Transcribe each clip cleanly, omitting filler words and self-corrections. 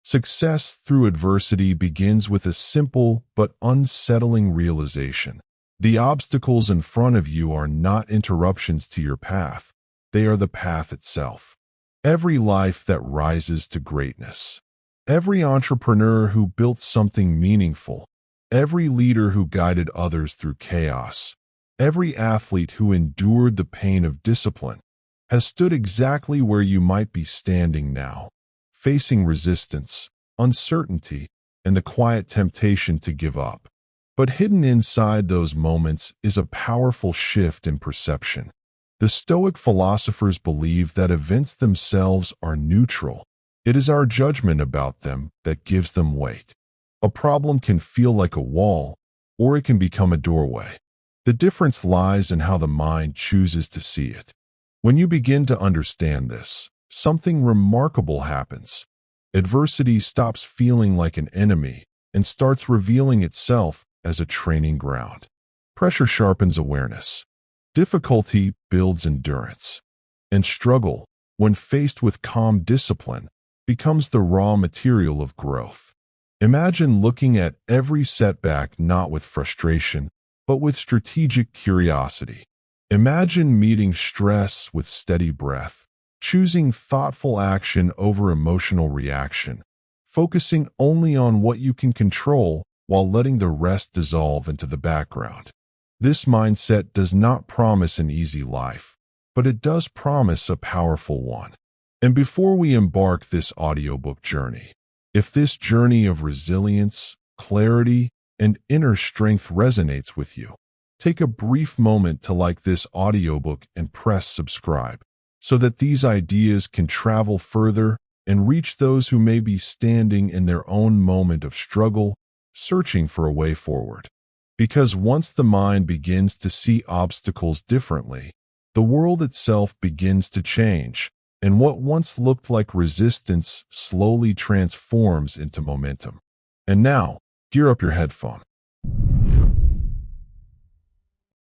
Success through adversity begins with a simple but unsettling realization. The obstacles in front of you are not interruptions to your path. They are the path itself. Every life that rises to greatness, every entrepreneur who built something meaningful, every leader who guided others through chaos, every athlete who endured the pain of discipline, has stood exactly where you might be standing now, facing resistance, uncertainty, and the quiet temptation to give up. But hidden inside those moments is a powerful shift in perception. The Stoic philosophers believe that events themselves are neutral. It is our judgment about them that gives them weight. A problem can feel like a wall, or it can become a doorway. The difference lies in how the mind chooses to see it. When you begin to understand this, something remarkable happens. Adversity stops feeling like an enemy and starts revealing itself as a training ground. Pressure sharpens awareness. Difficulty builds endurance. And struggle, when faced with calm discipline, becomes the raw material of growth. Imagine looking at every setback not with frustration, but with strategic curiosity. Imagine meeting stress with steady breath, choosing thoughtful action over emotional reaction, focusing only on what you can control while letting the rest dissolve into the background. This mindset does not promise an easy life, but it does promise a powerful one. And before we embark this audiobook journey, if this journey of resilience, clarity, and inner strength resonates with you, take a brief moment to like this audiobook and press subscribe, so that these ideas can travel further and reach those who may be standing in their own moment of struggle, searching for a way forward. Because once the mind begins to see obstacles differently, the world itself begins to change, and what once looked like resistance slowly transforms into momentum. And now, gear up your headphone.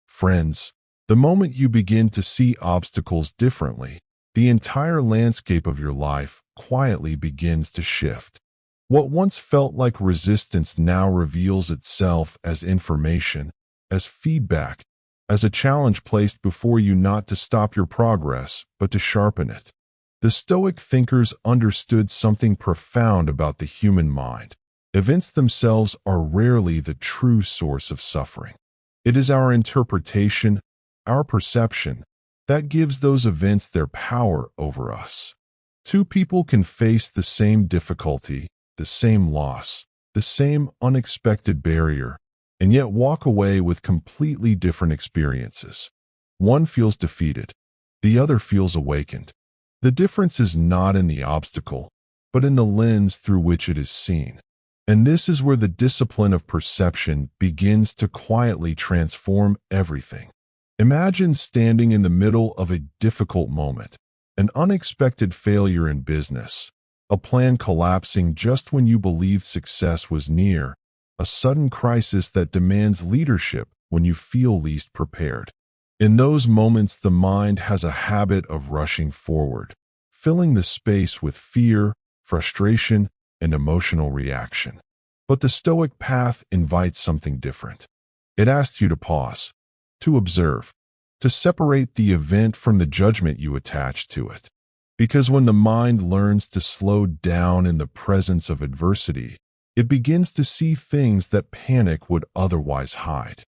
Friends, the moment you begin to see obstacles differently, the entire landscape of your life quietly begins to shift. What once felt like resistance now reveals itself as information, as feedback, as a challenge placed before you not to stop your progress, but to sharpen it. The Stoic thinkers understood something profound about the human mind. Events themselves are rarely the true source of suffering. It is our interpretation, our perception, that gives those events their power over us. Two people can face the same difficulty, the same loss, the same unexpected barrier, and yet walk away with completely different experiences. One feels defeated, the other feels awakened. The difference is not in the obstacle, but in the lens through which it is seen. And this is where the discipline of perception begins to quietly transform everything. Imagine standing in the middle of a difficult moment, an unexpected failure in business, a plan collapsing just when you believed success was near, a sudden crisis that demands leadership when you feel least prepared. In those moments, the mind has a habit of rushing forward, filling the space with fear, frustration, and emotional reaction. But the Stoic path invites something different. It asks you to pause, to observe, to separate the event from the judgment you attach to it. Because when the mind learns to slow down in the presence of adversity, it begins to see things that panic would otherwise hide.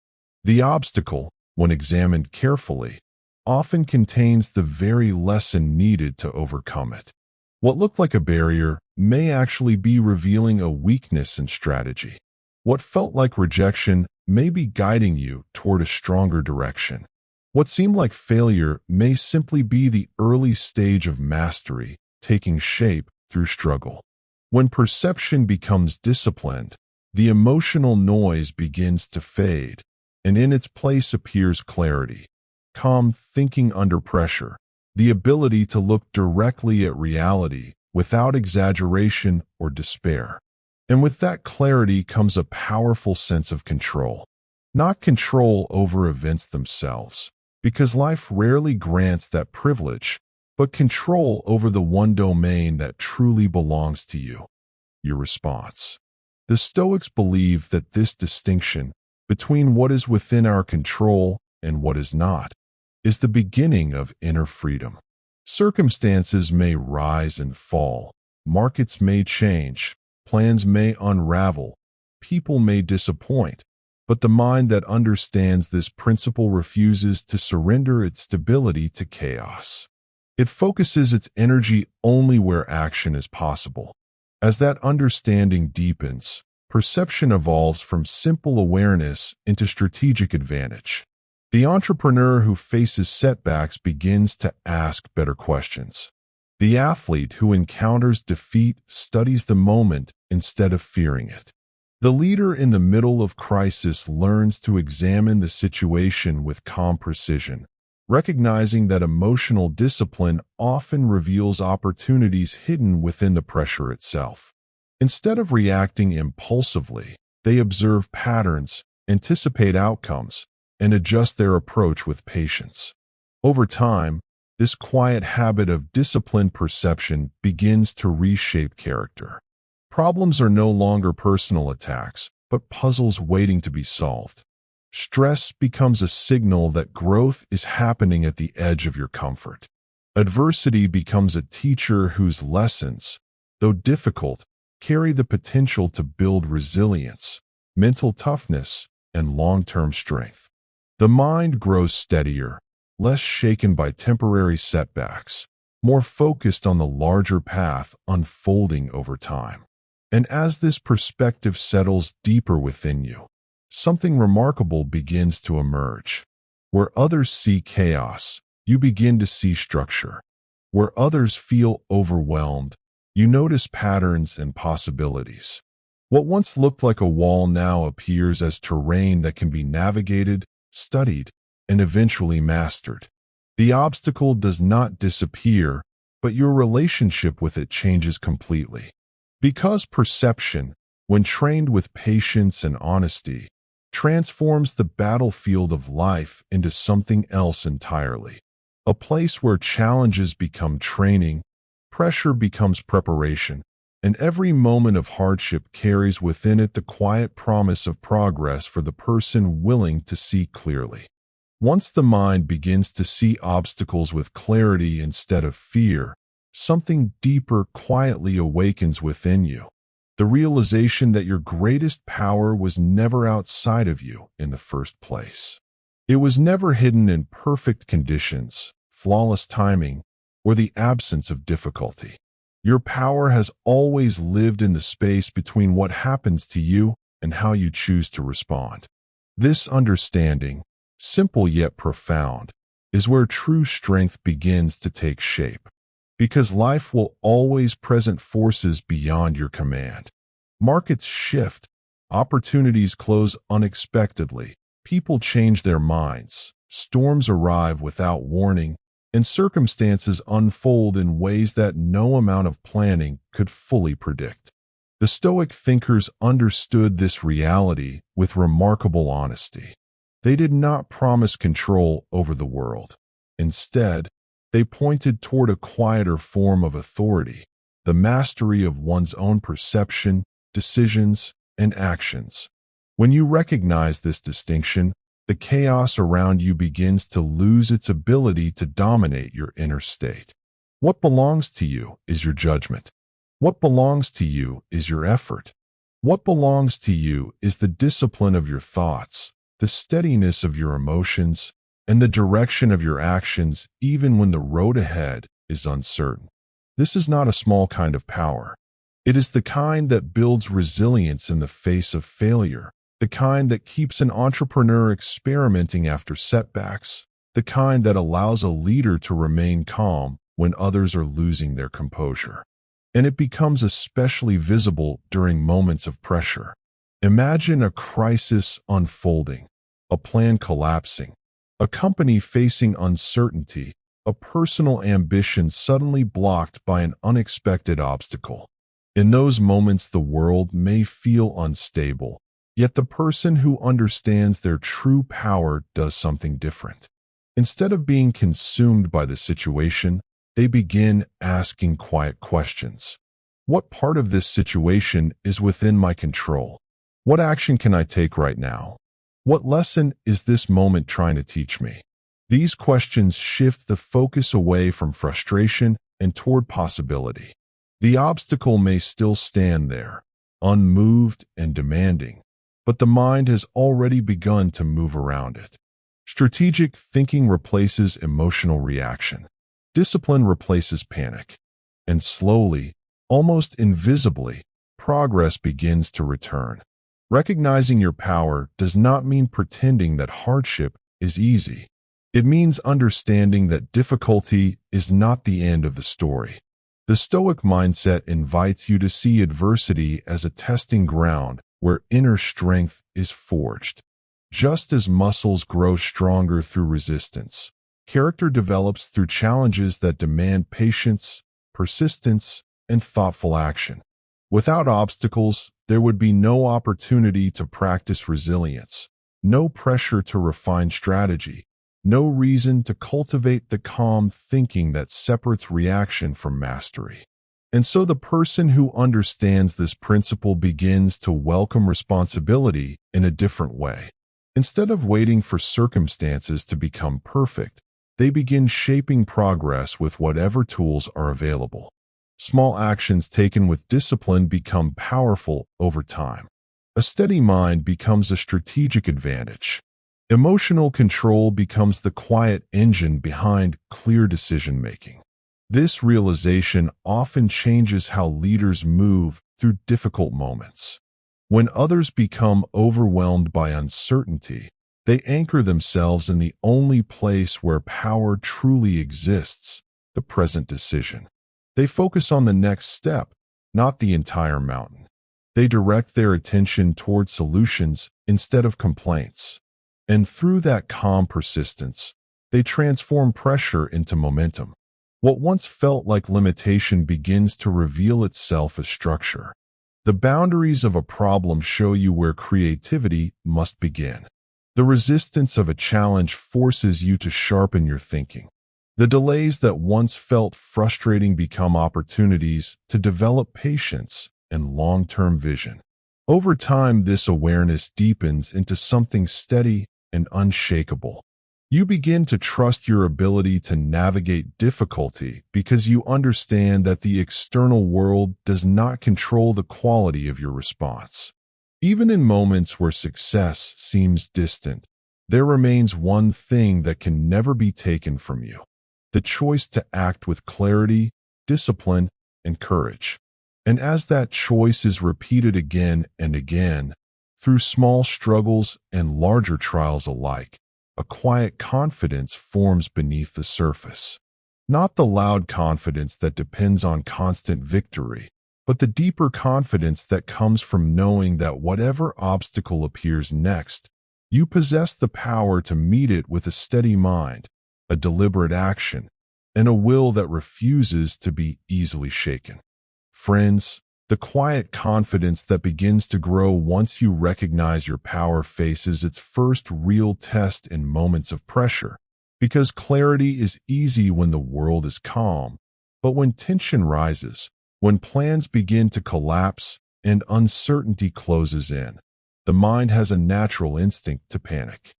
The obstacle, when examined carefully, often contains the very lesson needed to overcome it. What looked like a barrier may actually be revealing a weakness in strategy. What felt like rejection may be guiding you toward a stronger direction. What seemed like failure may simply be the early stage of mastery taking shape through struggle. When perception becomes disciplined, the emotional noise begins to fade, and in its place appears clarity, calm thinking under pressure, the ability to look directly at reality without exaggeration or despair. And with that clarity comes a powerful sense of control. Not control over events themselves, because life rarely grants that privilege, but control over the one domain that truly belongs to you, your response. The Stoics believe that this distinction between what is within our control and what is not is the beginning of inner freedom. Circumstances may rise and fall, markets may change, plans may unravel, people may disappoint, but the mind that understands this principle refuses to surrender its stability to chaos. It focuses its energy only where action is possible. As that understanding deepens, perception evolves from simple awareness into strategic advantage. The entrepreneur who faces setbacks begins to ask better questions. The athlete who encounters defeat studies the moment instead of fearing it. The leader in the middle of crisis learns to examine the situation with calm precision, recognizing that emotional discipline often reveals opportunities hidden within the pressure itself. Instead of reacting impulsively, they observe patterns, anticipate outcomes, and adjust their approach with patience. Over time, this quiet habit of disciplined perception begins to reshape character. Problems are no longer personal attacks, but puzzles waiting to be solved. Stress becomes a signal that growth is happening at the edge of your comfort. Adversity becomes a teacher whose lessons, though difficult, carry the potential to build resilience, mental toughness, and long-term strength. The mind grows steadier, less shaken by temporary setbacks, more focused on the larger path unfolding over time. And as this perspective settles deeper within you, something remarkable begins to emerge. Where others see chaos, you begin to see structure. Where others feel overwhelmed, you notice patterns and possibilities. What once looked like a wall now appears as terrain that can be navigated, studied, and eventually mastered. The obstacle does not disappear, but your relationship with it changes completely. Because perception, when trained with patience and honesty, transforms the battlefield of life into something else entirely. A place where challenges become training, pressure becomes preparation, and every moment of hardship carries within it the quiet promise of progress for the person willing to see clearly. Once the mind begins to see obstacles with clarity instead of fear, something deeper quietly awakens within you. The realization that your greatest power was never outside of you in the first place. It was never hidden in perfect conditions, flawless timing, or the absence of difficulty. Your power has always lived in the space between what happens to you and how you choose to respond. This understanding, simple yet profound, is where true strength begins to take shape. Because life will always present forces beyond your command. Markets shift, opportunities close unexpectedly, people change their minds, storms arrive without warning, and circumstances unfold in ways that no amount of planning could fully predict. The Stoic thinkers understood this reality with remarkable honesty. They did not promise control over the world. Instead, they pointed toward a quieter form of authority, the mastery of one's own perception, decisions, and actions. When you recognize this distinction, the chaos around you begins to lose its ability to dominate your inner state. What belongs to you is your judgment. What belongs to you is your effort. What belongs to you is the discipline of your thoughts, the steadiness of your emotions, and the direction of your actions even when the road ahead is uncertain. This is not a small kind of power. It is the kind that builds resilience in the face of failure, the kind that keeps an entrepreneur experimenting after setbacks, the kind that allows a leader to remain calm when others are losing their composure. And it becomes especially visible during moments of pressure. Imagine a crisis unfolding, a plan collapsing, a company facing uncertainty, a personal ambition suddenly blocked by an unexpected obstacle. In those moments, the world may feel unstable, yet the person who understands their true power does something different. Instead of being consumed by the situation, they begin asking quiet questions. What part of this situation is within my control? What action can I take right now? What lesson is this moment trying to teach me? These questions shift the focus away from frustration and toward possibility. The obstacle may still stand there, unmoved and demanding, but the mind has already begun to move around it. Strategic thinking replaces emotional reaction. Discipline replaces panic. And slowly, almost invisibly, progress begins to return. Recognizing your power does not mean pretending that hardship is easy. It means understanding that difficulty is not the end of the story. The Stoic mindset invites you to see adversity as a testing ground where inner strength is forged. Just as muscles grow stronger through resistance, character develops through challenges that demand patience, persistence, and thoughtful action. Without obstacles, there would be no opportunity to practice resilience, no pressure to refine strategy, no reason to cultivate the calm thinking that separates reaction from mastery. And so the person who understands this principle begins to welcome responsibility in a different way. Instead of waiting for circumstances to become perfect, they begin shaping progress with whatever tools are available. Small actions taken with discipline become powerful over time. A steady mind becomes a strategic advantage. Emotional control becomes the quiet engine behind clear decision-making. This realization often changes how leaders move through difficult moments. When others become overwhelmed by uncertainty, they anchor themselves in the only place where power truly exists, the present decision. They focus on the next step, not the entire mountain. They direct their attention toward solutions instead of complaints. And through that calm persistence, they transform pressure into momentum. What once felt like limitation begins to reveal itself as structure. The boundaries of a problem show you where creativity must begin. The resistance of a challenge forces you to sharpen your thinking. The delays that once felt frustrating become opportunities to develop patience and long-term vision. Over time, this awareness deepens into something steady and unshakable. You begin to trust your ability to navigate difficulty because you understand that the external world does not control the quality of your response. Even in moments where success seems distant, there remains one thing that can never be taken from you: the choice to act with clarity, discipline, and courage. And as that choice is repeated again and again, through small struggles and larger trials alike, a quiet confidence forms beneath the surface. Not the loud confidence that depends on constant victory, but the deeper confidence that comes from knowing that whatever obstacle appears next, you possess the power to meet it with a steady mind, a deliberate action, and a will that refuses to be easily shaken. Friends, the quiet confidence that begins to grow once you recognize your power faces its first real test in moments of pressure, because clarity is easy when the world is calm, but when tension rises, when plans begin to collapse and uncertainty closes in, the mind has a natural instinct to panic.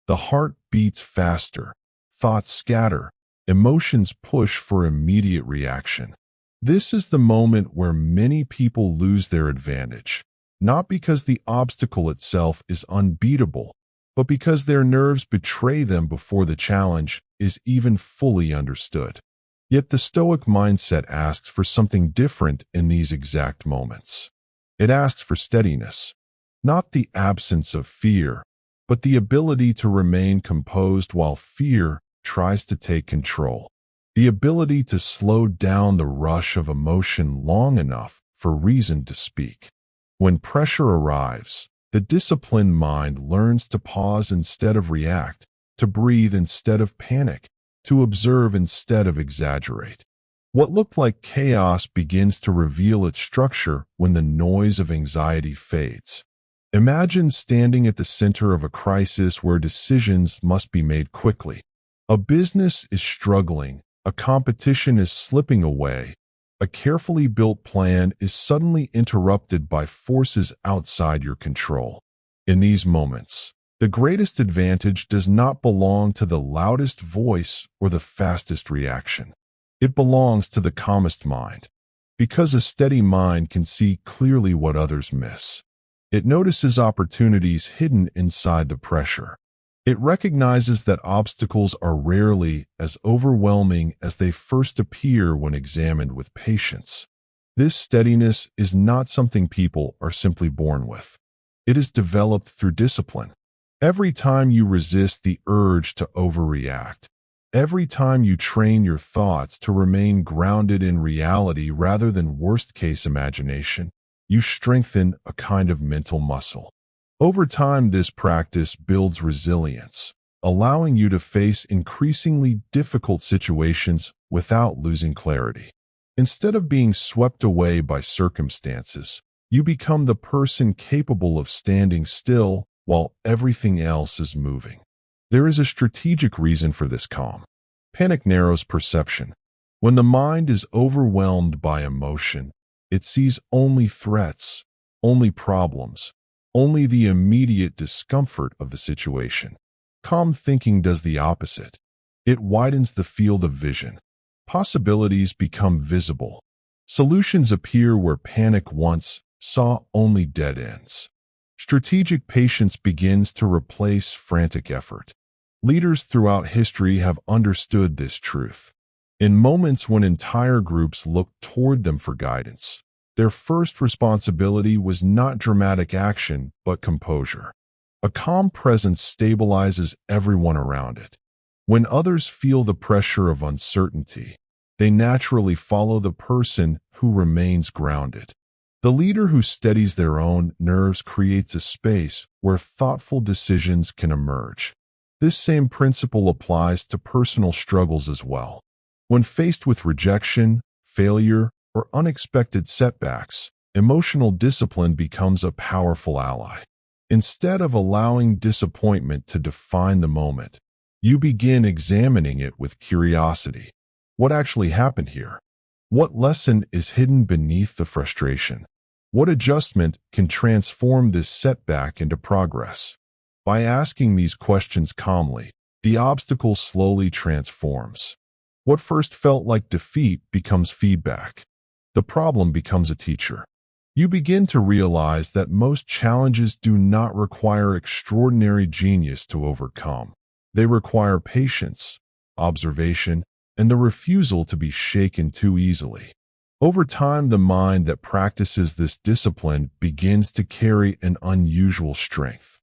The heart beats faster, thoughts scatter, emotions push for immediate reaction. This is the moment where many people lose their advantage, not because the obstacle itself is unbeatable, but because their nerves betray them before the challenge is even fully understood. Yet the Stoic mindset asks for something different in these exact moments. It asks for steadiness, not the absence of fear, but the ability to remain composed while fear tries to take control. The ability to slow down the rush of emotion long enough for reason to speak. When pressure arrives, the disciplined mind learns to pause instead of react, to breathe instead of panic, to observe instead of exaggerate. What looked like chaos begins to reveal its structure when the noise of anxiety fades. Imagine standing at the center of a crisis where decisions must be made quickly. A business is struggling, a competition is slipping away, A carefully built plan is suddenly interrupted by forces outside your control. In these moments, the greatest advantage does not belong to the loudest voice or the fastest reaction. It belongs to the calmest mind, because a steady mind can see clearly what others miss. It notices opportunities hidden inside the pressure. It recognizes that obstacles are rarely as overwhelming as they first appear when examined with patience. This steadiness is not something people are simply born with. It is developed through discipline. Every time you resist the urge to overreact, every time you train your thoughts to remain grounded in reality rather than worst-case imagination, you strengthen a kind of mental muscle. Over time, this practice builds resilience, allowing you to face increasingly difficult situations without losing clarity. Instead of being swept away by circumstances, you become the person capable of standing still while everything else is moving. There is a strategic reason for this calm. Panic narrows perception. When the mind is overwhelmed by emotion, it sees only threats, only problems, only the immediate discomfort of the situation. Calm thinking does the opposite. It widens the field of vision. Possibilities become visible. Solutions appear where panic once saw only dead ends. Strategic patience begins to replace frantic effort. Leaders throughout history have understood this truth. In moments when entire groups looked toward them for guidance, their first responsibility was not dramatic action, but composure. A calm presence stabilizes everyone around it. When others feel the pressure of uncertainty, they naturally follow the person who remains grounded. The leader who steadies their own nerves creates a space where thoughtful decisions can emerge. This same principle applies to personal struggles as well. When faced with rejection, failure, or unexpected setbacks, emotional discipline becomes a powerful ally. Instead of allowing disappointment to define the moment, you begin examining it with curiosity. What actually happened here? What lesson is hidden beneath the frustration? What adjustment can transform this setback into progress? By asking these questions calmly, the obstacle slowly transforms. What first felt like defeat becomes feedback. The problem becomes a teacher. You begin to realize that most challenges do not require extraordinary genius to overcome. They require patience, observation, and the refusal to be shaken too easily. Over time, the mind that practices this discipline begins to carry an unusual strength.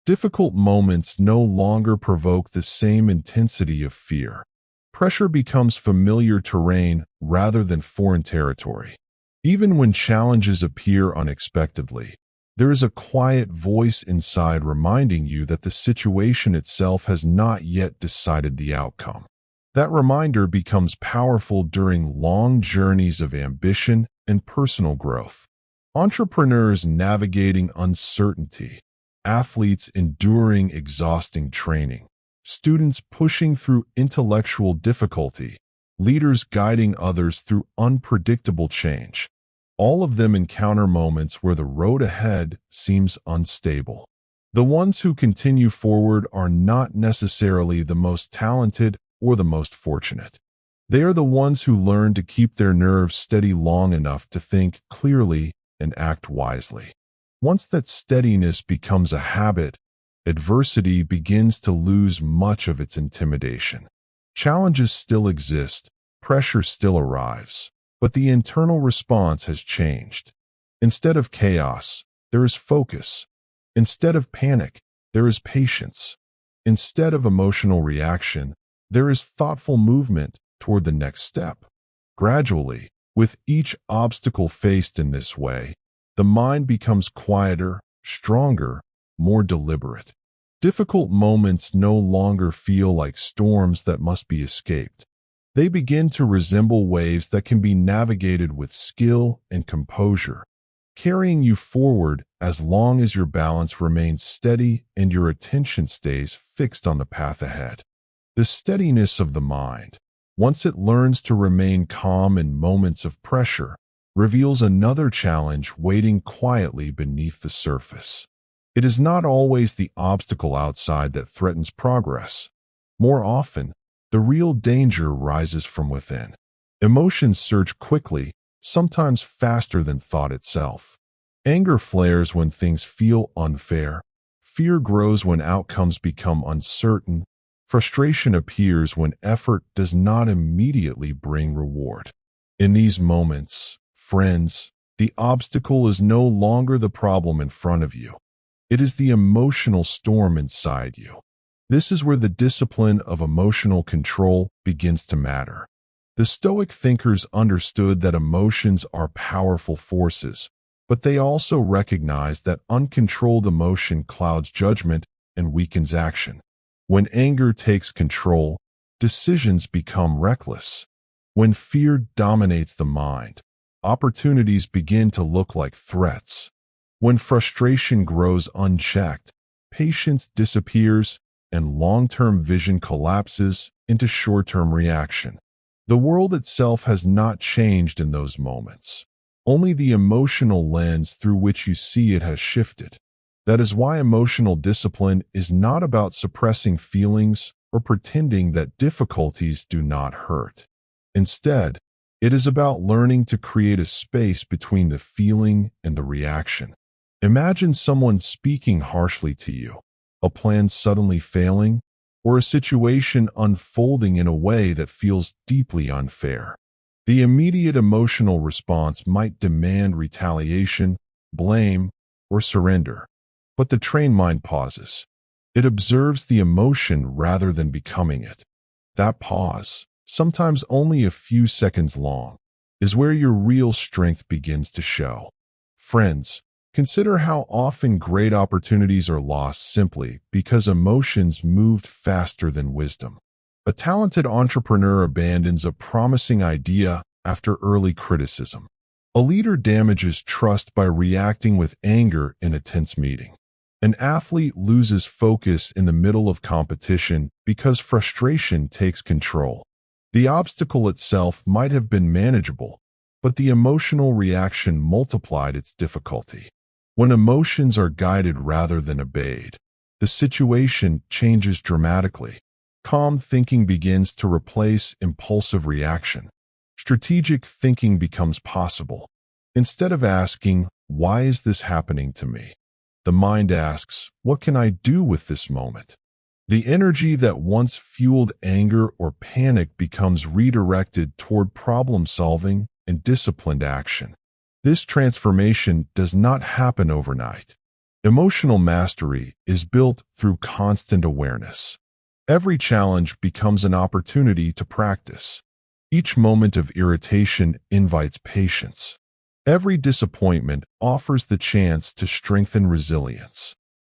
Difficult moments no longer provoke the same intensity of fear. Pressure becomes familiar terrain rather than foreign territory. Even when challenges appear unexpectedly, there is a quiet voice inside reminding you that the situation itself has not yet decided the outcome. That reminder becomes powerful during long journeys of ambition and personal growth. Entrepreneurs navigating uncertainty, athletes enduring exhausting training, students pushing through intellectual difficulty, leaders guiding others through unpredictable change. All of them encounter moments where the road ahead seems unstable. The ones who continue forward are not necessarily the most talented or the most fortunate. They are the ones who learn to keep their nerves steady long enough to think clearly and act wisely. Once that steadiness becomes a habit, adversity begins to lose much of its intimidation. Challenges still exist, pressure still arrives, but the internal response has changed. Instead of chaos, there is focus. Instead of panic, there is patience. Instead of emotional reaction, there is thoughtful movement toward the next step. Gradually, with each obstacle faced in this way, the mind becomes quieter, stronger, more deliberate. Difficult moments no longer feel like storms that must be escaped. They begin to resemble waves that can be navigated with skill and composure, carrying you forward as long as your balance remains steady and your attention stays fixed on the path ahead. The steadiness of the mind, once it learns to remain calm in moments of pressure, reveals another challenge waiting quietly beneath the surface. It is not always the obstacle outside that threatens progress. More often, the real danger rises from within. Emotions surge quickly, sometimes faster than thought itself. Anger flares when things feel unfair. Fear grows when outcomes become uncertain. Frustration appears when effort does not immediately bring reward. In these moments, friends, the obstacle is no longer the problem in front of you. It is the emotional storm inside you. This is where the discipline of emotional control begins to matter. The Stoic thinkers understood that emotions are powerful forces, but they also recognized that uncontrolled emotion clouds judgment and weakens action. When anger takes control, decisions become reckless. When fear dominates the mind, opportunities begin to look like threats. When frustration grows unchecked, patience disappears and long-term vision collapses into short-term reaction. The world itself has not changed in those moments. Only the emotional lens through which you see it has shifted. That is why emotional discipline is not about suppressing feelings or pretending that difficulties do not hurt. Instead, it is about learning to create a space between the feeling and the reaction. Imagine someone speaking harshly to you, a plan suddenly failing, or a situation unfolding in a way that feels deeply unfair. The immediate emotional response might demand retaliation, blame, or surrender. But the trained mind pauses. It observes the emotion rather than becoming it. That pause, sometimes only a few seconds long, is where your real strength begins to show. Friends, consider how often great opportunities are lost simply because emotions moved faster than wisdom. A talented entrepreneur abandons a promising idea after early criticism. A leader damages trust by reacting with anger in a tense meeting. An athlete loses focus in the middle of competition because frustration takes control. The obstacle itself might have been manageable, but the emotional reaction multiplied its difficulty. When emotions are guided rather than obeyed, the situation changes dramatically. Calm thinking begins to replace impulsive reaction. Strategic thinking becomes possible. Instead of asking, "Why is this happening to me?" the mind asks, "What can I do with this moment?" The energy that once fueled anger or panic becomes redirected toward problem solving and disciplined action. This transformation does not happen overnight. Emotional mastery is built through constant awareness. Every challenge becomes an opportunity to practice. Each moment of irritation invites patience. Every disappointment offers the chance to strengthen resilience.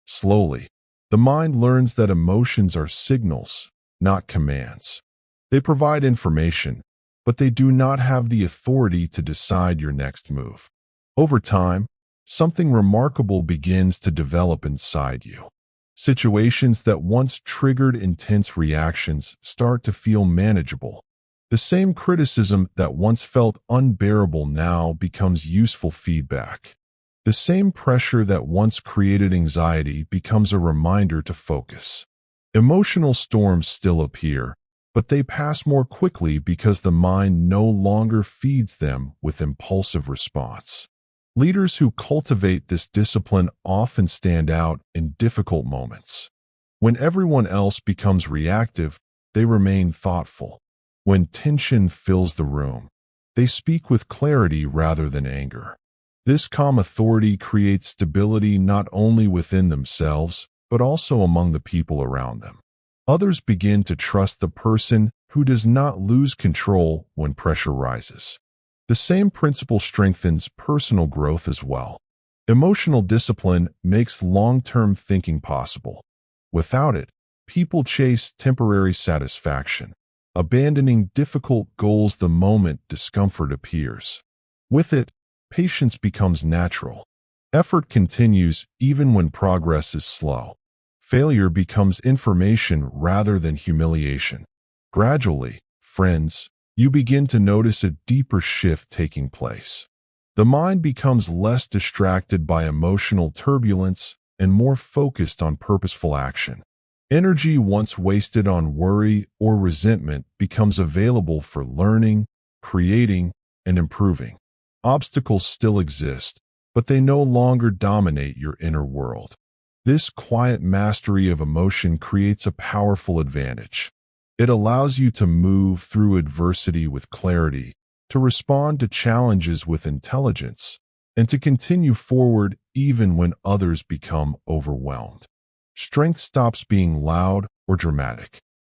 Slowly, the mind learns that emotions are signals, not commands. They provide information, but they do not have the authority to decide your next move. Over time, something remarkable begins to develop inside you. Situations that once triggered intense reactions start to feel manageable. The same criticism that once felt unbearable now becomes useful feedback. The same pressure that once created anxiety becomes a reminder to focus. Emotional storms still appear, but they pass more quickly because the mind no longer feeds them with impulsive response. Leaders who cultivate this discipline often stand out in difficult moments. When everyone else becomes reactive, they remain thoughtful. When tension fills the room, they speak with clarity rather than anger. This calm authority creates stability not only within themselves, but also among the people around them. Others begin to trust the person who does not lose control when pressure rises. The same principle strengthens personal growth as well. Emotional discipline makes long-term thinking possible. Without it, people chase temporary satisfaction, abandoning difficult goals the moment discomfort appears. With it, patience becomes natural. Effort continues even when progress is slow. Failure becomes information rather than humiliation. Gradually, Friends, you begin to notice a deeper shift taking place. The mind becomes less distracted by emotional turbulence and more focused on purposeful action. Energy once wasted on worry or resentment becomes available for learning, creating, and improving. Obstacles still exist, but they no longer dominate your inner world. This quiet mastery of emotion creates a powerful advantage. It allows you to move through adversity with clarity, to respond to challenges with intelligence, and to continue forward even when others become overwhelmed. Strength stops being loud or dramatic.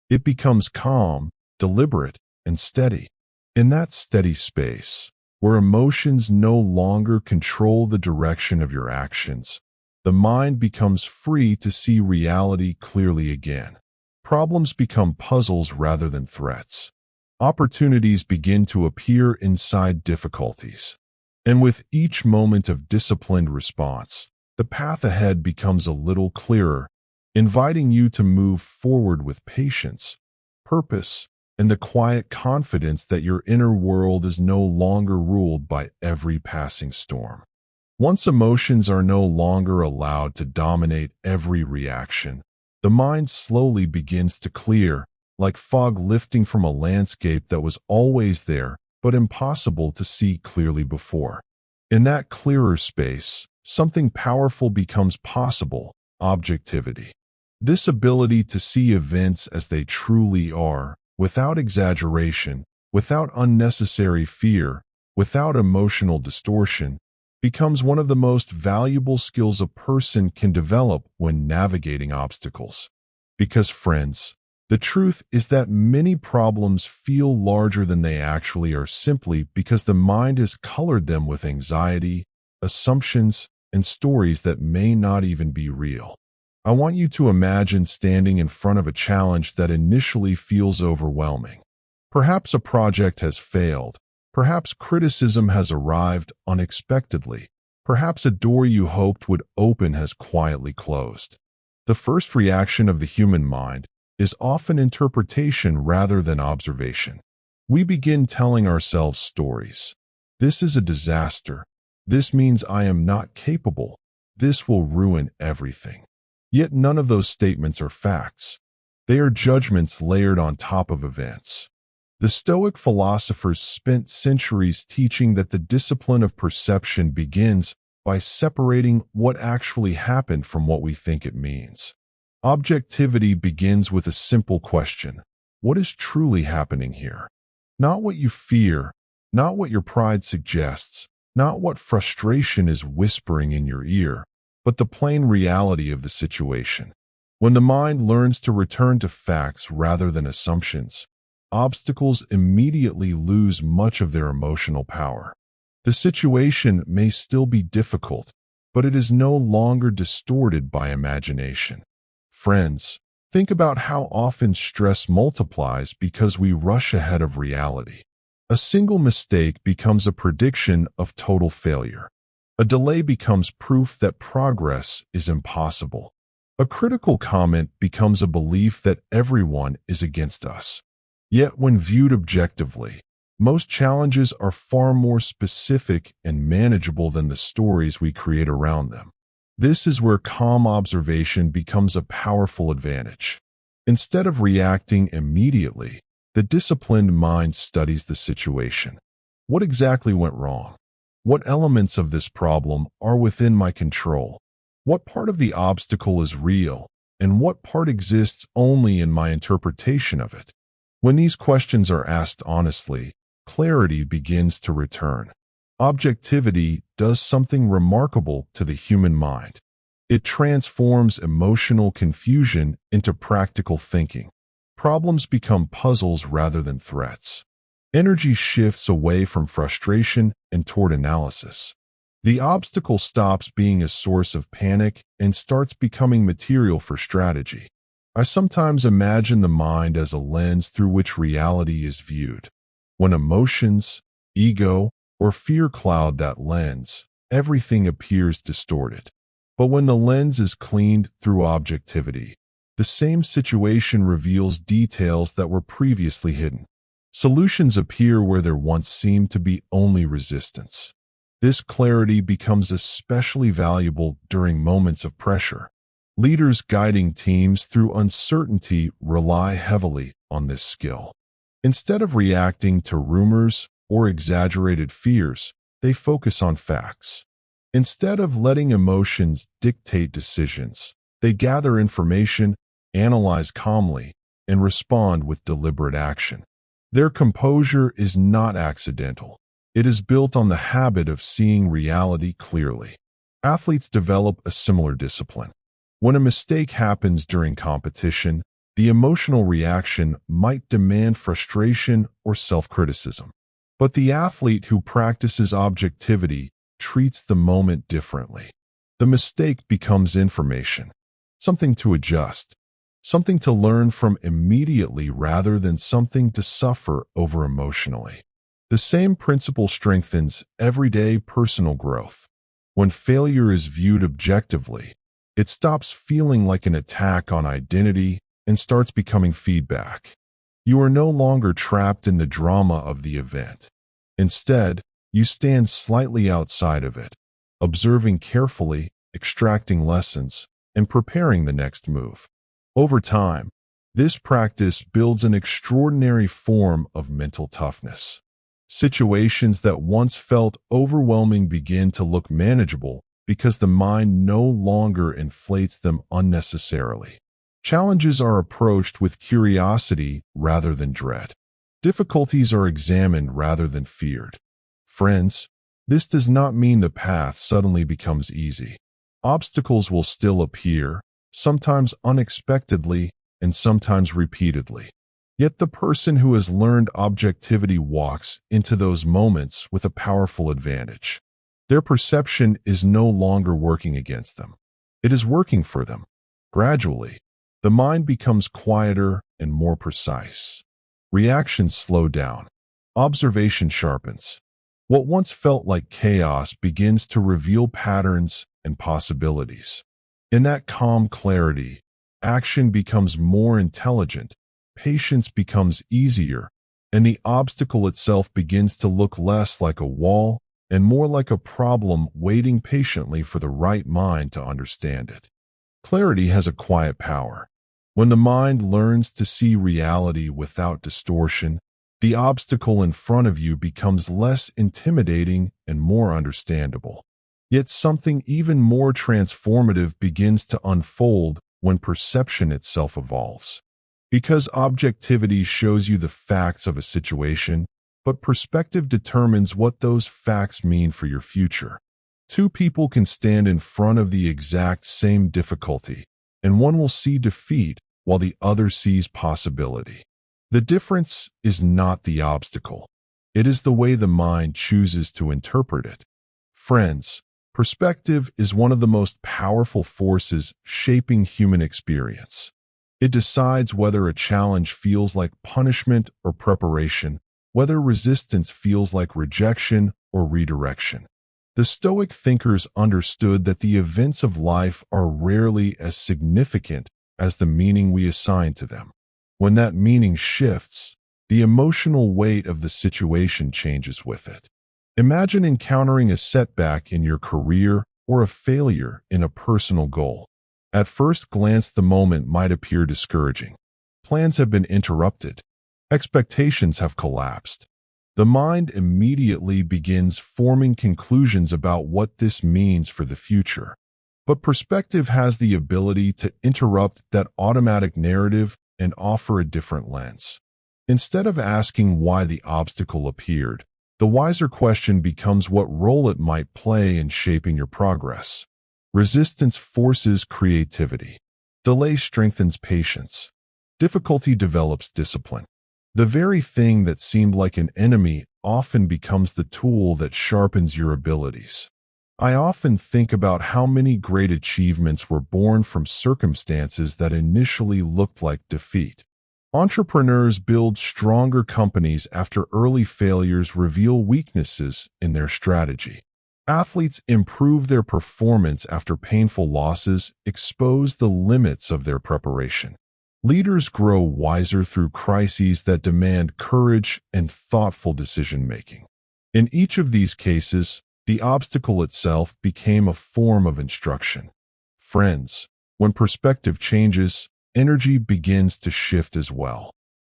It becomes calm, deliberate, and steady. In that steady space, where emotions no longer control the direction of your actions, the mind becomes free to see reality clearly again. Problems become puzzles rather than threats. Opportunities begin to appear inside difficulties. And with each moment of disciplined response, the path ahead becomes a little clearer, inviting you to move forward with patience, purpose, and the quiet confidence that your inner world is no longer ruled by every passing storm. Once emotions are no longer allowed to dominate every reaction, the mind slowly begins to clear, like fog lifting from a landscape that was always there but impossible to see clearly before. In that clearer space, something powerful becomes possible: objectivity. This ability to see events as they truly are, without exaggeration, without unnecessary fear, without emotional distortion, becomes one of the most valuable skills a person can develop when navigating obstacles. Because, friends, the truth is that many problems feel larger than they actually are simply because the mind has colored them with anxiety, assumptions, and stories that may not even be real. I want you to imagine standing in front of a challenge that initially feels overwhelming. Perhaps a project has failed. Perhaps criticism has arrived unexpectedly. Perhaps a door you hoped would open has quietly closed. The first reaction of the human mind is often interpretation rather than observation. We begin telling ourselves stories. This is a disaster. This means I am not capable. This will ruin everything. Yet none of those statements are facts. They are judgments layered on top of events. The Stoic philosophers spent centuries teaching that the discipline of perception begins by separating what actually happened from what we think it means. Objectivity begins with a simple question: what is truly happening here? Not what you fear, not what your pride suggests, not what frustration is whispering in your ear, but the plain reality of the situation. When the mind learns to return to facts rather than assumptions, obstacles immediately lose much of their emotional power. The situation may still be difficult, but it is no longer distorted by imagination. Friends, think about how often stress multiplies because we rush ahead of reality. A single mistake becomes a prediction of total failure. A delay becomes proof that progress is impossible. A critical comment becomes a belief that everyone is against us. Yet when viewed objectively, most challenges are far more specific and manageable than the stories we create around them. This is where calm observation becomes a powerful advantage. Instead of reacting immediately, the disciplined mind studies the situation. What exactly went wrong? What elements of this problem are within my control? What part of the obstacle is real, and what part exists only in my interpretation of it? When these questions are asked honestly, clarity begins to return. Objectivity does something remarkable to the human mind. It transforms emotional confusion into practical thinking. Problems become puzzles rather than threats. Energy shifts away from frustration and toward analysis. The obstacle stops being a source of panic and starts becoming material for strategy. I sometimes imagine the mind as a lens through which reality is viewed. When emotions, ego, or fear cloud that lens, everything appears distorted. But when the lens is cleaned through objectivity, the same situation reveals details that were previously hidden. Solutions appear where there once seemed to be only resistance. This clarity becomes especially valuable during moments of pressure. Leaders guiding teams through uncertainty rely heavily on this skill. Instead of reacting to rumors or exaggerated fears, they focus on facts. Instead of letting emotions dictate decisions, they gather information, analyze calmly, and respond with deliberate action. Their composure is not accidental. It is built on the habit of seeing reality clearly. Athletes develop a similar discipline. When a mistake happens during competition, the emotional reaction might demand frustration or self-criticism. But the athlete who practices objectivity treats the moment differently. The mistake becomes information, something to adjust, something to learn from immediately rather than something to suffer over emotionally. The same principle strengthens everyday personal growth. When failure is viewed objectively, it stops feeling like an attack on identity and starts becoming feedback. You are no longer trapped in the drama of the event. Instead, you stand slightly outside of it, observing carefully, extracting lessons, and preparing the next move. Over time, this practice builds an extraordinary form of mental toughness. Situations that once felt overwhelming begin to look manageable because the mind no longer inflates them unnecessarily. Challenges are approached with curiosity rather than dread. Difficulties are examined rather than feared. Friends, this does not mean the path suddenly becomes easy. Obstacles will still appear, sometimes unexpectedly and sometimes repeatedly. Yet the person who has learned objectivity walks into those moments with a powerful advantage. Their perception is no longer working against them. It is working for them. Gradually, the mind becomes quieter and more precise. Reactions slow down. Observation sharpens. What once felt like chaos begins to reveal patterns and possibilities. In that calm clarity, action becomes more intelligent, patience becomes easier, and the obstacle itself begins to look less like a wall and more like a problem waiting patiently for the right mind to understand it. Clarity has a quiet power. When the mind learns to see reality without distortion, the obstacle in front of you becomes less intimidating and more understandable. Yet something even more transformative begins to unfold when perception itself evolves. Because objectivity shows you the facts of a situation, but perspective determines what those facts mean for your future. Two people can stand in front of the exact same difficulty, and one will see defeat while the other sees possibility. The difference is not the obstacle. It is the way the mind chooses to interpret it. Friends, perspective is one of the most powerful forces shaping human experience. It decides whether a challenge feels like punishment or preparation, whether resistance feels like rejection or redirection. The Stoic thinkers understood that the events of life are rarely as significant as the meaning we assign to them. When that meaning shifts, the emotional weight of the situation changes with it. Imagine encountering a setback in your career or a failure in a personal goal. At first glance, the moment might appear discouraging. Plans have been interrupted. Expectations have collapsed. The mind immediately begins forming conclusions about what this means for the future. But perspective has the ability to interrupt that automatic narrative and offer a different lens. Instead of asking why the obstacle appeared, the wiser question becomes what role it might play in shaping your progress. Resistance forces creativity. Delay strengthens patience. Difficulty develops discipline. The very thing that seemed like an enemy often becomes the tool that sharpens your abilities. I often think about how many great achievements were born from circumstances that initially looked like defeat. Entrepreneurs build stronger companies after early failures reveal weaknesses in their strategy. Athletes improve their performance after painful losses expose the limits of their preparation. Leaders grow wiser through crises that demand courage and thoughtful decision-making. In each of these cases, the obstacle itself became a form of instruction. Friends, when perspective changes, energy begins to shift as well.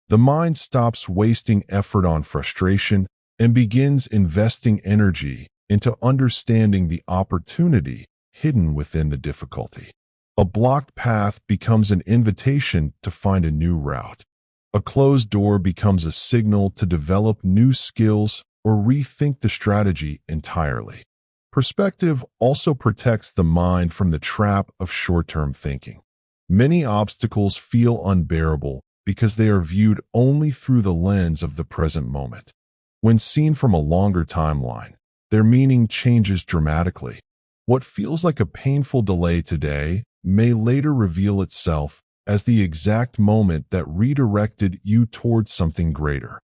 The mind stops wasting effort on frustration and begins investing energy into understanding the opportunity hidden within the difficulty. A blocked path becomes an invitation to find a new route. A closed door becomes a signal to develop new skills or rethink the strategy entirely. Perspective also protects the mind from the trap of short-term thinking. Many obstacles feel unbearable because they are viewed only through the lens of the present moment. When seen from a longer timeline, their meaning changes dramatically. What feels like a painful delay today may later reveal itself as the exact moment that redirected you towards something greater.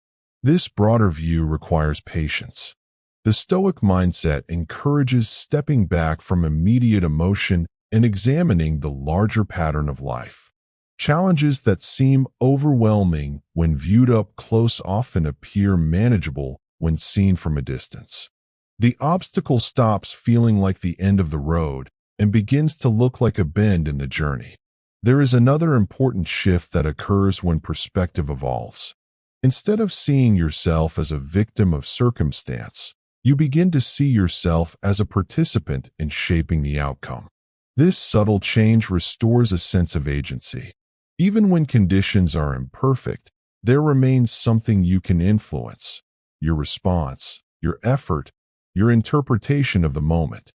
This broader view requires patience. The Stoic mindset encourages stepping back from immediate emotion and examining the larger pattern of life. Challenges that seem overwhelming when viewed up close often appear manageable when seen from a distance. The obstacle stops feeling like the end of the road and begins to look like a bend in the journey. There is another important shift that occurs when perspective evolves. Instead of seeing yourself as a victim of circumstance, you begin to see yourself as a participant in shaping the outcome. This subtle change restores a sense of agency. Even when conditions are imperfect, there remains something you can influence: your response, your effort, your interpretation of the moment.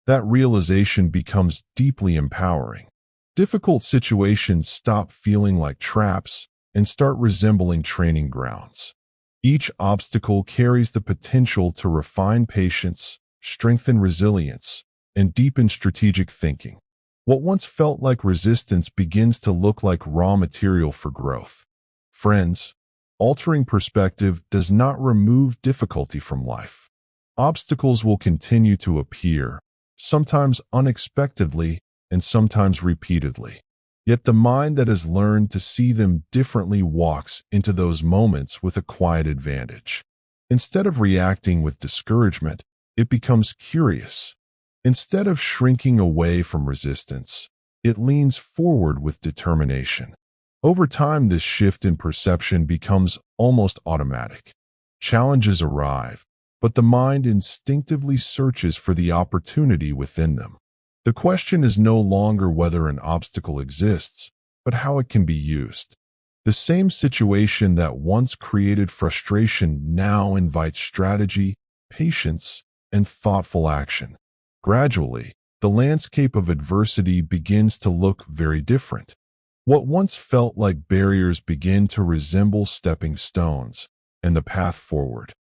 That realization becomes deeply empowering. Difficult situations stop feeling like traps and start resembling training grounds. Each obstacle carries the potential to refine patience, strengthen resilience, and deepen strategic thinking. What once felt like resistance begins to look like raw material for growth. Friends, altering perspective does not remove difficulty from life. Obstacles will continue to appear, sometimes unexpectedly and sometimes repeatedly. Yet the mind that has learned to see them differently walks into those moments with a quiet advantage. Instead of reacting with discouragement, it becomes curious. Instead of shrinking away from resistance, it leans forward with determination. Over time, this shift in perception becomes almost automatic. Challenges arrive, but the mind instinctively searches for the opportunity within them. The question is no longer whether an obstacle exists, but how it can be used. The same situation that once created frustration now invites strategy, patience, and thoughtful action. Gradually, the landscape of adversity begins to look very different. What once felt like barriers begin to resemble stepping stones, and the path forward,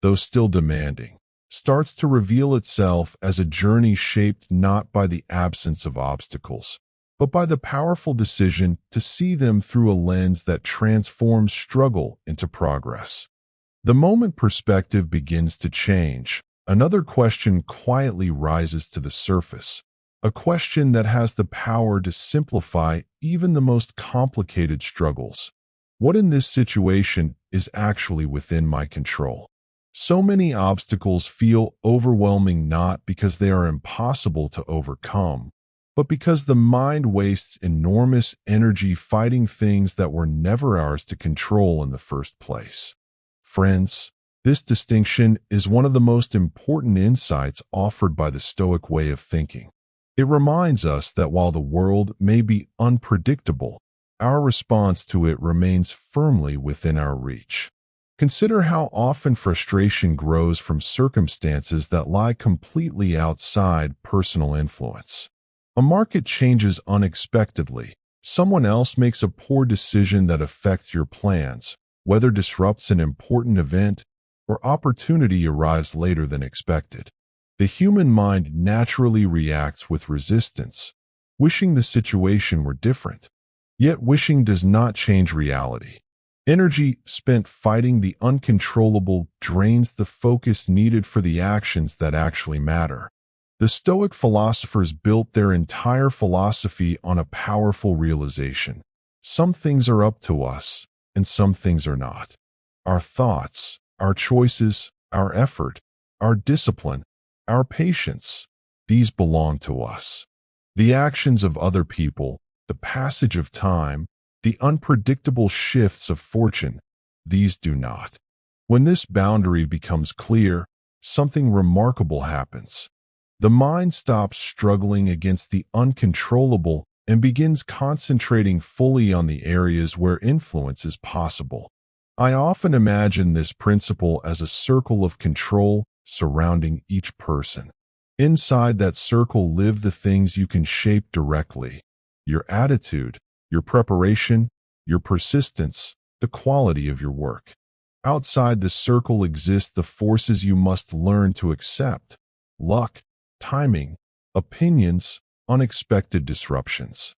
though still demanding, starts to reveal itself as a journey shaped not by the absence of obstacles, but by the powerful decision to see them through a lens that transforms struggle into progress. The moment perspective begins to change, another question quietly rises to the surface, a question that has the power to simplify even the most complicated struggles. What in this situation is actually within my control? So many obstacles feel overwhelming not because they are impossible to overcome, but because the mind wastes enormous energy fighting things that were never ours to control in the first place. Friends, this distinction is one of the most important insights offered by the Stoic way of thinking. It reminds us that while the world may be unpredictable, our response to it remains firmly within our reach. Consider how often frustration grows from circumstances that lie completely outside personal influence. A market changes unexpectedly. Someone else makes a poor decision that affects your plans, weather disrupts an important event, or opportunity arrives later than expected. The human mind naturally reacts with resistance, wishing the situation were different. Yet wishing does not change reality. Energy spent fighting the uncontrollable drains the focus needed for the actions that actually matter. The Stoic philosophers built their entire philosophy on a powerful realization. Some things are up to us, and some things are not. Our thoughts, our choices, our effort, our discipline, our patience, these belong to us. The actions of other people, the passage of time, the unpredictable shifts of fortune, these do not. When this boundary becomes clear, something remarkable happens. The mind stops struggling against the uncontrollable and begins concentrating fully on the areas where influence is possible. I often imagine this principle as a circle of control surrounding each person. Inside that circle live the things you can shape directly: your attitude, your preparation, your persistence, the quality of your work. Outside the circle exist the forces you must learn to accept: luck, timing, opinions, unexpected disruptions.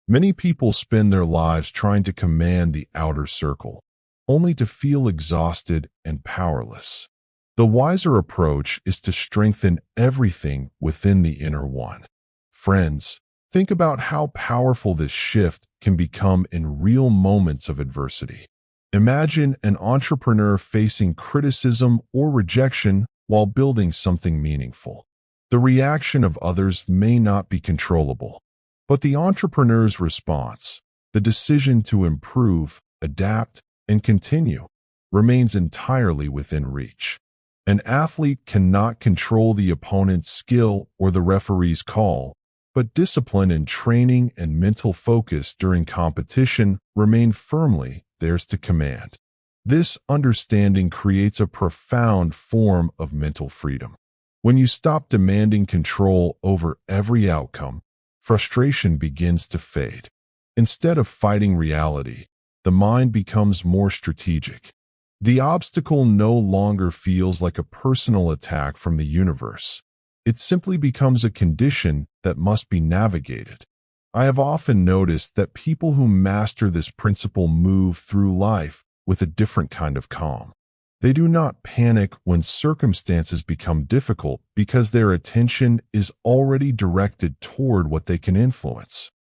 Many people spend their lives trying to command the outer circle, only to feel exhausted and powerless. The wiser approach is to strengthen everything within the inner one. Friends, think about how powerful this shift can become in real moments of adversity. Imagine an entrepreneur facing criticism or rejection while building something meaningful. The reaction of others may not be controllable, but the entrepreneur's response, the decision to improve, adapt, and continue, remains entirely within reach. An athlete cannot control the opponent's skill or the referee's call, but discipline and training and mental focus during competition remain firmly theirs to command. This understanding creates a profound form of mental freedom. When you stop demanding control over every outcome, frustration begins to fade. Instead of fighting reality, the mind becomes more strategic. The obstacle no longer feels like a personal attack from the universe. It simply becomes a condition that must be navigated. I have often noticed that people who master this principle move through life with a different kind of calm. They do not panic when circumstances become difficult because their attention is already directed toward what they can influence.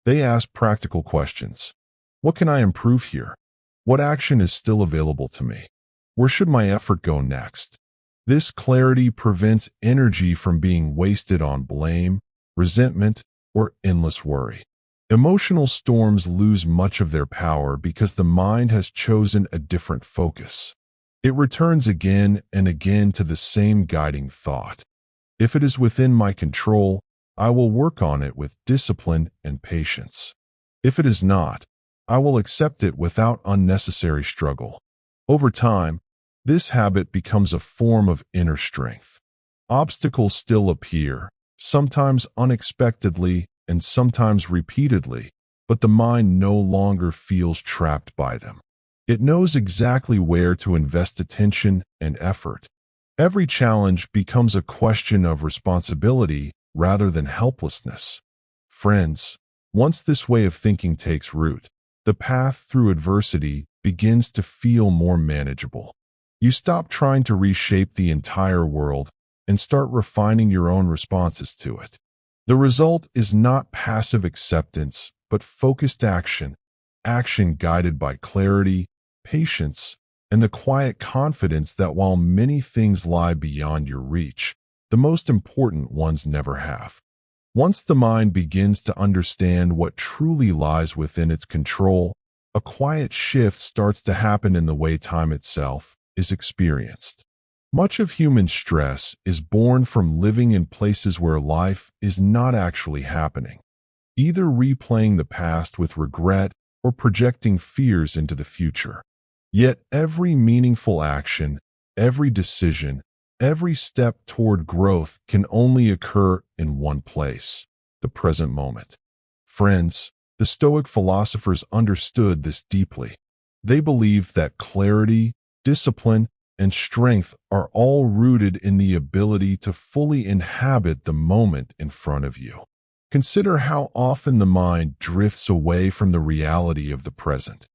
They ask practical questions. What can I improve here? What action is still available to me? Where should my effort go next? This clarity prevents energy from being wasted on blame, resentment, or endless worry. Emotional storms lose much of their power because the mind has chosen a different focus. It returns again and again to the same guiding thought. If it is within my control, I will work on it with discipline and patience. If it is not, I will accept it without unnecessary struggle. Over time, this habit becomes a form of inner strength. Obstacles still appear, sometimes unexpectedly and sometimes repeatedly, but the mind no longer feels trapped by them. It knows exactly where to invest attention and effort. Every challenge becomes a question of responsibility rather than helplessness. Friends, once this way of thinking takes root, the path through adversity begins to feel more manageable. You stop trying to reshape the entire world and start refining your own responses to it. The result is not passive acceptance, but focused action, action guided by clarity, patience, and the quiet confidence that while many things lie beyond your reach, the most important ones never have. Once the mind begins to understand what truly lies within its control, a quiet shift starts to happen in the way time itself is experienced. Much of human stress is born from living in places where life is not actually happening, either replaying the past with regret or projecting fears into the future. Yet every meaningful action, every decision, every step toward growth can only occur in one place, the present moment. Friends, the Stoic philosophers understood this deeply. They believed that clarity, discipline, and strength are all rooted in the ability to fully inhabit the moment in front of you. Consider how often the mind drifts away from the reality of the present.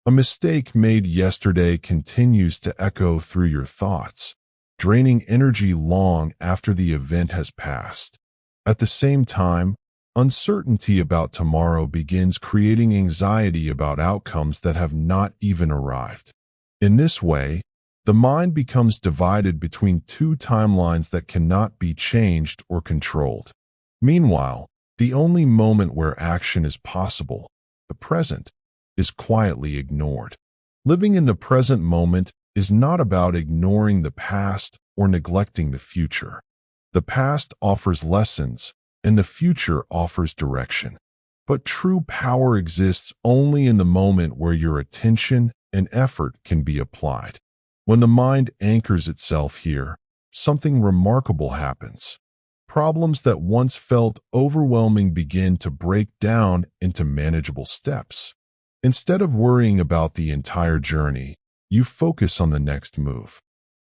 A mistake made yesterday continues to echo through your thoughts, draining energy long after the event has passed. At the same time, Uncertainty about tomorrow begins creating anxiety about outcomes that have not even arrived. In this way, the mind becomes divided between two timelines that cannot be changed or controlled. Meanwhile, the only moment where action is possible, the present, is quietly ignored. Living in the present moment is not about ignoring the past or neglecting the future. The past offers lessons, and the future offers direction. But true power exists only in the moment where your attention and effort can be applied. When the mind anchors itself here, something remarkable happens. Problems that once felt overwhelming begin to break down into manageable steps. Instead of worrying about the entire journey, you focus on the next move.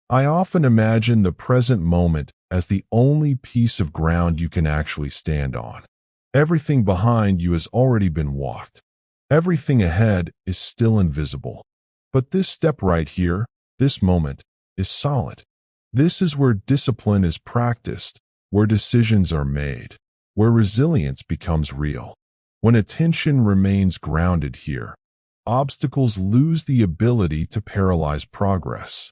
I often imagine the present moment as the only piece of ground you can actually stand on. Everything behind you has already been walked. Everything ahead is still invisible. But this step right here, this moment, is solid. This is where discipline is practiced, where decisions are made, where resilience becomes real. When attention remains grounded here, obstacles lose the ability to paralyze progress.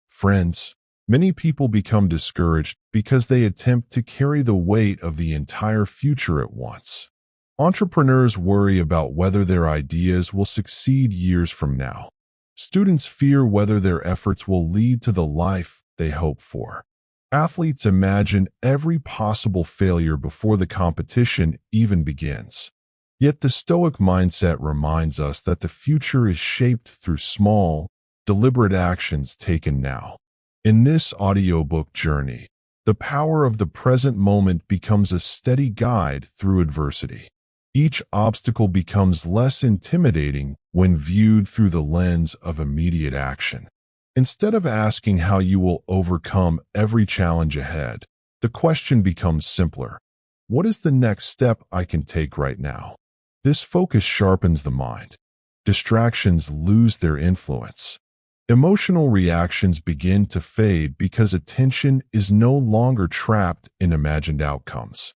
Friends, many people become discouraged because they attempt to carry the weight of the entire future at once. Entrepreneurs worry about whether their ideas will succeed years from now. Students fear whether their efforts will lead to the life they hope for. Athletes imagine every possible failure before the competition even begins. Yet the Stoic mindset reminds us that the future is shaped through small, deliberate actions taken now. In this audiobook journey, the power of the present moment becomes a steady guide through adversity. Each obstacle becomes less intimidating when viewed through the lens of immediate action. Instead of asking how you will overcome every challenge ahead, the question becomes simpler. What is the next step I can take right now? This focus sharpens the mind. Distractions lose their influence. Emotional reactions begin to fade because attention is no longer trapped in imagined outcomes.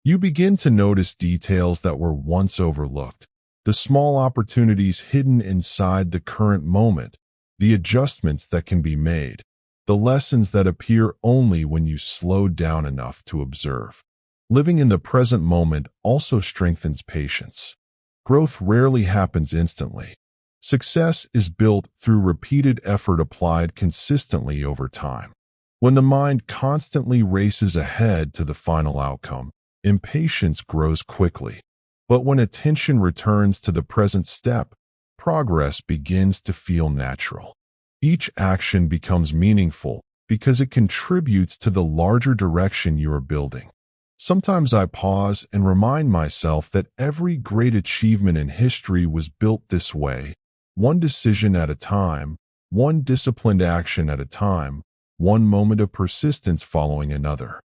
You begin to notice details that were once overlooked, the small opportunities hidden inside the current moment, the adjustments that can be made, the lessons that appear only when you slow down enough to observe. Living in the present moment also strengthens patience. Growth rarely happens instantly. Success is built through repeated effort applied consistently over time. When the mind constantly races ahead to the final outcome, impatience grows quickly. But when attention returns to the present step, progress begins to feel natural. Each action becomes meaningful because it contributes to the larger direction you are building. Sometimes I pause and remind myself that every great achievement in history was built this way, one decision at a time, one disciplined action at a time, one moment of persistence following another.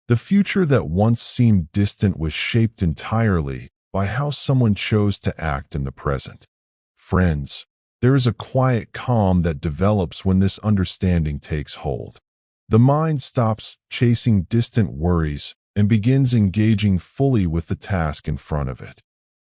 The future that once seemed distant was shaped entirely by how someone chose to act in the present. Friends, there is a quiet calm that develops when this understanding takes hold. The mind stops chasing distant worries and begins engaging fully with the task in front of it.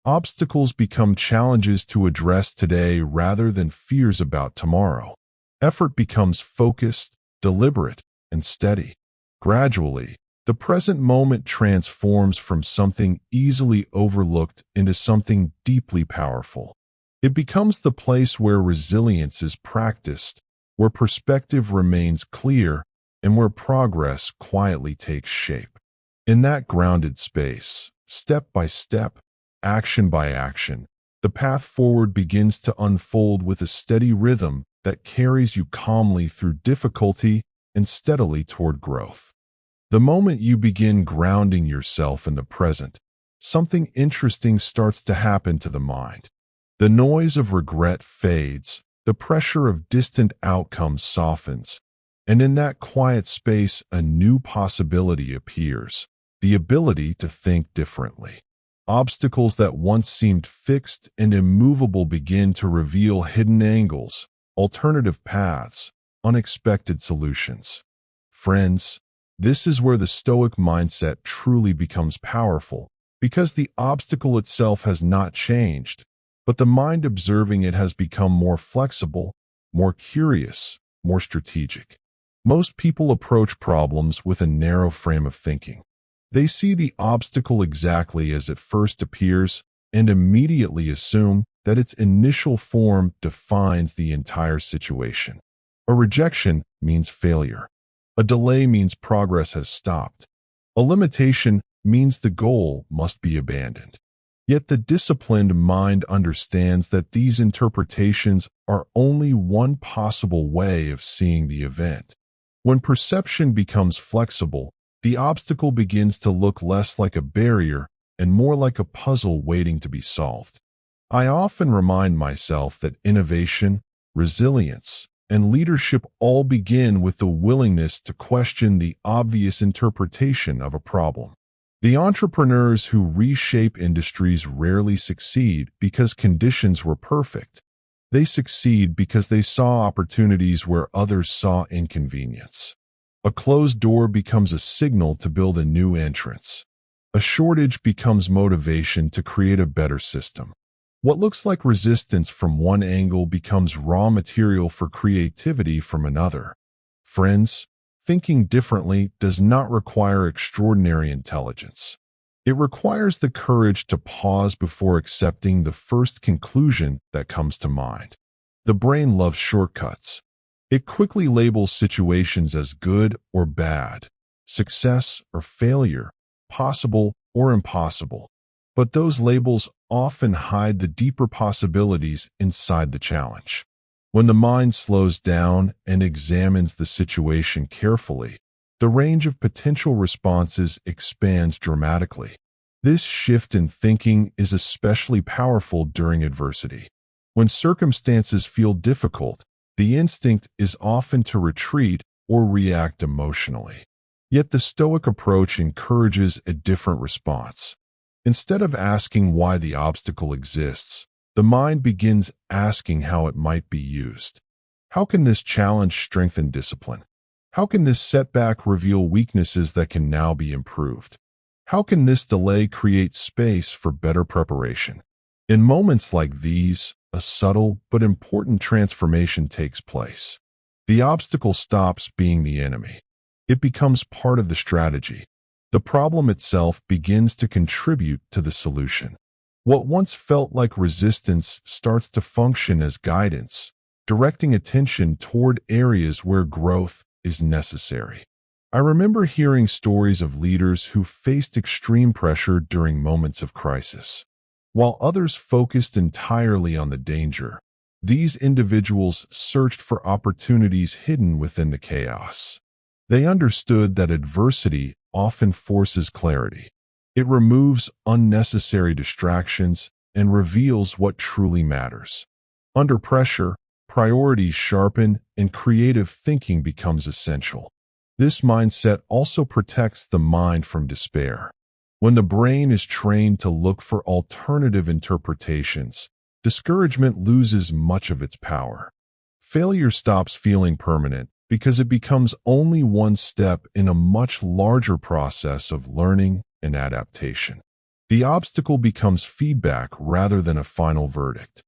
Obstacles become challenges to address today rather than fears about tomorrow. Effort becomes focused, deliberate, and steady. Gradually, the present moment transforms from something easily overlooked into something deeply powerful. It becomes the place where resilience is practiced, where perspective remains clear, and where progress quietly takes shape. In that grounded space, step by step, action by action, the path forward begins to unfold with a steady rhythm that carries you calmly through difficulty and steadily toward growth. The moment you begin grounding yourself in the present, something interesting starts to happen to the mind. The noise of regret fades, the pressure of distant outcomes softens, and in that quiet space a new possibility appears, the ability to think differently. Obstacles that once seemed fixed and immovable begin to reveal hidden angles, alternative paths, unexpected solutions. Friends, this is where the Stoic mindset truly becomes powerful, because the obstacle itself has not changed, but the mind observing it has become more flexible, more curious, more strategic. Most people approach problems with a narrow frame of thinking. They see the obstacle exactly as it first appears and immediately assume that its initial form defines the entire situation. A rejection means failure. A delay means progress has stopped. A limitation means the goal must be abandoned. Yet the disciplined mind understands that these interpretations are only one possible way of seeing the event. When perception becomes flexible, the obstacle begins to look less like a barrier and more like a puzzle waiting to be solved. I often remind myself that innovation, resilience, and leadership all begin with the willingness to question the obvious interpretation of a problem. The entrepreneurs who reshape industries rarely succeed because conditions were perfect. They succeed because they saw opportunities where others saw inconvenience. A closed door becomes a signal to build a new entrance. A shortage becomes motivation to create a better system. What looks like resistance from one angle becomes raw material for creativity from another. Friends, thinking differently does not require extraordinary intelligence. It requires the courage to pause before accepting the first conclusion that comes to mind. The brain loves shortcuts. It quickly labels situations as good or bad, success or failure, possible or impossible. But those labels often hide the deeper possibilities inside the challenge. When the mind slows down and examines the situation carefully, the range of potential responses expands dramatically. This shift in thinking is especially powerful during adversity. When circumstances feel difficult, the instinct is often to retreat or react emotionally. Yet the Stoic approach encourages a different response. Instead of asking why the obstacle exists, the mind begins asking how it might be used. How can this challenge strengthen discipline? How can this setback reveal weaknesses that can now be improved? How can this delay create space for better preparation? In moments like these, a subtle but important transformation takes place. The obstacle stops being the enemy. It becomes part of the strategy. The problem itself begins to contribute to the solution. What once felt like resistance starts to function as guidance, directing attention toward areas where growth is necessary. I remember hearing stories of leaders who faced extreme pressure during moments of crisis. While others focused entirely on the danger, these individuals searched for opportunities hidden within the chaos. They understood that adversity often forces clarity. It removes unnecessary distractions and reveals what truly matters. Under pressure, priorities sharpen and creative thinking becomes essential. This mindset also protects the mind from despair. When the brain is trained to look for alternative interpretations, discouragement loses much of its power. Failure stops feeling permanent because it becomes only one step in a much larger process of learning and adaptation. The obstacle becomes feedback rather than a final verdict.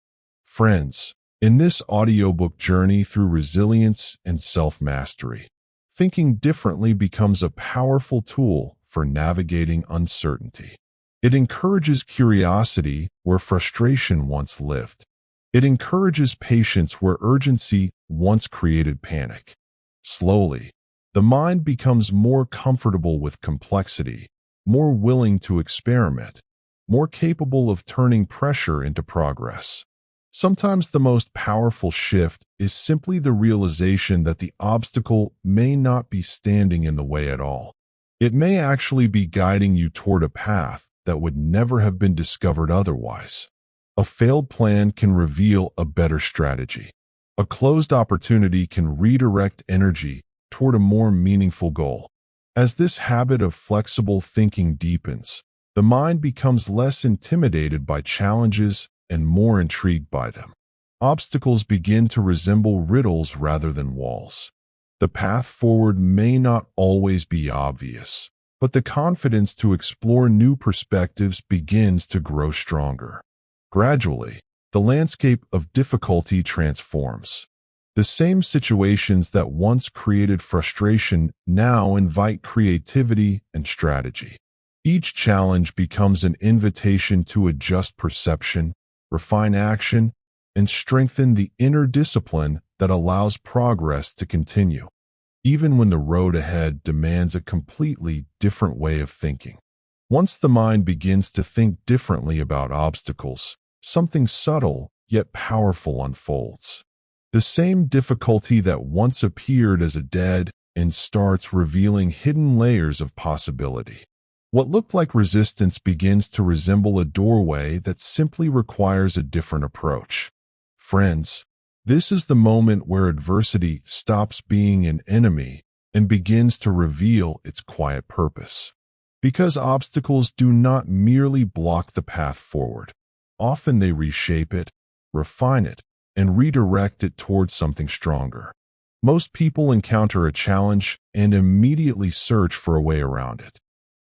Friends, in this audiobook journey through resilience and self-mastery, thinking differently becomes a powerful tool for navigating uncertainty. It encourages curiosity where frustration once lived. It encourages patience where urgency once created panic. Slowly, the mind becomes more comfortable with complexity, more willing to experiment, more capable of turning pressure into progress. Sometimes the most powerful shift is simply the realization that the obstacle may not be standing in the way at all. It may actually be guiding you toward a path that would never have been discovered otherwise. A failed plan can reveal a better strategy. A closed opportunity can redirect energy toward a more meaningful goal. As this habit of flexible thinking deepens, the mind becomes less intimidated by challenges and more intrigued by them. Obstacles begin to resemble riddles rather than walls. The path forward may not always be obvious, but the confidence to explore new perspectives begins to grow stronger. Gradually, the landscape of difficulty transforms. The same situations that once created frustration now invite creativity and strategy. Each challenge becomes an invitation to adjust perception, refine action, and strengthen the inner discipline that allows progress to continue, even when the road ahead demands a completely different way of thinking. Once the mind begins to think differently about obstacles, something subtle yet powerful unfolds. The same difficulty that once appeared as a dead end starts revealing hidden layers of possibility. What looked like resistance begins to resemble a doorway that simply requires a different approach. Friends, this is the moment where adversity stops being an enemy and begins to reveal its quiet purpose. Because obstacles do not merely block the path forward. Often they reshape it, refine it, and redirect it towards something stronger. Most people encounter a challenge and immediately search for a way around it.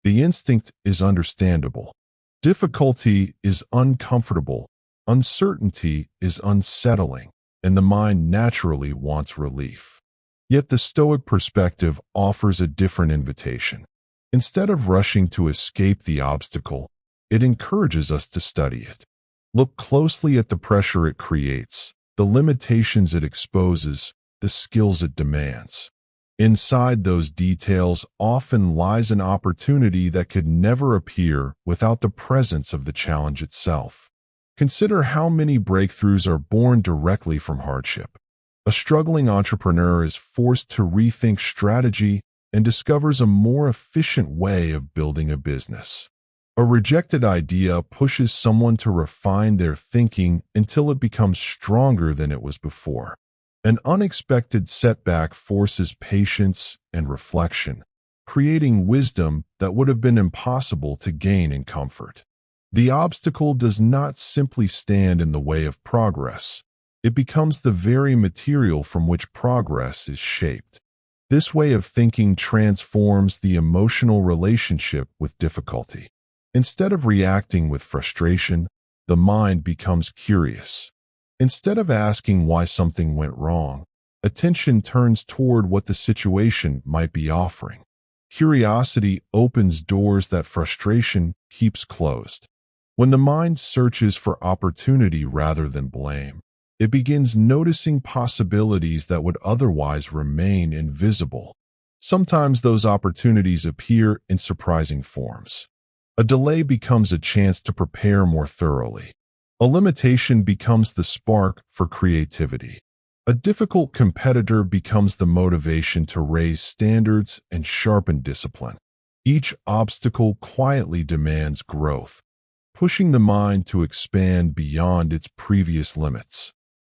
The instinct is understandable. Difficulty is uncomfortable. Uncertainty is unsettling, and the mind naturally wants relief. Yet the Stoic perspective offers a different invitation. Instead of rushing to escape the obstacle, it encourages us to study it. Look closely at the pressure it creates, the limitations it exposes, the skills it demands. Inside those details often lies an opportunity that could never appear without the presence of the challenge itself. Consider how many breakthroughs are born directly from hardship. A struggling entrepreneur is forced to rethink strategy and discovers a more efficient way of building a business. A rejected idea pushes someone to refine their thinking until it becomes stronger than it was before. An unexpected setback forces patience and reflection, creating wisdom that would have been impossible to gain in comfort. The obstacle does not simply stand in the way of progress. It becomes the very material from which progress is shaped. This way of thinking transforms the emotional relationship with difficulty. Instead of reacting with frustration, the mind becomes curious. Instead of asking why something went wrong, attention turns toward what the situation might be offering. Curiosity opens doors that frustration keeps closed. When the mind searches for opportunity rather than blame, it begins noticing possibilities that would otherwise remain invisible. Sometimes those opportunities appear in surprising forms. A delay becomes a chance to prepare more thoroughly. A limitation becomes the spark for creativity. A difficult competitor becomes the motivation to raise standards and sharpen discipline. Each obstacle quietly demands growth, pushing the mind to expand beyond its previous limits.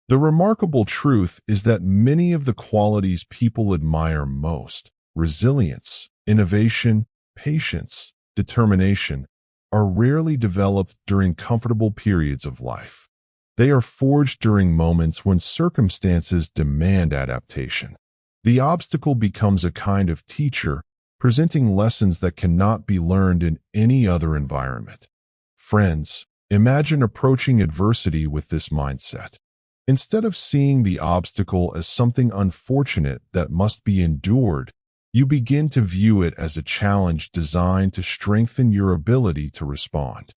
The remarkable truth is that many of the qualities people admire most, resilience, innovation, patience, determination, are rarely developed during comfortable periods of life. They are forged during moments when circumstances demand adaptation. The obstacle becomes a kind of teacher, presenting lessons that cannot be learned in any other environment. Friends, imagine approaching adversity with this mindset. Instead of seeing the obstacle as something unfortunate that must be endured, you begin to view it as a challenge designed to strengthen your ability to respond.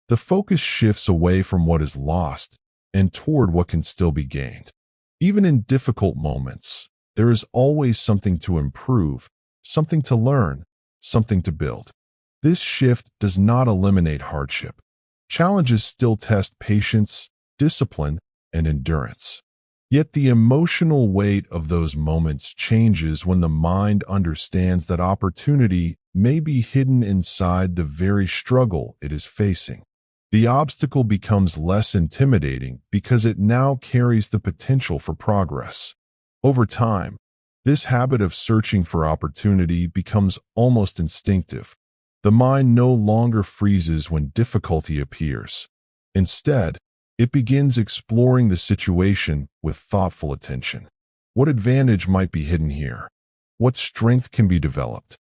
The focus shifts away from what is lost and toward what can still be gained. Even in difficult moments, there is always something to improve, something to learn, something to build. This shift does not eliminate hardship. Challenges still test patience, discipline, and endurance. Yet the emotional weight of those moments changes when the mind understands that opportunity may be hidden inside the very struggle it is facing. The obstacle becomes less intimidating because it now carries the potential for progress. Over time, this habit of searching for opportunity becomes almost instinctive. The mind no longer freezes when difficulty appears. Instead, it begins exploring the situation with thoughtful attention. What advantage might be hidden here? What strength can be developed?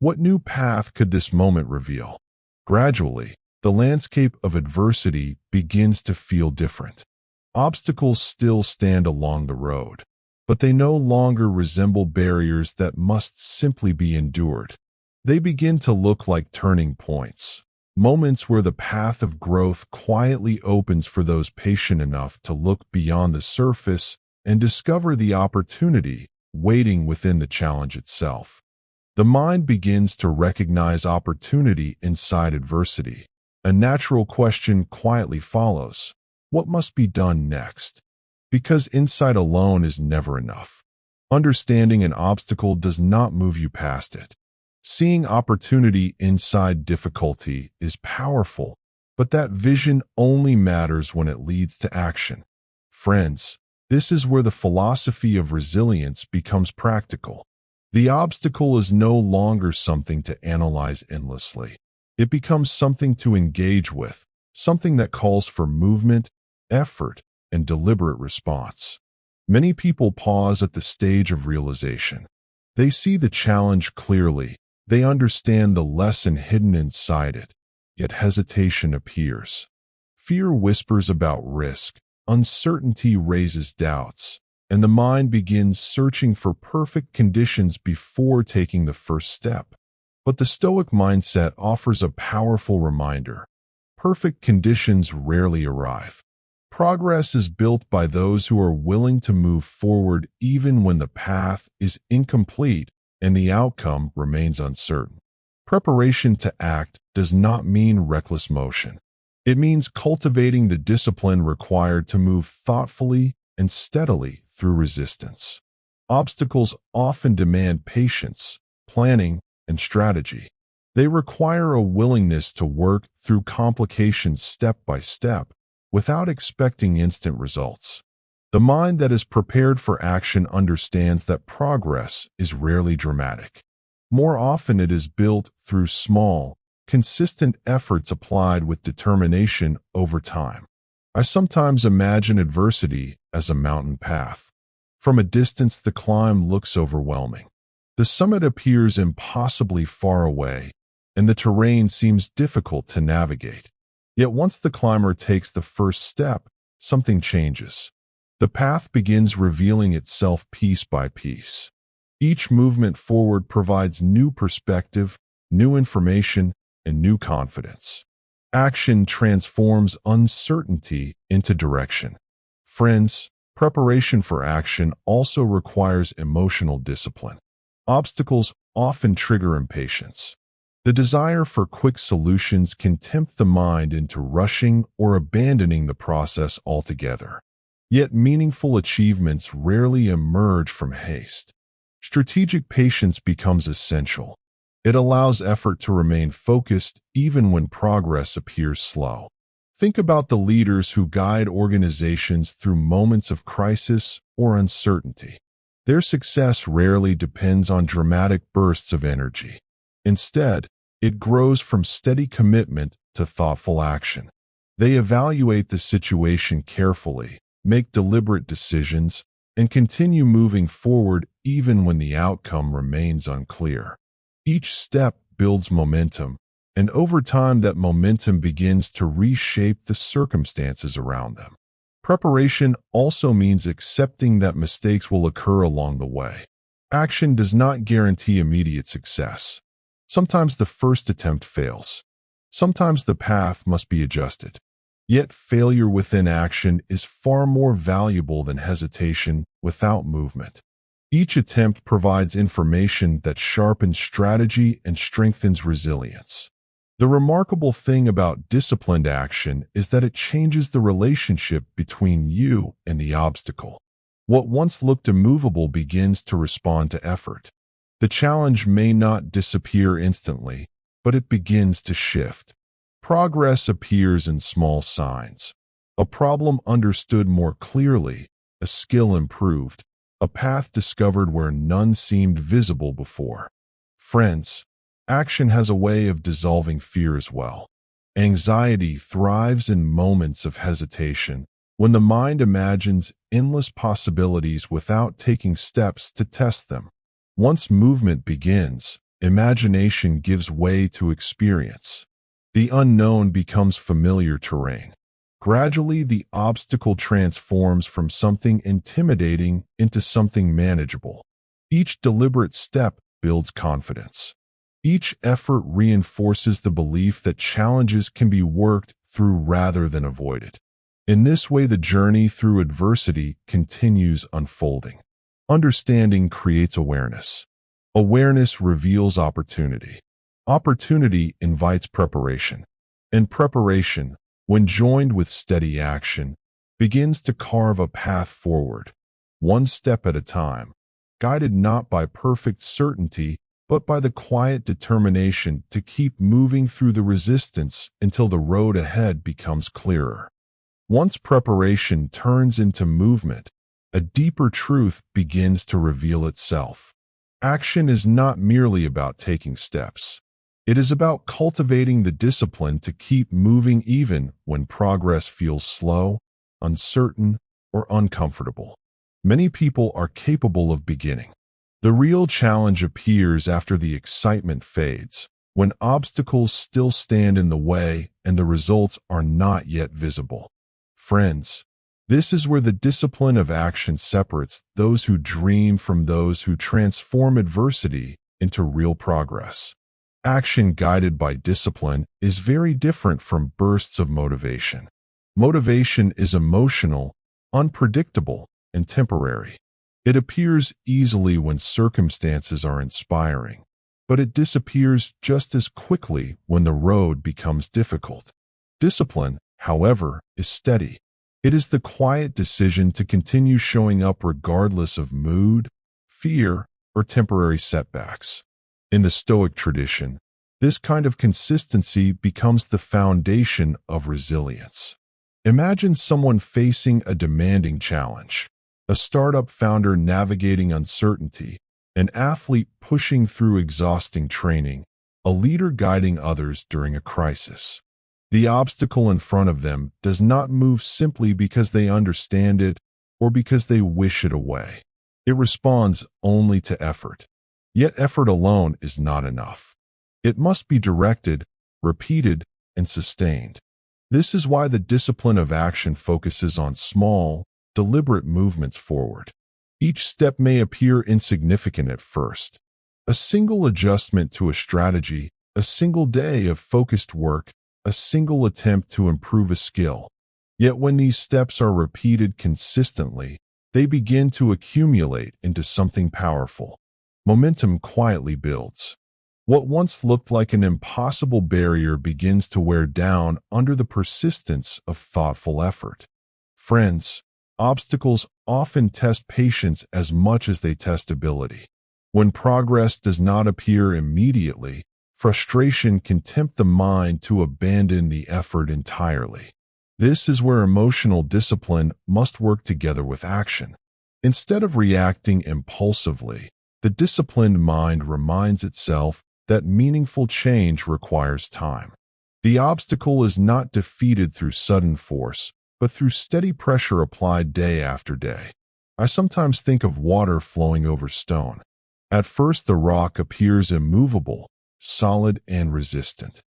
What new path could this moment reveal? Gradually, the landscape of adversity begins to feel different. Obstacles still stand along the road, but they no longer resemble barriers that must simply be endured. They begin to look like turning points, moments where the path of growth quietly opens for those patient enough to look beyond the surface and discover the opportunity waiting within the challenge itself. The mind begins to recognize opportunity inside adversity. A natural question quietly follows: what must be done next? Because insight alone is never enough. Understanding an obstacle does not move you past it. Seeing opportunity inside difficulty is powerful, but that vision only matters when it leads to action. Friends, this is where the philosophy of resilience becomes practical. The obstacle is no longer something to analyze endlessly. It becomes something to engage with, something that calls for movement, effort, and deliberate response. Many people pause at the stage of realization. They see the challenge clearly. They understand the lesson hidden inside it, yet hesitation appears. Fear whispers about risk, uncertainty raises doubts, and the mind begins searching for perfect conditions before taking the first step. But the Stoic mindset offers a powerful reminder: perfect conditions rarely arrive. Progress is built by those who are willing to move forward even when the path is incomplete and the outcome remains uncertain. Preparation to act does not mean reckless motion. It means cultivating the discipline required to move thoughtfully and steadily through resistance. Obstacles often demand patience, planning, and strategy. They require a willingness to work through complications step by step without expecting instant results. The mind that is prepared for action understands that progress is rarely dramatic. More often it is built through small, consistent efforts applied with determination over time. I sometimes imagine adversity as a mountain path. From a distance, the climb looks overwhelming. The summit appears impossibly far away, and the terrain seems difficult to navigate. Yet once the climber takes the first step, something changes. The path begins revealing itself piece by piece. Each movement forward provides new perspective, new information, and new confidence. Action transforms uncertainty into direction. Friends, preparation for action also requires emotional discipline. Obstacles often trigger impatience. The desire for quick solutions can tempt the mind into rushing or abandoning the process altogether. Yet meaningful achievements rarely emerge from haste. Strategic patience becomes essential. It allows effort to remain focused even when progress appears slow. Think about the leaders who guide organizations through moments of crisis or uncertainty. Their success rarely depends on dramatic bursts of energy. Instead, it grows from steady commitment to thoughtful action. They evaluate the situation carefully, make deliberate decisions, and continue moving forward even when the outcome remains unclear. Each step builds momentum, and over time that momentum begins to reshape the circumstances around them. Preparation also means accepting that mistakes will occur along the way. Action does not guarantee immediate success. Sometimes the first attempt fails. Sometimes the path must be adjusted. Yet failure within action is far more valuable than hesitation without movement. Each attempt provides information that sharpens strategy and strengthens resilience. The remarkable thing about disciplined action is that it changes the relationship between you and the obstacle. What once looked immovable begins to respond to effort. The challenge may not disappear instantly, but it begins to shift. Progress appears in small signs. A problem understood more clearly, a skill improved, a path discovered where none seemed visible before. Friends, action has a way of dissolving fear as well. Anxiety thrives in moments of hesitation, when the mind imagines endless possibilities without taking steps to test them. Once movement begins, imagination gives way to experience. The unknown becomes familiar terrain. Gradually, the obstacle transforms from something intimidating into something manageable. Each deliberate step builds confidence. Each effort reinforces the belief that challenges can be worked through rather than avoided. In this way, the journey through adversity continues unfolding. Understanding creates awareness. Awareness reveals opportunity. Opportunity invites preparation. And preparation, when joined with steady action, begins to carve a path forward, one step at a time, guided not by perfect certainty, but by the quiet determination to keep moving through the resistance until the road ahead becomes clearer. Once preparation turns into movement, a deeper truth begins to reveal itself. Action is not merely about taking steps. It is about cultivating the discipline to keep moving even when progress feels slow, uncertain, or uncomfortable. Many people are capable of beginning. The real challenge appears after the excitement fades, when obstacles still stand in the way and the results are not yet visible. Friends, this is where the discipline of action separates those who dream from those who transform adversity into real progress. Action guided by discipline is very different from bursts of motivation. Motivation is emotional, unpredictable, and temporary. It appears easily when circumstances are inspiring, but it disappears just as quickly when the road becomes difficult. Discipline, however, is steady. It is the quiet decision to continue showing up regardless of mood, fear, or temporary setbacks. In the Stoic tradition, this kind of consistency becomes the foundation of resilience. Imagine someone facing a demanding challenge, a startup founder navigating uncertainty, an athlete pushing through exhausting training, a leader guiding others during a crisis. The obstacle in front of them does not move simply because they understand it or because they wish it away. It responds only to effort. Yet effort alone is not enough. It must be directed, repeated, and sustained. This is why the discipline of action focuses on small, deliberate movements forward. Each step may appear insignificant at first. A single adjustment to a strategy, a single day of focused work, a single attempt to improve a skill. Yet when these steps are repeated consistently, they begin to accumulate into something powerful. Momentum quietly builds. What once looked like an impossible barrier begins to wear down under the persistence of thoughtful effort. Friends, obstacles often test patience as much as they test ability. When progress does not appear immediately, frustration can tempt the mind to abandon the effort entirely. This is where emotional discipline must work together with action. Instead of reacting impulsively, the disciplined mind reminds itself that meaningful change requires time. The obstacle is not defeated through sudden force, but through steady pressure applied day after day. I sometimes think of water flowing over stone. At first, the rock appears immovable, solid, and resistant.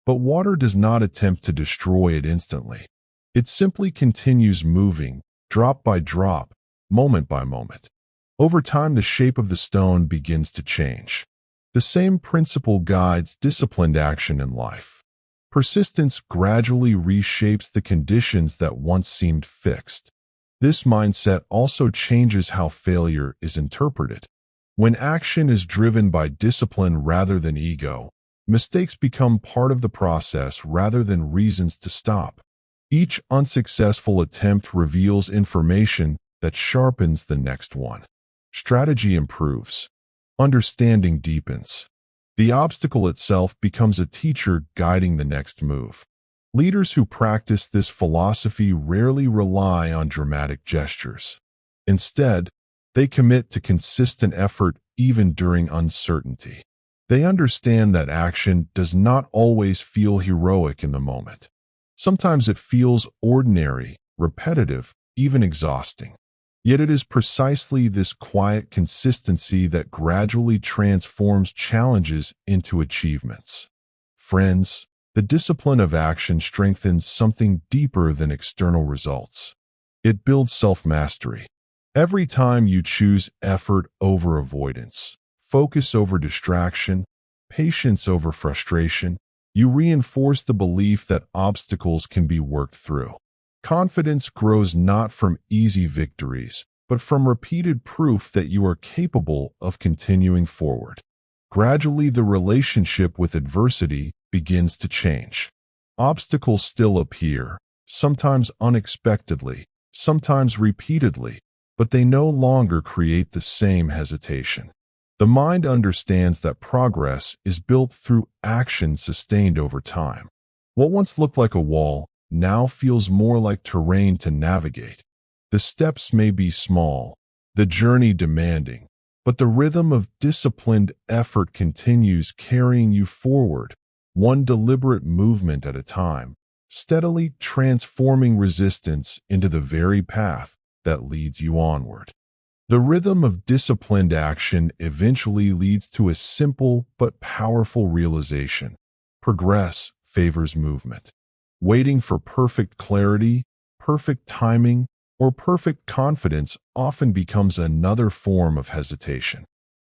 But water does not attempt to destroy it instantly. It simply continues moving, drop by drop, moment by moment. Over time, the shape of the stone begins to change. The same principle guides disciplined action in life. Persistence gradually reshapes the conditions that once seemed fixed. This mindset also changes how failure is interpreted. When action is driven by discipline rather than ego, mistakes become part of the process rather than reasons to stop. Each unsuccessful attempt reveals information that sharpens the next one. Strategy improves. Understanding deepens. The obstacle itself becomes a teacher guiding the next move. Leaders who practice this philosophy rarely rely on dramatic gestures. Instead, they commit to consistent effort even during uncertainty. They understand that action does not always feel heroic in the moment. Sometimes it feels ordinary, repetitive, even exhausting. Yet it is precisely this quiet consistency that gradually transforms challenges into achievements. Friends, the discipline of action strengthens something deeper than external results. It builds self-mastery. Every time you choose effort over avoidance, focus over distraction, patience over frustration, you reinforce the belief that obstacles can be worked through. Confidence grows not from easy victories, but from repeated proof that you are capable of continuing forward. Gradually, the relationship with adversity begins to change. Obstacles still appear, sometimes unexpectedly, sometimes repeatedly, but they no longer create the same hesitation. The mind understands that progress is built through action sustained over time. What once looked like a wall now feels more like terrain to navigate. The steps may be small, the journey demanding, but the rhythm of disciplined effort continues carrying you forward, one deliberate movement at a time, steadily transforming resistance into the very path that leads you onward. The rhythm of disciplined action eventually leads to a simple but powerful realization. Progress favors movement. Waiting for perfect clarity, perfect timing, or perfect confidence often becomes another form of hesitation.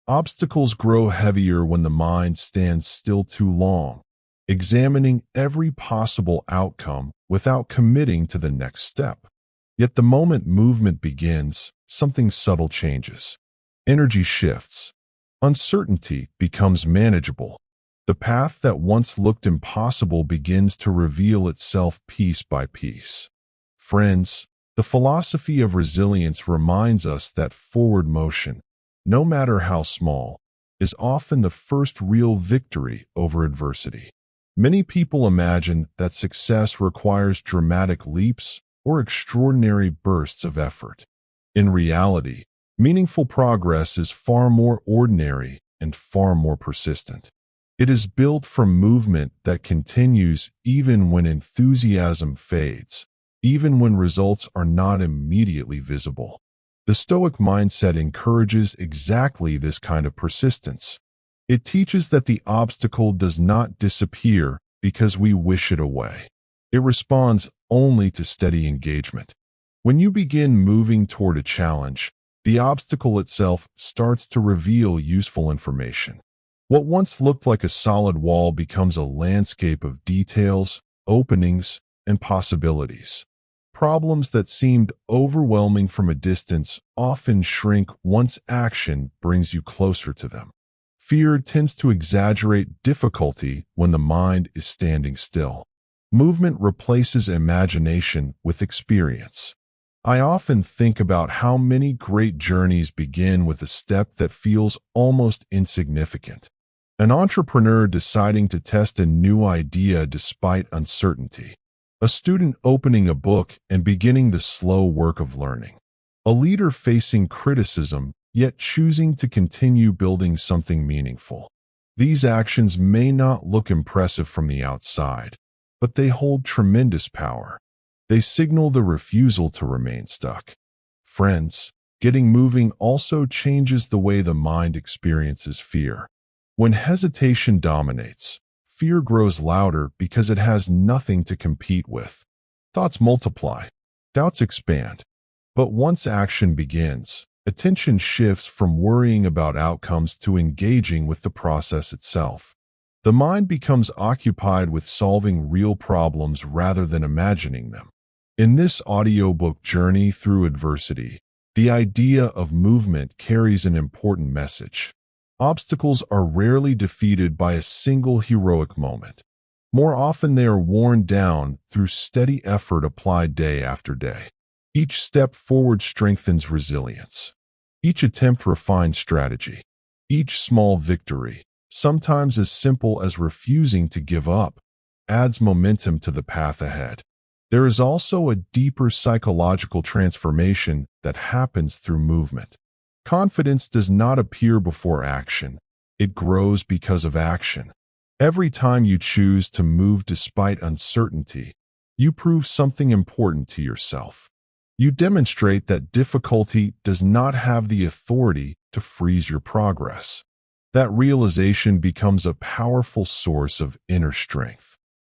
Obstacles grow heavier when the mind stands still too long, examining every possible outcome without committing to the next step. Yet the moment movement begins, something subtle changes. Energy shifts. Uncertainty becomes manageable. The path that once looked impossible begins to reveal itself piece by piece. Friends, the philosophy of resilience reminds us that forward motion, no matter how small, is often the first real victory over adversity. Many people imagine that success requires dramatic leaps or extraordinary bursts of effort. In reality, meaningful progress is far more ordinary and far more persistent. It is built from movement that continues even when enthusiasm fades, even when results are not immediately visible. The Stoic mindset encourages exactly this kind of persistence. It teaches that the obstacle does not disappear because we wish it away. It responds only to steady engagement. When you begin moving toward a challenge, the obstacle itself starts to reveal useful information. What once looked like a solid wall becomes a landscape of details, openings, and possibilities. Problems that seemed overwhelming from a distance often shrink once action brings you closer to them. Fear tends to exaggerate difficulty when the mind is standing still. Movement replaces imagination with experience. I often think about how many great journeys begin with a step that feels almost insignificant. An entrepreneur deciding to test a new idea despite uncertainty. A student opening a book and beginning the slow work of learning. A leader facing criticism yet choosing to continue building something meaningful. These actions may not look impressive from the outside, but they hold tremendous power. They signal the refusal to remain stuck. Friends, getting moving also changes the way the mind experiences fear. When hesitation dominates, fear grows louder because it has nothing to compete with. Thoughts multiply, doubts expand. But once action begins, attention shifts from worrying about outcomes to engaging with the process itself. The mind becomes occupied with solving real problems rather than imagining them. In this audiobook journey through adversity, the idea of movement carries an important message. Obstacles are rarely defeated by a single heroic moment. More often they are worn down through steady effort applied day after day. Each step forward strengthens resilience. Each attempt refines strategy. Each small victory, sometimes as simple as refusing to give up, adds momentum to the path ahead. There is also a deeper psychological transformation that happens through movement. Confidence does not appear before action. It grows because of action. Every time you choose to move despite uncertainty, you prove something important to yourself. You demonstrate that difficulty does not have the authority to freeze your progress. That realization becomes a powerful source of inner strength.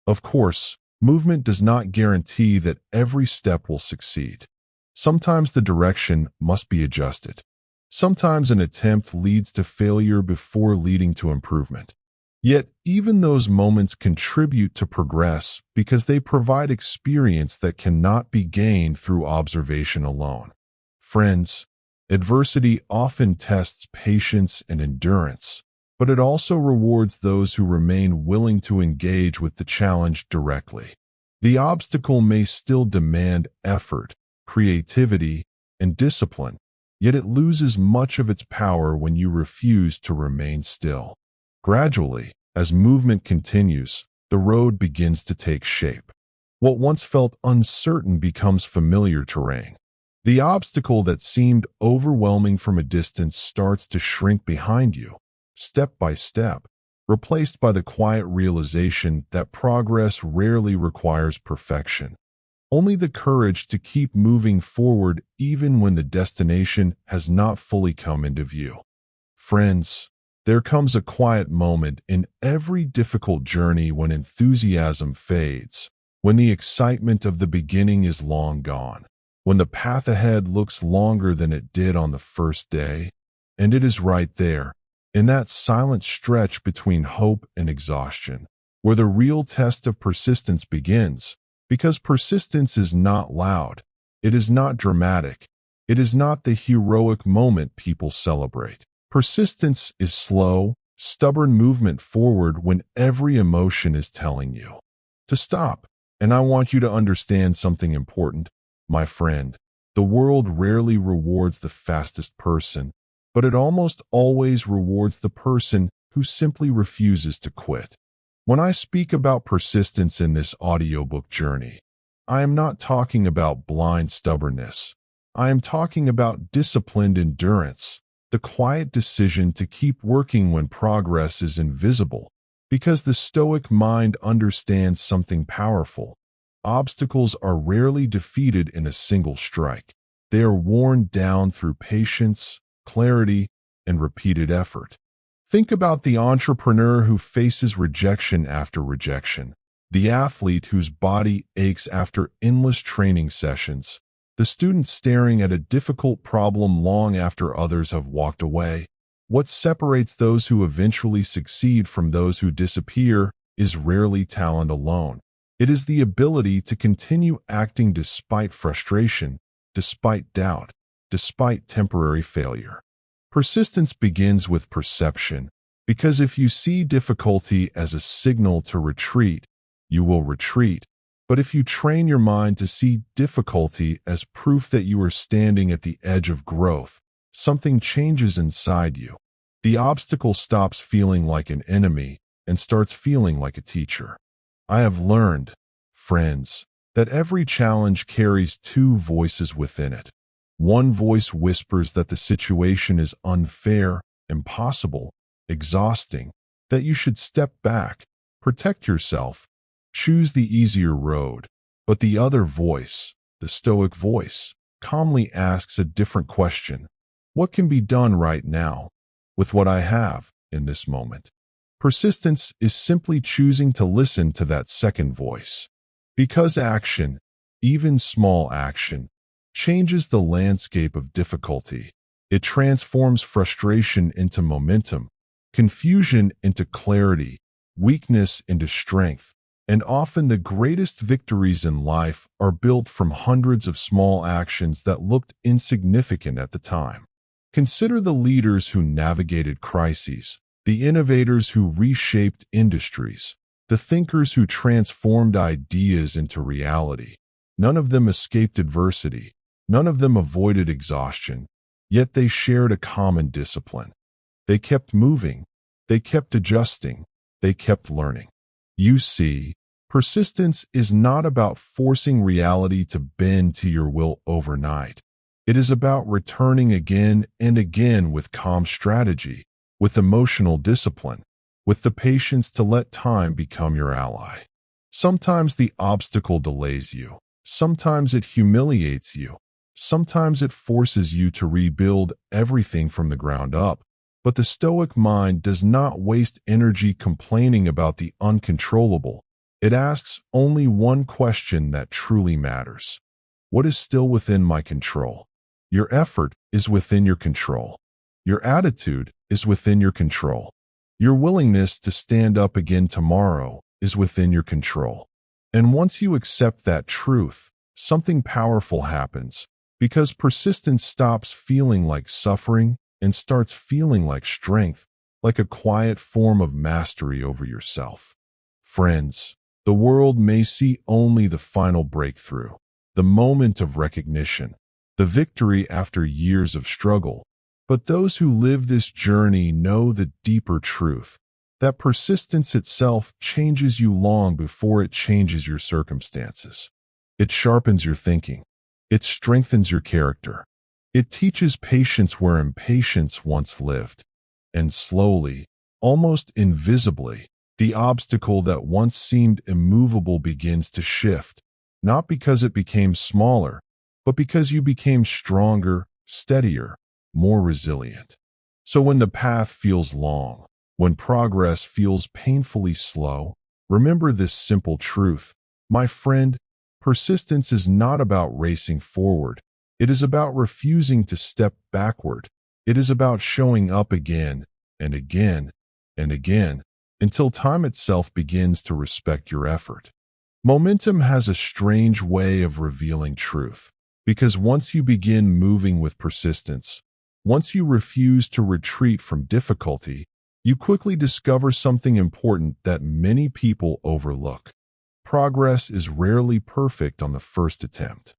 Of course, movement does not guarantee that every step will succeed. Sometimes the direction must be adjusted. Sometimes an attempt leads to failure before leading to improvement. Yet, even those moments contribute to progress because they provide experience that cannot be gained through observation alone. Friends, adversity often tests patience and endurance, but it also rewards those who remain willing to engage with the challenge directly. The obstacle may still demand effort, creativity, and discipline, yet it loses much of its power when you refuse to remain still. Gradually, as movement continues, the road begins to take shape. What once felt uncertain becomes familiar terrain. The obstacle that seemed overwhelming from a distance starts to shrink behind you, step by step, replaced by the quiet realization that progress rarely requires perfection. Only the courage to keep moving forward even when the destination has not fully come into view. Friends, there comes a quiet moment in every difficult journey when enthusiasm fades, when the excitement of the beginning is long gone, when the path ahead looks longer than it did on the first day, and it is right there, in that silent stretch between hope and exhaustion, where the real test of persistence begins, because persistence is not loud, it is not dramatic, it is not the heroic moment people celebrate. Persistence is slow, stubborn movement forward when every emotion is telling you to stop. And I want you to understand something important, my friend. The world rarely rewards the fastest person, but it almost always rewards the person who simply refuses to quit. When I speak about persistence in this audiobook journey, I am not talking about blind stubbornness. I am talking about disciplined endurance, the quiet decision to keep working when progress is invisible, because the Stoic mind understands something powerful. Obstacles are rarely defeated in a single strike. They are worn down through patience, clarity, and repeated effort. Think about the entrepreneur who faces rejection after rejection, the athlete whose body aches after endless training sessions, the student staring at a difficult problem long after others have walked away. What separates those who eventually succeed from those who disappear is rarely talent alone. It is the ability to continue acting despite frustration, despite doubt, despite temporary failure. Persistence begins with perception, because if you see difficulty as a signal to retreat, you will retreat. But if you train your mind to see difficulty as proof that you are standing at the edge of growth, something changes inside you. The obstacle stops feeling like an enemy and starts feeling like a teacher. I have learned, friends, that every challenge carries two voices within it. One voice whispers that the situation is unfair, impossible, exhausting, that you should step back, protect yourself, choose the easier road. But the other voice, the Stoic voice, calmly asks a different question. What can be done right now, with what I have, in this moment? Persistence is simply choosing to listen to that second voice. Because action, even small action, changes the landscape of difficulty. It transforms frustration into momentum, confusion into clarity, weakness into strength. And often the greatest victories in life are built from hundreds of small actions that looked insignificant at the time. Consider the leaders who navigated crises, the innovators who reshaped industries, the thinkers who transformed ideas into reality. None of them escaped adversity. None of them avoided exhaustion. Yet they shared a common discipline. They kept moving. They kept adjusting. They kept learning. You see, persistence is not about forcing reality to bend to your will overnight. It is about returning again and again with calm strategy, with emotional discipline, with the patience to let time become your ally. Sometimes the obstacle delays you. Sometimes it humiliates you. sometimes it forces you to rebuild everything from the ground up. But the Stoic mind does not waste energy complaining about the uncontrollable. It asks only one question that truly matters. What is still within my control? Your effort is within your control. Your attitude is within your control. Your willingness to stand up again tomorrow is within your control. And once you accept that truth, something powerful happens, because persistence stops feeling like suffering and starts feeling like strength, like a quiet form of mastery over yourself. Friends, the world may see only the final breakthrough, the moment of recognition, the victory after years of struggle. But those who live this journey know the deeper truth, that persistence itself changes you long before it changes your circumstances. It sharpens your thinking. It strengthens your character. It teaches patience where impatience once lived. And slowly, almost invisibly, the obstacle that once seemed immovable begins to shift, not because it became smaller, but because you became stronger, steadier, more resilient. So when the path feels long, when progress feels painfully slow, remember this simple truth. My friend, persistence is not about racing forward. It is about refusing to step backward. It is about showing up again and again and again until time itself begins to respect your effort. Momentum has a strange way of revealing truth, because once you begin moving with persistence, once you refuse to retreat from difficulty, you quickly discover something important that many people overlook. Progress is rarely perfect on the first attempt.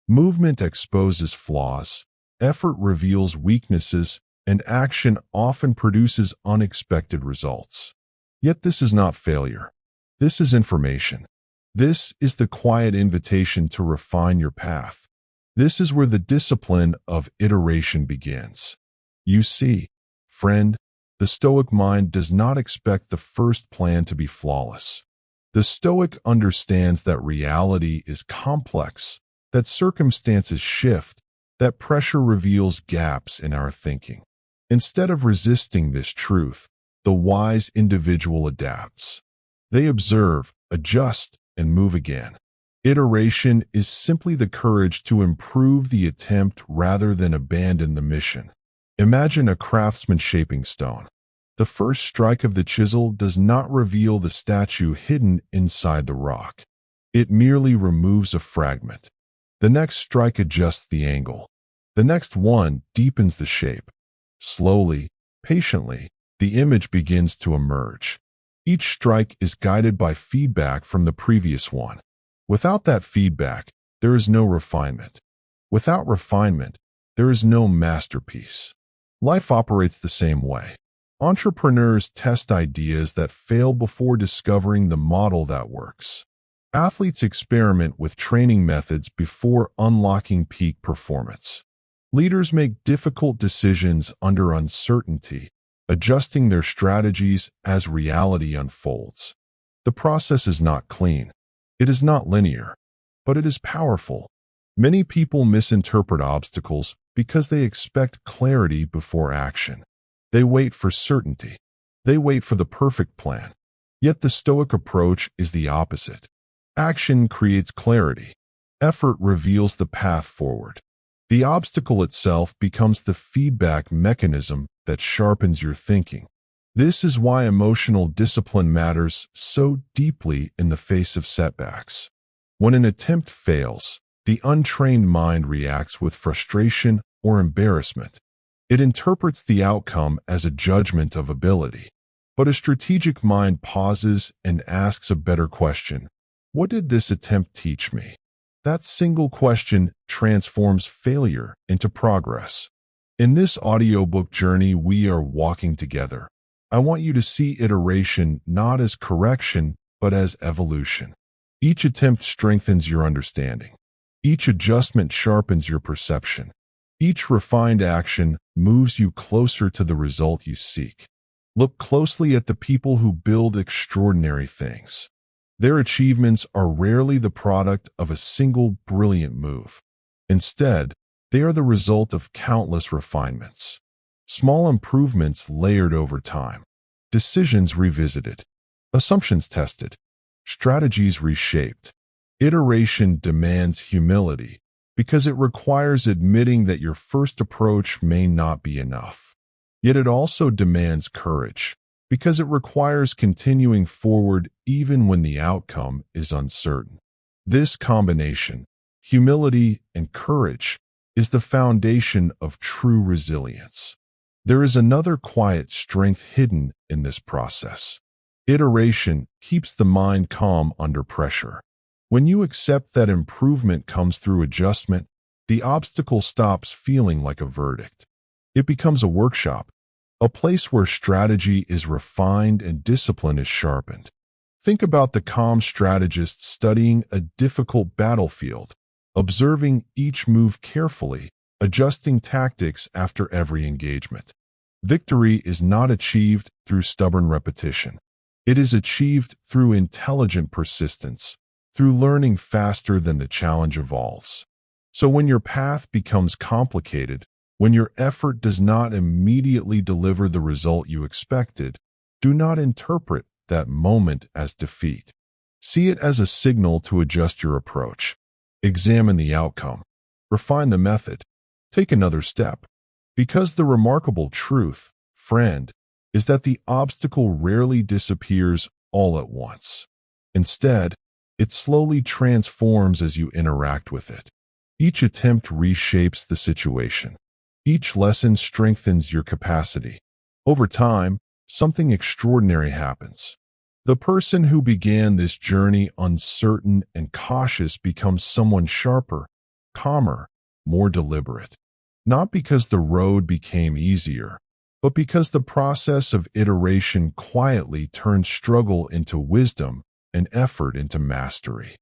Movement exposes flaws, effort reveals weaknesses, and action often produces unexpected results. Yet this is not failure. This is information. This is the quiet invitation to refine your path. This is where the discipline of iteration begins. You see, friend, the Stoic mind does not expect the first plan to be flawless. The Stoic understands that reality is complex, that circumstances shift, that pressure reveals gaps in our thinking. Instead of resisting this truth, the wise individual adapts. They observe, adjust, and move again. Iteration is simply the courage to improve the attempt rather than abandon the mission. Imagine a craftsman shaping stone. The first strike of the chisel does not reveal the statue hidden inside the rock. It merely removes a fragment. The next strike adjusts the angle. The next one deepens the shape. Slowly, patiently, the image begins to emerge. Each strike is guided by feedback from the previous one. Without that feedback, there is no refinement. Without refinement, there is no masterpiece. Life operates the same way. Entrepreneurs test ideas that fail before discovering the model that works. Athletes experiment with training methods before unlocking peak performance. Leaders make difficult decisions under uncertainty, adjusting their strategies as reality unfolds. The process is not clean. It is not linear, but it is powerful. Many people misinterpret obstacles because they expect clarity before action. They wait for certainty. They wait for the perfect plan. Yet the Stoic approach is the opposite. Action creates clarity. Effort reveals the path forward. The obstacle itself becomes the feedback mechanism that sharpens your thinking. This is why emotional discipline matters so deeply in the face of setbacks. When an attempt fails, the untrained mind reacts with frustration or embarrassment. It interprets the outcome as a judgment of ability. But a strategic mind pauses and asks a better question. What did this attempt teach me? That single question transforms failure into progress. In this audiobook journey we are walking together, I want you to see iteration not as correction, but as evolution. Each attempt strengthens your understanding. Each adjustment sharpens your perception. Each refined action moves you closer to the result you seek. Look closely at the people who build extraordinary things. Their achievements are rarely the product of a single brilliant move. Instead, They are the result of countless refinements. Small improvements layered over time. Decisions revisited. Assumptions tested. Strategies reshaped. Iteration demands humility because it requires admitting that your first approach may not be enough. Yet it also demands courage because it requires continuing forward even when the outcome is uncertain. This combination, humility and courage, is the foundation of true resilience. There is another quiet strength hidden in this process. Iteration keeps the mind calm under pressure. When you accept that improvement comes through adjustment, the obstacle stops feeling like a verdict. It becomes a workshop, a place where strategy is refined and discipline is sharpened. Think about the calm strategist studying a difficult battlefield, observing each move carefully, adjusting tactics after every engagement. Victory is not achieved through stubborn repetition. It is achieved through intelligent persistence, through learning faster than the challenge evolves. So when your path becomes complicated, when your effort does not immediately deliver the result you expected, do not interpret that moment as defeat. See it as a signal to adjust your approach. Examine the outcome. Refine the method. Take another step. Because the remarkable truth, friend, is that the obstacle rarely disappears all at once. Instead, it slowly transforms as you interact with it. Each attempt reshapes the situation. Each lesson strengthens your capacity. Over time, something extraordinary happens. The person who began this journey uncertain and cautious becomes someone sharper, calmer, more deliberate. Not because the road became easier, but because the process of iteration quietly turns struggle into wisdom and effort into mastery.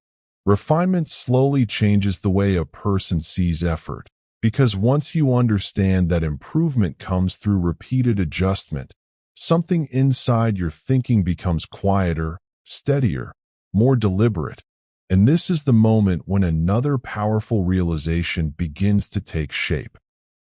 Refinement slowly changes the way a person sees effort, because once you understand that improvement comes through repeated adjustment, something inside your thinking becomes quieter, steadier, more deliberate. And this is the moment when another powerful realization begins to take shape.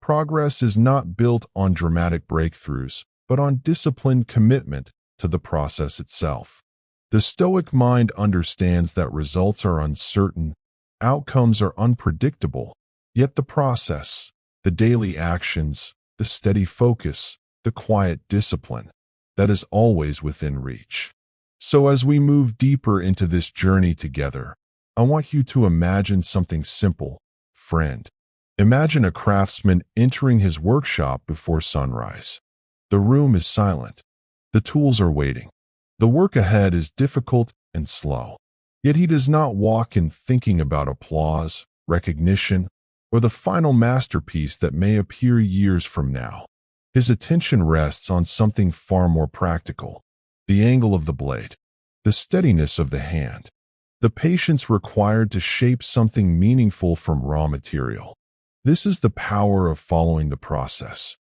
Progress is not built on dramatic breakthroughs, but on disciplined commitment to the process itself. The Stoic mind understands that results are uncertain, outcomes are unpredictable, yet the process, the daily actions, the steady focus, the quiet discipline, that is always within reach. So as we move deeper into this journey together, I want you to imagine something simple, friend. Imagine a craftsman entering his workshop before sunrise. The room is silent. The tools are waiting. The work ahead is difficult and slow. Yet he does not walk in thinking about applause, recognition, or the final masterpiece that may appear years from now. His attention rests on something far more practical: the angle of the blade, the steadiness of the hand, the patience required to shape something meaningful from raw material. This is the power of following the process.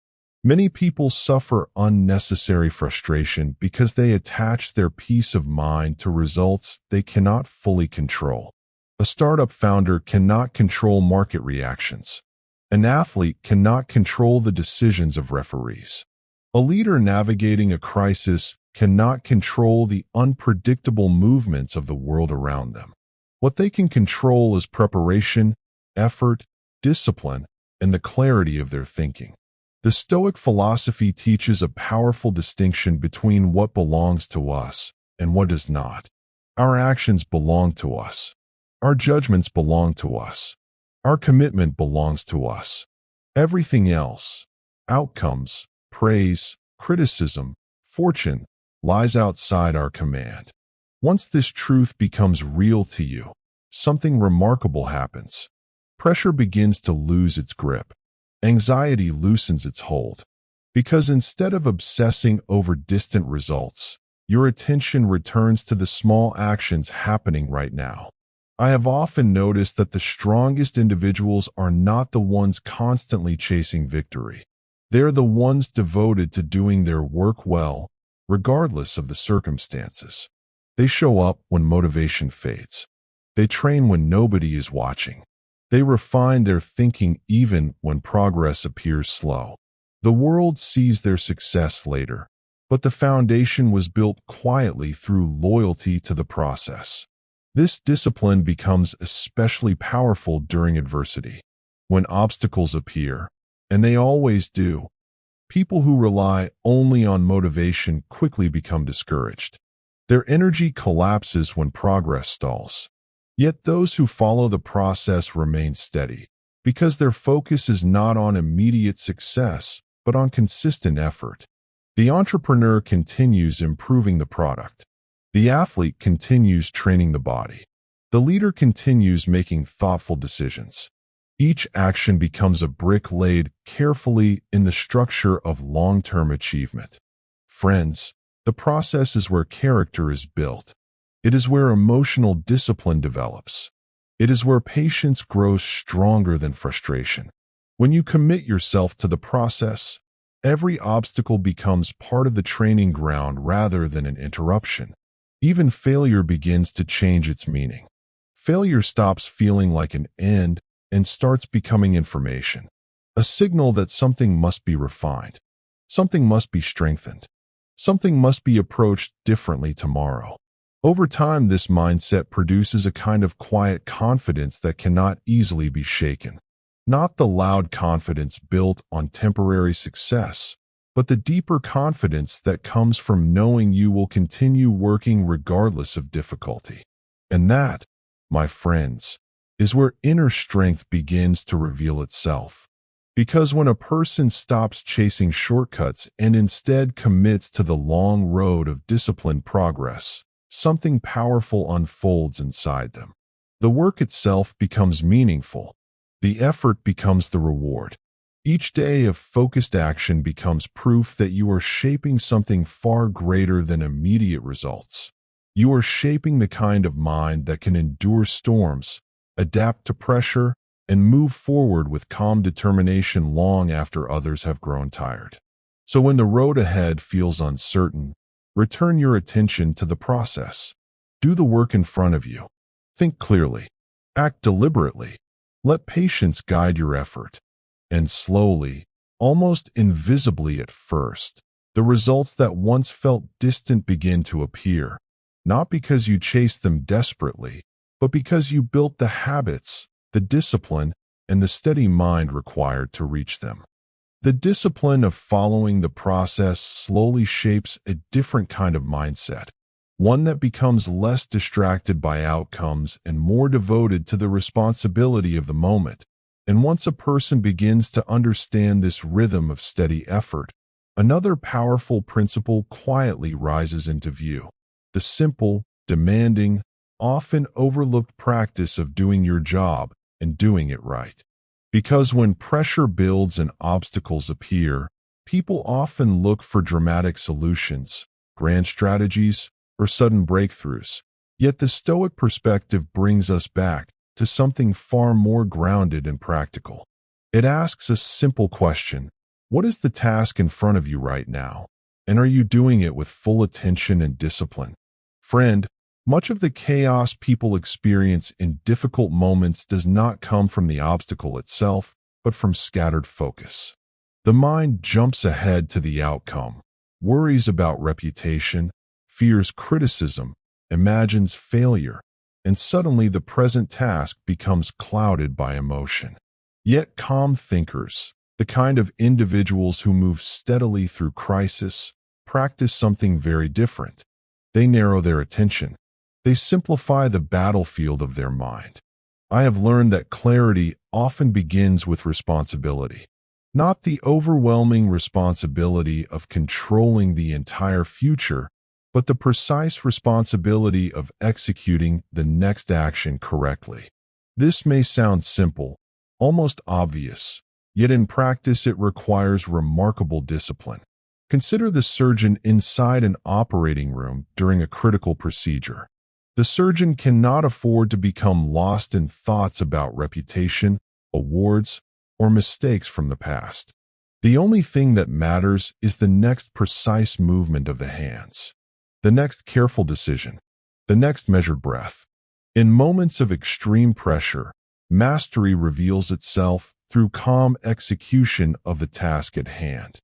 Many people suffer unnecessary frustration because they attach their peace of mind to results they cannot fully control. A startup founder cannot control market reactions. An athlete cannot control the decisions of referees. A leader navigating a crisis cannot control the unpredictable movements of the world around them. What they can control is preparation, effort, discipline, and the clarity of their thinking. The Stoic philosophy teaches a powerful distinction between what belongs to us and what does not. Our actions belong to us. Our judgments belong to us. Our commitment belongs to us. Everything else, outcomes, praise, criticism, fortune, lies outside our command. Once this truth becomes real to you, something remarkable happens. Pressure begins to lose its grip. Anxiety loosens its hold. Because instead of obsessing over distant results, your attention returns to the small actions happening right now. I have often noticed that the strongest individuals are not the ones constantly chasing victory. They are the ones devoted to doing their work well, regardless of the circumstances. They show up when motivation fades. They train when nobody is watching. They refine their thinking even when progress appears slow. The world sees their success later, but the foundation was built quietly through loyalty to the process. This discipline becomes especially powerful during adversity. When obstacles appear, and they always do, people who rely only on motivation quickly become discouraged. Their energy collapses when progress stalls. Yet those who follow the process remain steady, because their focus is not on immediate success, but on consistent effort. The entrepreneur continues improving the product. The athlete continues training the body. The leader continues making thoughtful decisions. Each action becomes a brick laid carefully in the structure of long-term achievement. Friends, the process is where character is built. It is where emotional discipline develops. It is where patience grows stronger than frustration. When you commit yourself to the process, every obstacle becomes part of the training ground rather than an interruption. Even failure begins to change its meaning. Failure stops feeling like an end and starts becoming information, a signal that something must be refined, something must be strengthened, something must be approached differently tomorrow. Over time, this mindset produces a kind of quiet confidence that cannot easily be shaken. Not the loud confidence built on temporary success, but the deeper confidence that comes from knowing you will continue working regardless of difficulty. And that, my friends, is where inner strength begins to reveal itself. Because when a person stops chasing shortcuts and instead commits to the long road of disciplined progress, something powerful unfolds inside them. The work itself becomes meaningful. The effort becomes the reward. Each day of focused action becomes proof that you are shaping something far greater than immediate results. You are shaping the kind of mind that can endure storms, adapt to pressure, and move forward with calm determination long after others have grown tired. So when the road ahead feels uncertain, return your attention to the process. Do the work in front of you. Think clearly. Act deliberately. Let patience guide your effort. And slowly, almost invisibly at first, the results that once felt distant begin to appear, not because you chased them desperately, but because you built the habits, the discipline, and the steady mind required to reach them. The discipline of following the process slowly shapes a different kind of mindset, one that becomes less distracted by outcomes and more devoted to the responsibility of the moment. And once a person begins to understand this rhythm of steady effort, another powerful principle quietly rises into view: the simple, demanding, often overlooked practice of doing your job and doing it right. Because when pressure builds and obstacles appear, people often look for dramatic solutions, grand strategies, or sudden breakthroughs. Yet the Stoic perspective brings us back to something far more grounded and practical. It asks a simple question: what is the task in front of you right now? And are you doing it with full attention and discipline? Friend, much of the chaos people experience in difficult moments does not come from the obstacle itself, but from scattered focus. The mind jumps ahead to the outcome, worries about reputation, fears criticism, imagines failure, and suddenly the present task becomes clouded by emotion. Yet calm thinkers, the kind of individuals who move steadily through crisis, practice something very different. They narrow their attention. They simplify the battlefield of their mind. I have learned that clarity often begins with responsibility. Not the overwhelming responsibility of controlling the entire future, but the precise responsibility of executing the next action correctly. This may sound simple, almost obvious, yet in practice it requires remarkable discipline. Consider the surgeon inside an operating room during a critical procedure. The surgeon cannot afford to become lost in thoughts about reputation, awards, or mistakes from the past. The only thing that matters is the next precise movement of the hands, the next careful decision, the next measured breath. In moments of extreme pressure, Mastery reveals itself through calm execution of the task at hand.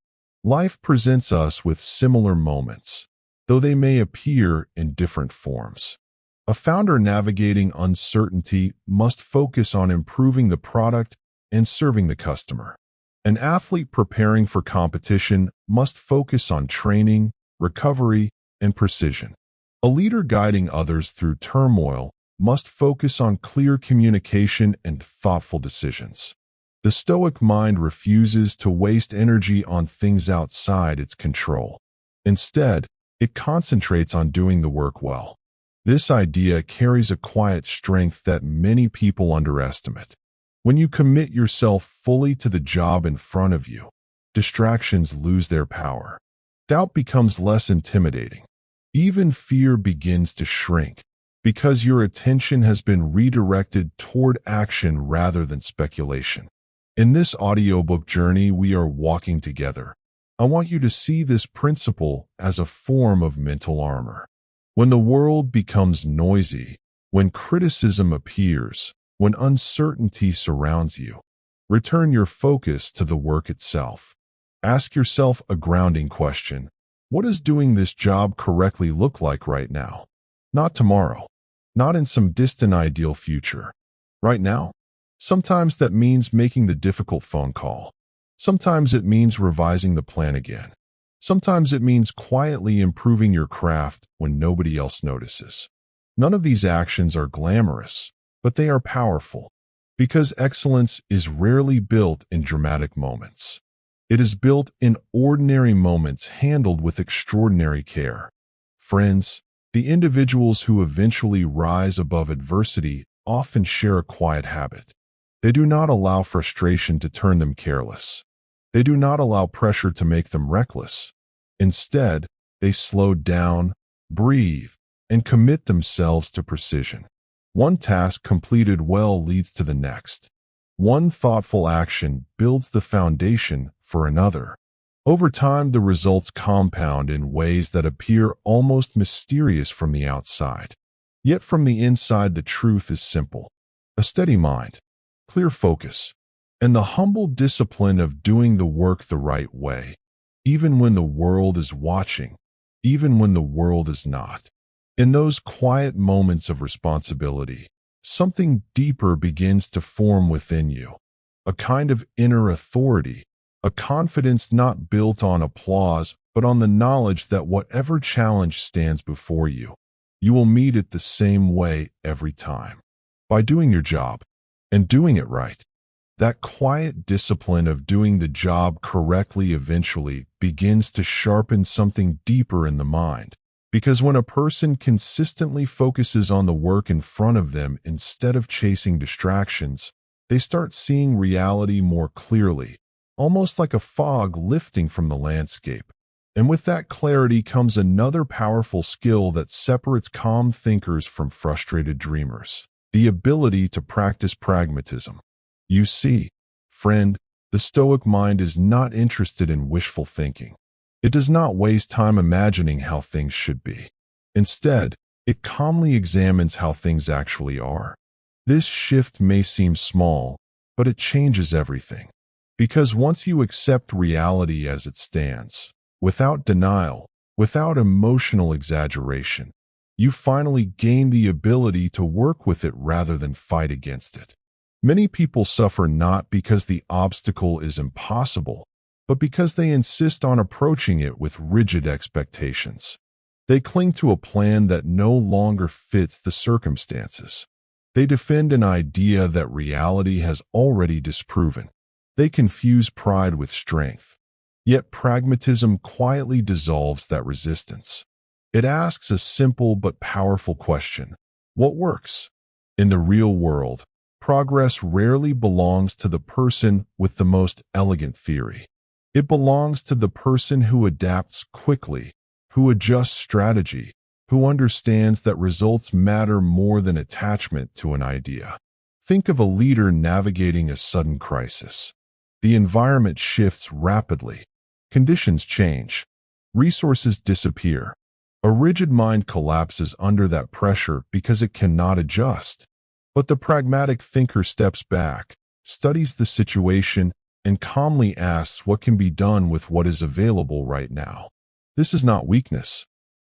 Life presents us with similar moments, though they may appear in different forms. A founder navigating uncertainty must focus on improving the product and serving the customer. An athlete preparing for competition must focus on training, recovery, and precision. A leader guiding others through turmoil must focus on clear communication and thoughtful decisions. The Stoic mind refuses to waste energy on things outside its control. Instead, it concentrates on doing the work well. This idea carries a quiet strength that many people underestimate. When you commit yourself fully to the job in front of you, distractions lose their power. Doubt becomes less intimidating. Even fear begins to shrink because your attention has been redirected toward action rather than speculation. In this audiobook journey we are walking together, I want you to see this principle as a form of mental armor. When the world becomes noisy, when criticism appears, when uncertainty surrounds you, return your focus to the work itself. Ask yourself a grounding question. What does doing this job correctly look like right now? Not tomorrow, not in some distant ideal future. Right now? Sometimes that means making the difficult phone call. Sometimes it means revising the plan again. Sometimes it means quietly improving your craft when nobody else notices. None of these actions are glamorous, but they are powerful, because excellence is rarely built in dramatic moments. It is built in ordinary moments handled with extraordinary care. Friends, the individuals who eventually rise above adversity often share a quiet habit. They do not allow frustration to turn them careless. They do not allow pressure to make them reckless. Instead, they slow down, breathe, and commit themselves to precision. One task completed well leads to the next. One thoughtful action builds the foundation for another. Over time, the results compound in ways that appear almost mysterious from the outside. Yet from the inside, the truth is simple. A steady mind, clear focus, and the humble discipline of doing the work the right way, even when the world is watching, even when the world is not. In those quiet moments of responsibility, something deeper begins to form within you, a kind of inner authority, a confidence not built on applause, but on the knowledge that whatever challenge stands before you, you will meet it the same way every time, by doing your job and doing it right. That quiet discipline of doing the job correctly eventually begins to sharpen something deeper in the mind. Because when a person consistently focuses on the work in front of them instead of chasing distractions, they start seeing reality more clearly, almost like a fog lifting from the landscape. And with that clarity comes another powerful skill that separates calm thinkers from frustrated dreamers: the ability to practice pragmatism. You see, friend, the Stoic mind is not interested in wishful thinking. It does not waste time imagining how things should be. Instead, it calmly examines how things actually are. This shift may seem small, but it changes everything. Because once you accept reality as it stands, without denial, without emotional exaggeration, you finally gain the ability to work with it rather than fight against it. Many people suffer not because the obstacle is impossible, but because they insist on approaching it with rigid expectations. They cling to a plan that no longer fits the circumstances. They defend an idea that reality has already disproven. They confuse pride with strength. Yet pragmatism quietly dissolves that resistance. It asks a simple but powerful question: what works? In the real world, progress rarely belongs to the person with the most elegant theory. It belongs to the person who adapts quickly, who adjusts strategy, who understands that results matter more than attachment to an idea. Think of a leader navigating a sudden crisis. The environment shifts rapidly. Conditions change. Resources disappear. A rigid mind collapses under that pressure because it cannot adjust. But the pragmatic thinker steps back, studies the situation, and calmly asks what can be done with what is available right now. This is not weakness.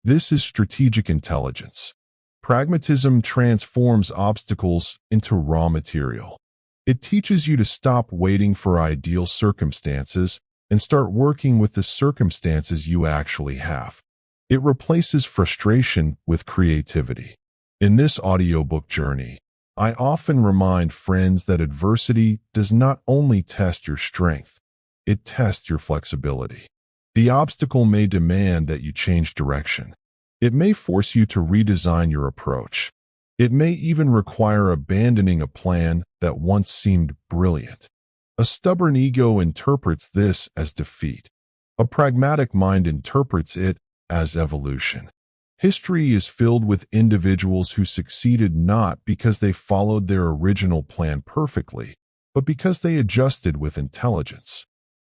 This is strategic intelligence. Pragmatism transforms obstacles into raw material. It teaches you to stop waiting for ideal circumstances and start working with the circumstances you actually have. It replaces frustration with creativity. In this audiobook journey, I often remind friends that adversity does not only test your strength, it tests your flexibility. The obstacle may demand that you change direction. It may force you to redesign your approach. It may even require abandoning a plan that once seemed brilliant. A stubborn ego interprets this as defeat. A pragmatic mind interprets it as evolution. History is filled with individuals who succeeded not because they followed their original plan perfectly, but because they adjusted with intelligence.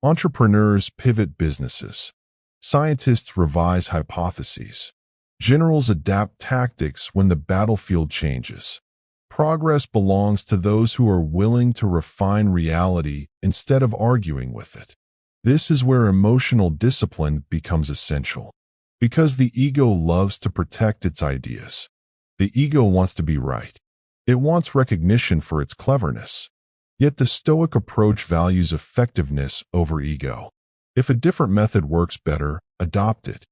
Entrepreneurs pivot businesses. Scientists revise hypotheses. Generals adapt tactics when the battlefield changes. Progress belongs to those who are willing to refine reality instead of arguing with it. This is where emotional discipline becomes essential. Because the ego loves to protect its ideas. The ego wants to be right. It wants recognition for its cleverness. Yet the Stoic approach values effectiveness over ego. If a different method works better, adopt it.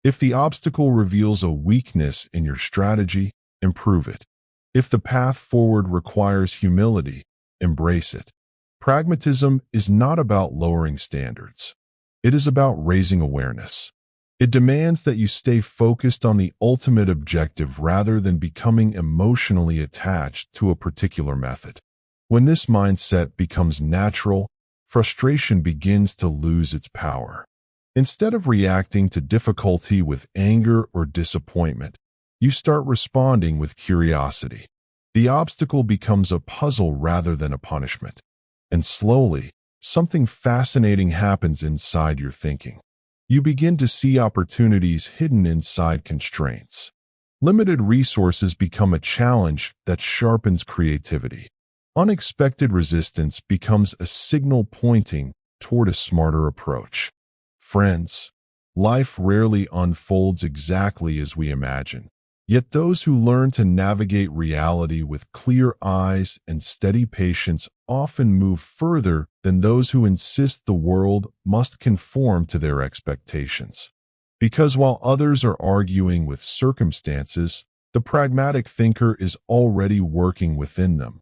If the obstacle reveals a weakness in your strategy, improve it. If the path forward requires humility, embrace it. Pragmatism is not about lowering standards. It is about raising awareness. It demands that you stay focused on the ultimate objective rather than becoming emotionally attached to a particular method. When this mindset becomes natural, frustration begins to lose its power. Instead of reacting to difficulty with anger or disappointment, you start responding with curiosity. The obstacle becomes a puzzle rather than a punishment. And slowly, something fascinating happens inside your thinking. You begin to see opportunities hidden inside constraints. Limited resources become a challenge that sharpens creativity. Unexpected resistance becomes a signal pointing toward a smarter approach. Friends, life rarely unfolds exactly as we imagine. Yet those who learn to navigate reality with clear eyes and steady patience often move further than those who insist the world must conform to their expectations. Because while others are arguing with circumstances, the pragmatic thinker is already working within them,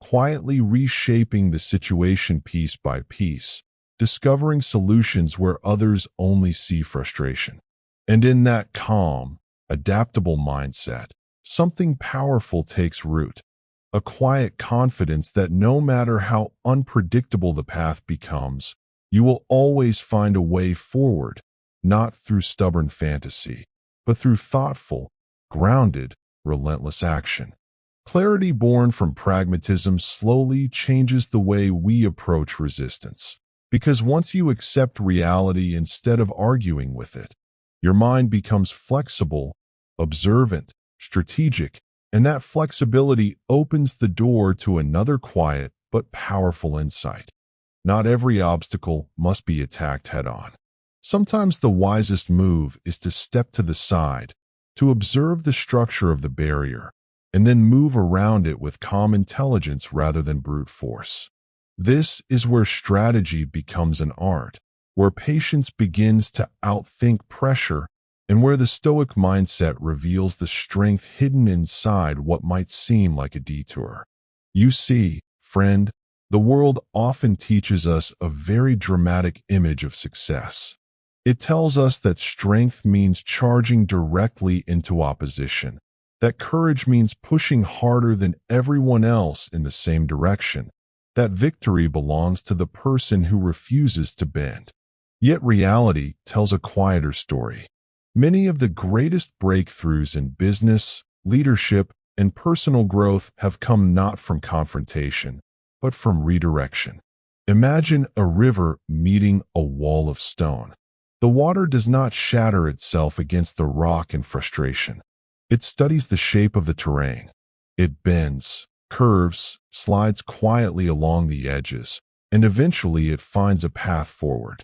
quietly reshaping the situation piece by piece, discovering solutions where others only see frustration. And in that calm, adaptable mindset, something powerful takes root. A quiet confidence that no matter how unpredictable the path becomes, you will always find a way forward, not through stubborn fantasy, but through thoughtful, grounded, relentless action. Clarity born from pragmatism slowly changes the way we approach resistance. Because once you accept reality instead of arguing with it, your mind becomes flexible, observant, strategic, and that flexibility opens the door to another quiet but powerful insight. Not every obstacle must be attacked head-on. Sometimes the wisest move is to step to the side, to observe the structure of the barrier, and then move around it with calm intelligence rather than brute force. This is where strategy becomes an art, where patience begins to outthink pressure, and where the Stoic mindset reveals the strength hidden inside what might seem like a detour. You see, friend, the world often teaches us a very dramatic image of success. It tells us that strength means charging directly into opposition, that courage means pushing harder than everyone else in the same direction, that victory belongs to the person who refuses to bend. Yet reality tells a quieter story. Many of the greatest breakthroughs in business, leadership, and personal growth have come not from confrontation, but from redirection. Imagine a river meeting a wall of stone. The water does not shatter itself against the rock in frustration. It studies the shape of the terrain. It bends, curves, slides quietly along the edges, and eventually it finds a path forward.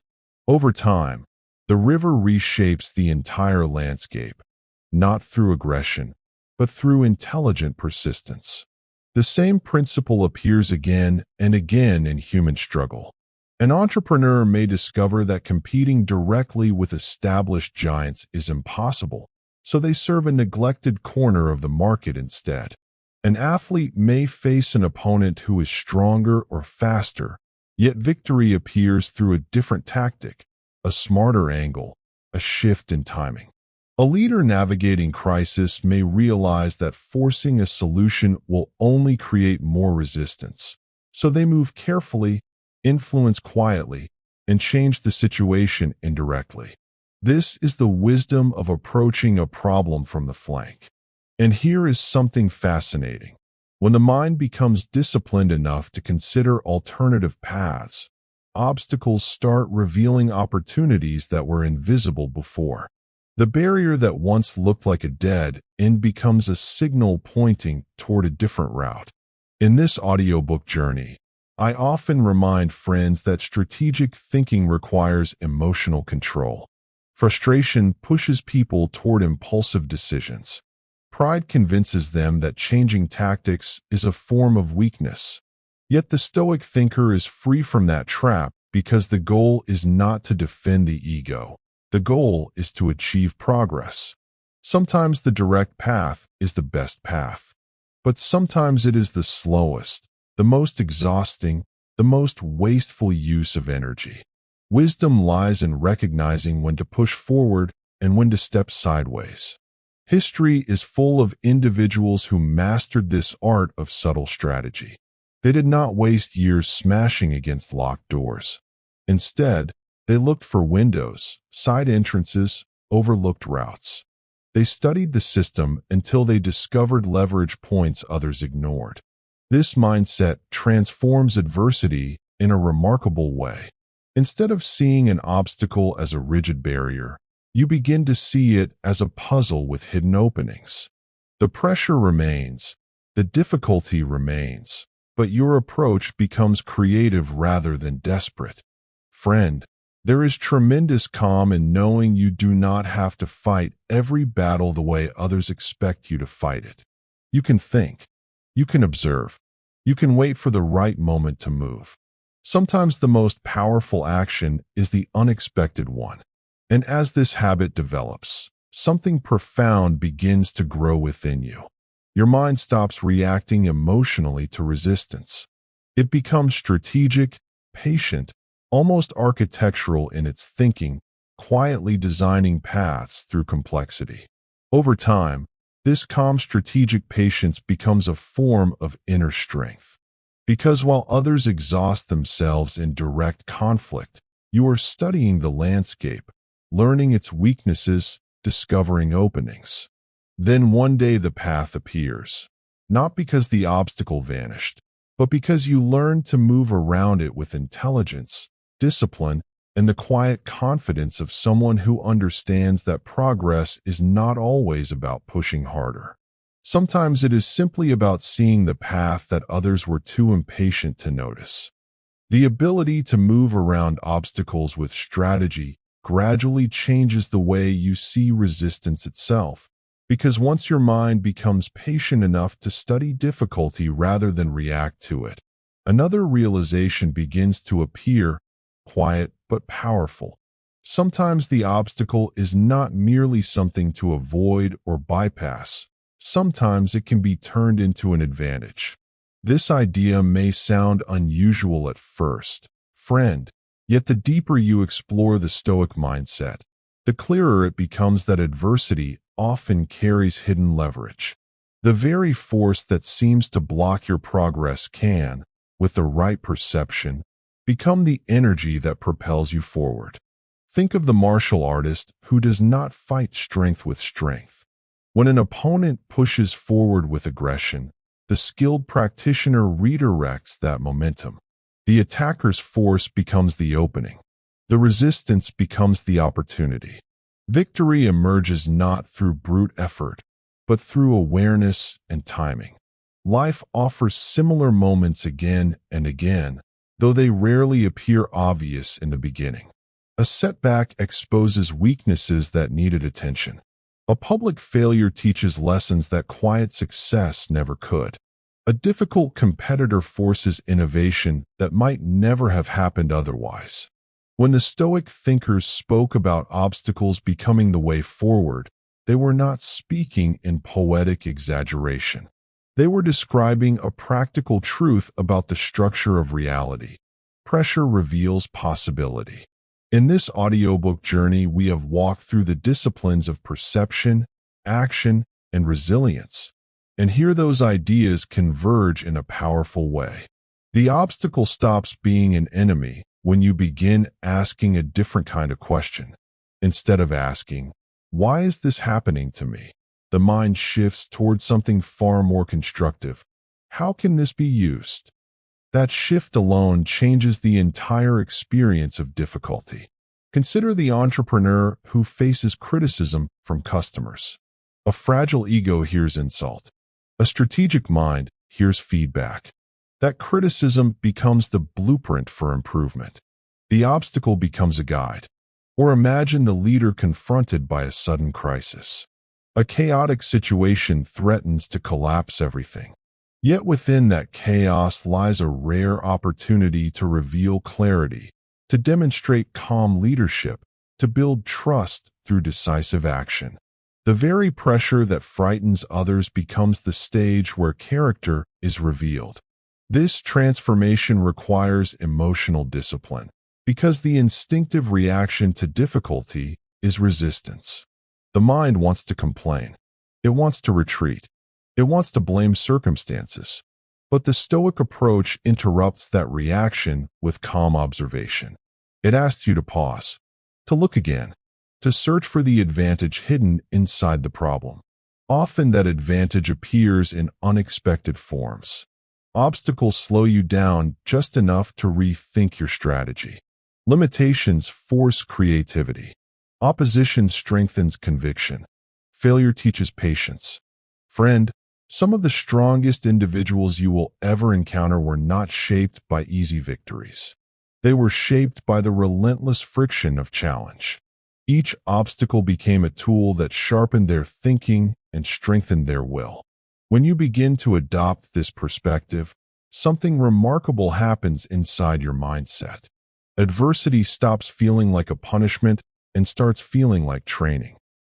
Over time, the river reshapes the entire landscape, not through aggression, but through intelligent persistence. The same principle appears again and again in human struggle. An entrepreneur may discover that competing directly with established giants is impossible, so they serve a neglected corner of the market instead. An athlete may face an opponent who is stronger or faster, yet victory appears through a different tactic, a smarter angle, a shift in timing. A leader navigating crisis may realize that forcing a solution will only create more resistance, so they move carefully, influence quietly, and change the situation indirectly. This is the wisdom of approaching a problem from the flank. And here is something fascinating. When the mind becomes disciplined enough to consider alternative paths, obstacles start revealing opportunities that were invisible before. The barrier that once looked like a dead end becomes a signal pointing toward a different route. In this audiobook journey, I often remind friends that strategic thinking requires emotional control. Frustration pushes people toward impulsive decisions. Pride convinces them that changing tactics is a form of weakness. Yet the Stoic thinker is free from that trap because the goal is not to defend the ego. The goal is to achieve progress. Sometimes the direct path is the best path, but sometimes it is the slowest, the most exhausting, the most wasteful use of energy. Wisdom lies in recognizing when to push forward and when to step sideways. History is full of individuals who mastered this art of subtle strategy. They did not waste years smashing against locked doors. Instead, they looked for windows, side entrances, overlooked routes. They studied the system until they discovered leverage points others ignored. This mindset transforms adversity in a remarkable way. Instead of seeing an obstacle as a rigid barrier, you begin to see it as a puzzle with hidden openings. The pressure remains, the difficulty remains, but your approach becomes creative rather than desperate. Friend, there is tremendous calm in knowing you do not have to fight every battle the way others expect you to fight it. You can think, you can observe, you can wait for the right moment to move. Sometimes the most powerful action is the unexpected one. And as this habit develops, something profound begins to grow within you. Your mind stops reacting emotionally to resistance. It becomes strategic, patient, almost architectural in its thinking, quietly designing paths through complexity. Over time, this calm strategic patience becomes a form of inner strength. Because while others exhaust themselves in direct conflict, you are studying the landscape, learning its weaknesses, discovering openings. Then one day the path appears, not because the obstacle vanished, but because you learned to move around it with intelligence, discipline, and the quiet confidence of someone who understands that progress is not always about pushing harder. Sometimes it is simply about seeing the path that others were too impatient to notice. The ability to move around obstacles with strategy gradually changes the way you see resistance itself, because once your mind becomes patient enough to study difficulty rather than react to it, another realization begins to appear, quiet but powerful. Sometimes the obstacle is not merely something to avoid or bypass. Sometimes it can be turned into an advantage. This idea may sound unusual at first, friend, yet the deeper you explore the Stoic mindset, the clearer it becomes that adversity often carries hidden leverage. The very force that seems to block your progress can, with the right perception, become the energy that propels you forward. Think of the martial artist who does not fight strength with strength. When an opponent pushes forward with aggression, the skilled practitioner redirects that momentum. The attacker's force becomes the opening. The resistance becomes the opportunity. Victory emerges not through brute effort, but through awareness and timing. Life offers similar moments again and again, though they rarely appear obvious in the beginning. A setback exposes weaknesses that needed attention. A public failure teaches lessons that quiet success never could. A difficult competitor forces innovation that might never have happened otherwise. When the Stoic thinkers spoke about obstacles becoming the way forward, they were not speaking in poetic exaggeration. They were describing a practical truth about the structure of reality. Pressure reveals possibility. In this audiobook journey, we have walked through the disciplines of perception, action, and resilience. And here those ideas converge in a powerful way. The obstacle stops being an enemy when you begin asking a different kind of question. Instead of asking, "Why is this happening to me?" the mind shifts towards something far more constructive. How can this be used? That shift alone changes the entire experience of difficulty. Consider the entrepreneur who faces criticism from customers. A fragile ego hears insult. A strategic mind hears feedback. That criticism becomes the blueprint for improvement. The obstacle becomes a guide. Or imagine the leader confronted by a sudden crisis. A chaotic situation threatens to collapse everything. Yet within that chaos lies a rare opportunity to reveal clarity, to demonstrate calm leadership, to build trust through decisive action. The very pressure that frightens others becomes the stage where character is revealed. This transformation requires emotional discipline, because the instinctive reaction to difficulty is resistance. The mind wants to complain. It wants to retreat. It wants to blame circumstances. But the Stoic approach interrupts that reaction with calm observation. It asks you to pause, to look again, to search for the advantage hidden inside the problem. Often that advantage appears in unexpected forms. Obstacles slow you down just enough to rethink your strategy. Limitations force creativity. Opposition strengthens conviction. Failure teaches patience. Friend, some of the strongest individuals you will ever encounter were not shaped by easy victories. They were shaped by the relentless friction of challenge. Each obstacle became a tool that sharpened their thinking and strengthened their will. When you begin to adopt this perspective, something remarkable happens inside your mindset. Adversity stops feeling like a punishment and starts feeling like training.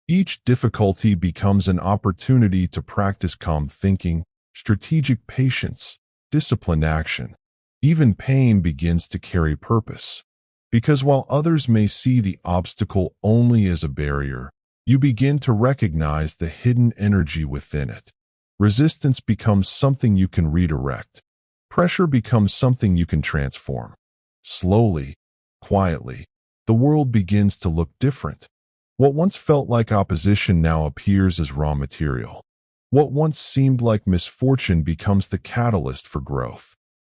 Each difficulty becomes an opportunity to practice calm thinking, strategic patience, disciplined action. Even pain begins to carry purpose. Because while others may see the obstacle only as a barrier, you begin to recognize the hidden energy within it. Resistance becomes something you can redirect. Pressure becomes something you can transform. Slowly, quietly, the world begins to look different. What once felt like opposition now appears as raw material. What once seemed like misfortune becomes the catalyst for growth.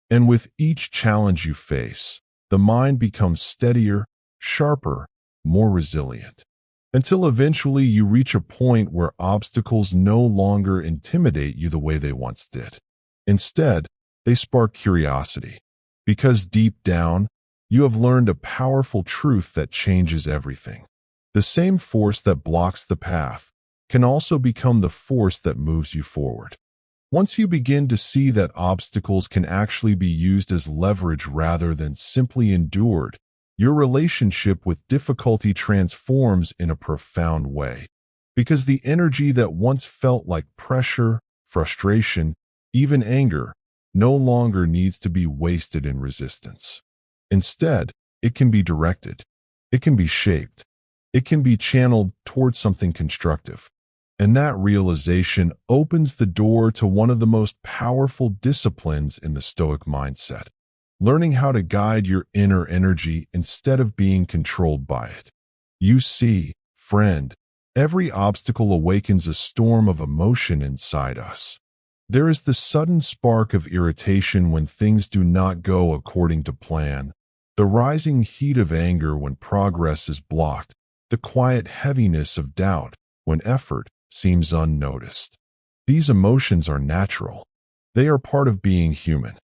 And with each challenge you face, the mind becomes steadier, sharper, more resilient. Until eventually you reach a point where obstacles no longer intimidate you the way they once did. Instead, they spark curiosity. Because deep down, you have learned a powerful truth that changes everything. The same force that blocks the path can also become the force that moves you forward. Once you begin to see that obstacles can actually be used as leverage rather than simply endured, your relationship with difficulty transforms in a profound way. Because the energy that once felt like pressure, frustration, even anger, no longer needs to be wasted in resistance. Instead, it can be directed. It can be shaped. It can be channeled towards something constructive. And that realization opens the door to one of the most powerful disciplines in the Stoic mindset. Learning how to guide your inner energy instead of being controlled by it. You see, friend, every obstacle awakens a storm of emotion inside us. There is the sudden spark of irritation when things do not go according to plan, the rising heat of anger when progress is blocked, the quiet heaviness of doubt when effort seems unnoticed. These emotions are natural. They are part of being human.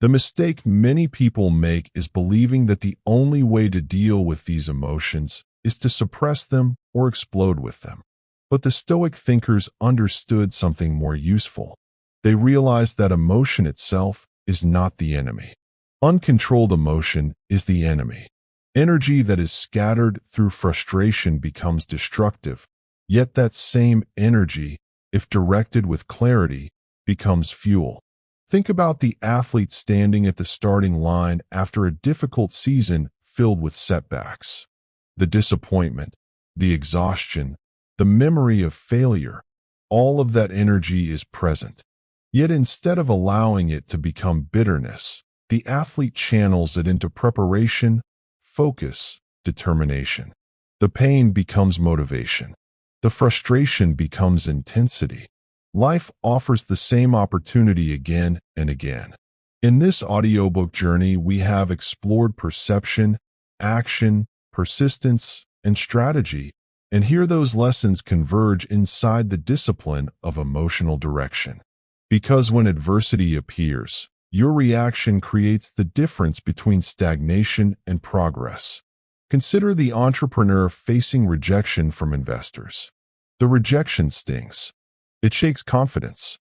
The mistake many people make is believing that the only way to deal with these emotions is to suppress them or explode with them. But the Stoic thinkers understood something more useful. They realized that emotion itself is not the enemy. Uncontrolled emotion is the enemy. Energy that is scattered through frustration becomes destructive, yet that same energy, if directed with clarity, becomes fuel. Think about the athlete standing at the starting line after a difficult season filled with setbacks. The disappointment, the exhaustion, the memory of failure, all of that energy is present. Yet instead of allowing it to become bitterness, the athlete channels it into preparation, focus, determination. The pain becomes motivation. The frustration becomes intensity. Life offers the same opportunity again and again. In this audiobook journey, we have explored perception, action, persistence, and strategy, and here those lessons converge inside the discipline of emotional direction. Because when adversity appears, your reaction creates the difference between stagnation and progress. Consider the entrepreneur facing rejection from investors. The rejection stings. It shakes confidence.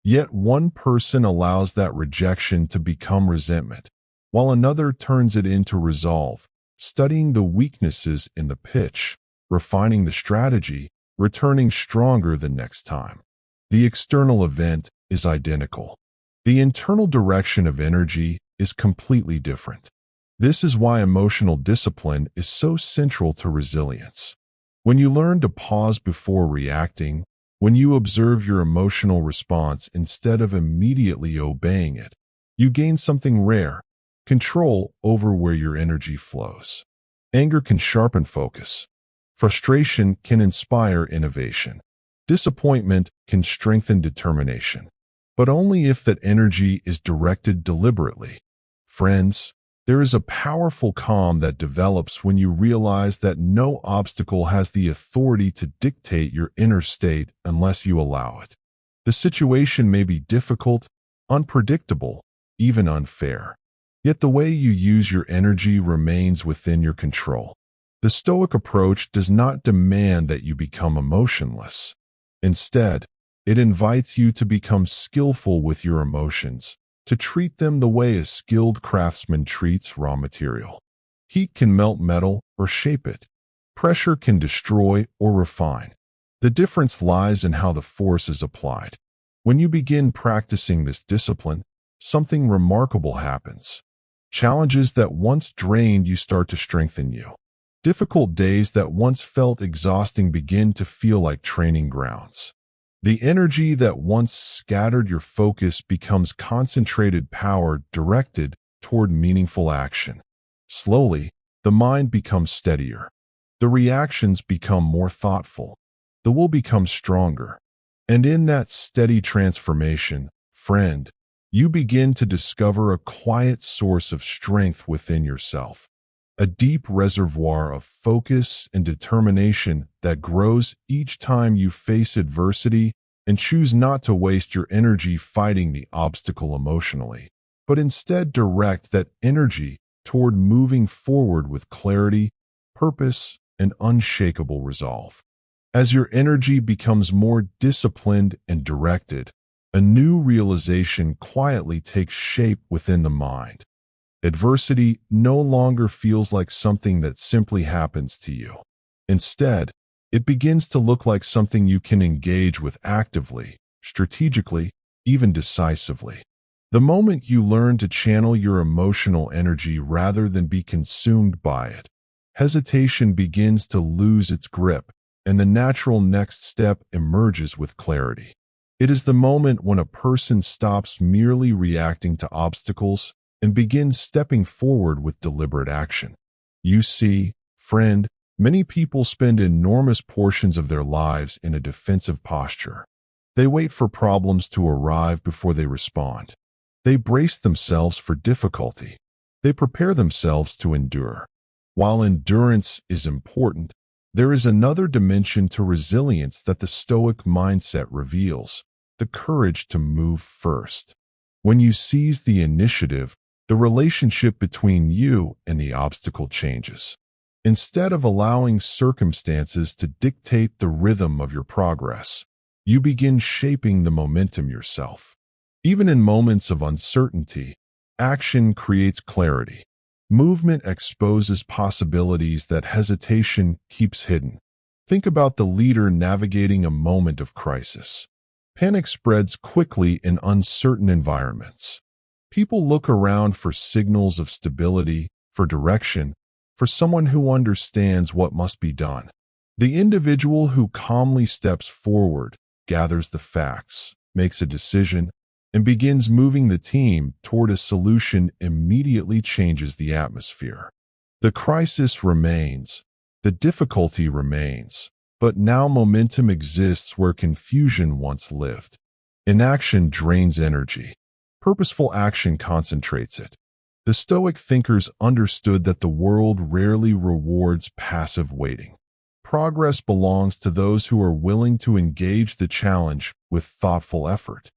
Yet one person allows that rejection to become resentment, while another turns it into resolve, studying the weaknesses in the pitch, refining the strategy, returning stronger the next time. The external event is identical. The internal direction of energy is completely different. This is why emotional discipline is so central to resilience. When you learn to pause before reacting, when you observe your emotional response instead of immediately obeying it, you gain something rare: control over where your energy flows. Anger can sharpen focus. Frustration can inspire innovation. Disappointment can strengthen determination, but only if that energy is directed deliberately. Friends, there is a powerful calm that develops when you realize that no obstacle has the authority to dictate your inner state unless you allow it. The situation may be difficult, unpredictable, even unfair. Yet the way you use your energy remains within your control. The Stoic approach does not demand that you become emotionless. Instead, it invites you to become skillful with your emotions, to treat them the way a skilled craftsman treats raw material. Heat can melt metal or shape it. Pressure can destroy or refine. The difference lies in how the force is applied. When you begin practicing this discipline, something remarkable happens. Challenges that once drained you start to strengthen you. Difficult days that once felt exhausting begin to feel like training grounds. The energy that once scattered your focus becomes concentrated power directed toward meaningful action. Slowly, the mind becomes steadier. The reactions become more thoughtful. The will becomes stronger. And in that steady transformation, friend, you begin to discover a quiet source of strength within yourself. A deep reservoir of focus and determination that grows each time you face adversity and choose not to waste your energy fighting the obstacle emotionally, but instead direct that energy toward moving forward with clarity, purpose, and unshakable resolve. As your energy becomes more disciplined and directed, a new realization quietly takes shape within the mind. Adversity no longer feels like something that simply happens to you. Instead, it begins to look like something you can engage with actively, strategically, even decisively. The moment you learn to channel your emotional energy rather than be consumed by it, hesitation begins to lose its grip, and the natural next step emerges with clarity. It is the moment when a person stops merely reacting to obstacles and begins stepping forward with deliberate action. You see, friend, many people spend enormous portions of their lives in a defensive posture. They wait for problems to arrive before they respond. They brace themselves for difficulty. They prepare themselves to endure. While endurance is important, there is another dimension to resilience that the Stoic mindset reveals: the courage to move first. When you seize the initiative, the relationship between you and the obstacle changes. Instead of allowing circumstances to dictate the rhythm of your progress, you begin shaping the momentum yourself. Even in moments of uncertainty, action creates clarity. Movement exposes possibilities that hesitation keeps hidden. Think about the leader navigating a moment of crisis. Panic spreads quickly in uncertain environments. People look around for signals of stability, for direction, for someone who understands what must be done. The individual who calmly steps forward, gathers the facts, makes a decision, and begins moving the team toward a solution immediately changes the atmosphere. The crisis remains, the difficulty remains, but now momentum exists where confusion once lived. Inaction drains energy. Purposeful action concentrates it. The Stoic thinkers understood that the world rarely rewards passive waiting. Progress belongs to those who are willing to engage the challenge with thoughtful effort.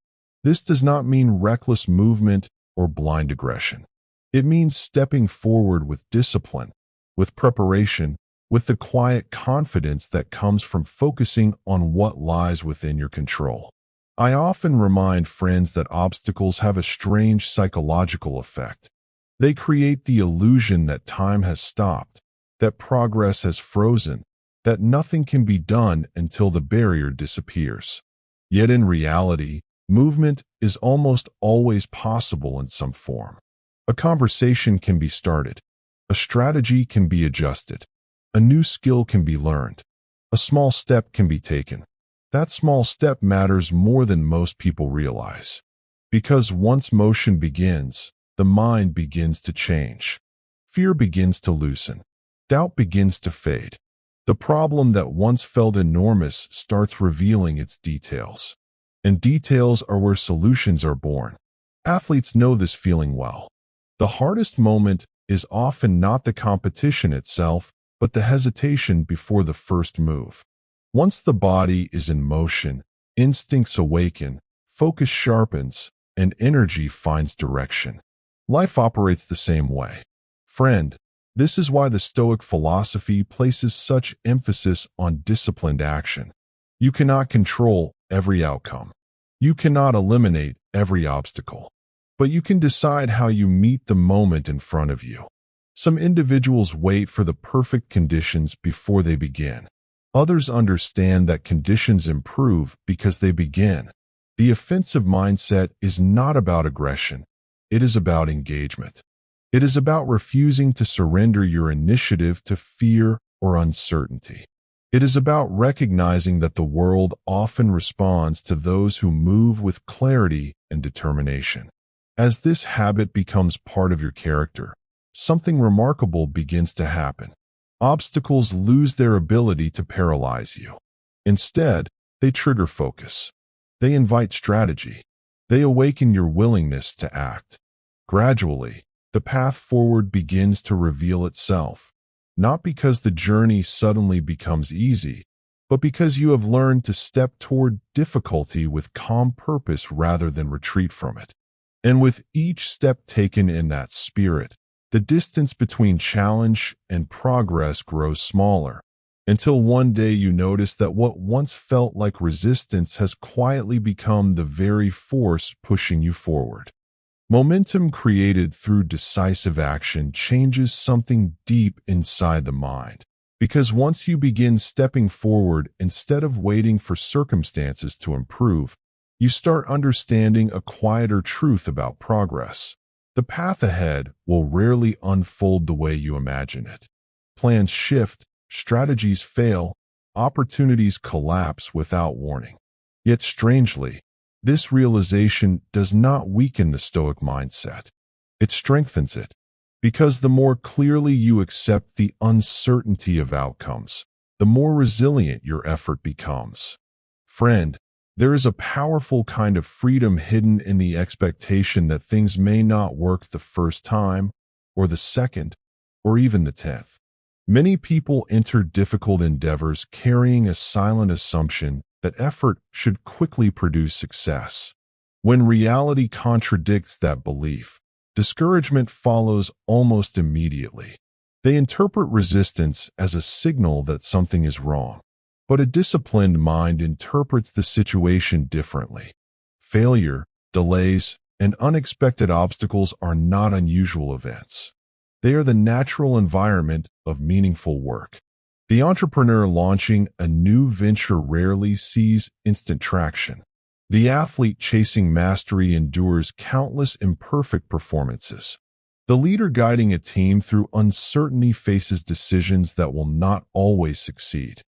This does not mean reckless movement or blind aggression. It means stepping forward with discipline, with preparation, with the quiet confidence that comes from focusing on what lies within your control. I often remind friends that obstacles have a strange psychological effect. They create the illusion that time has stopped, that progress has frozen, that nothing can be done until the barrier disappears. Yet in reality, movement is almost always possible in some form. A conversation can be started. A strategy can be adjusted. A new skill can be learned. A small step can be taken. That small step matters more than most people realize. Because once motion begins, the mind begins to change. Fear begins to loosen. Doubt begins to fade. The problem that once felt enormous starts revealing its details. And details are where solutions are born. Athletes know this feeling well. The hardest moment is often not the competition itself, but the hesitation before the first move. Once the body is in motion, instincts awaken, focus sharpens, and energy finds direction. Life operates the same way. Friend, this is why the Stoic philosophy places such emphasis on disciplined action. You cannot control every outcome. You cannot eliminate every obstacle. But you can decide how you meet the moment in front of you. Some individuals wait for the perfect conditions before they begin. Others understand that conditions improve because they begin. The offensive mindset is not about aggression. It is about engagement. It is about refusing to surrender your initiative to fear or uncertainty. It is about recognizing that the world often responds to those who move with clarity and determination. As this habit becomes part of your character, something remarkable begins to happen. Obstacles lose their ability to paralyze you. Instead, they trigger focus. They invite strategy. They awaken your willingness to act. Gradually, the path forward begins to reveal itself, not because the journey suddenly becomes easy, but because you have learned to step toward difficulty with calm purpose rather than retreat from it. And with each step taken in that spirit, the distance between challenge and progress grows smaller, until one day you notice that what once felt like resistance has quietly become the very force pushing you forward. Momentum created through decisive action changes something deep inside the mind, because once you begin stepping forward instead of waiting for circumstances to improve, you start understanding a quieter truth about progress. The path ahead will rarely unfold the way you imagine it. Plans shift, strategies fail, opportunities collapse without warning. Yet strangely, this realization does not weaken the Stoic mindset. It strengthens it, because the more clearly you accept the uncertainty of outcomes, the more resilient your effort becomes. Friend, there is a powerful kind of freedom hidden in the expectation that things may not work the first time, or the second, or even the 10th. Many people enter difficult endeavors carrying a silent assumption that effort should quickly produce success. When reality contradicts that belief, discouragement follows almost immediately. They interpret resistance as a signal that something is wrong. But a disciplined mind interprets the situation differently. Failure, delays, and unexpected obstacles are not unusual events. They are the natural environment of meaningful work. The entrepreneur launching a new venture rarely sees instant traction. The athlete chasing mastery endures countless imperfect performances. The leader guiding a team through uncertainty faces decisions that will not always succeed.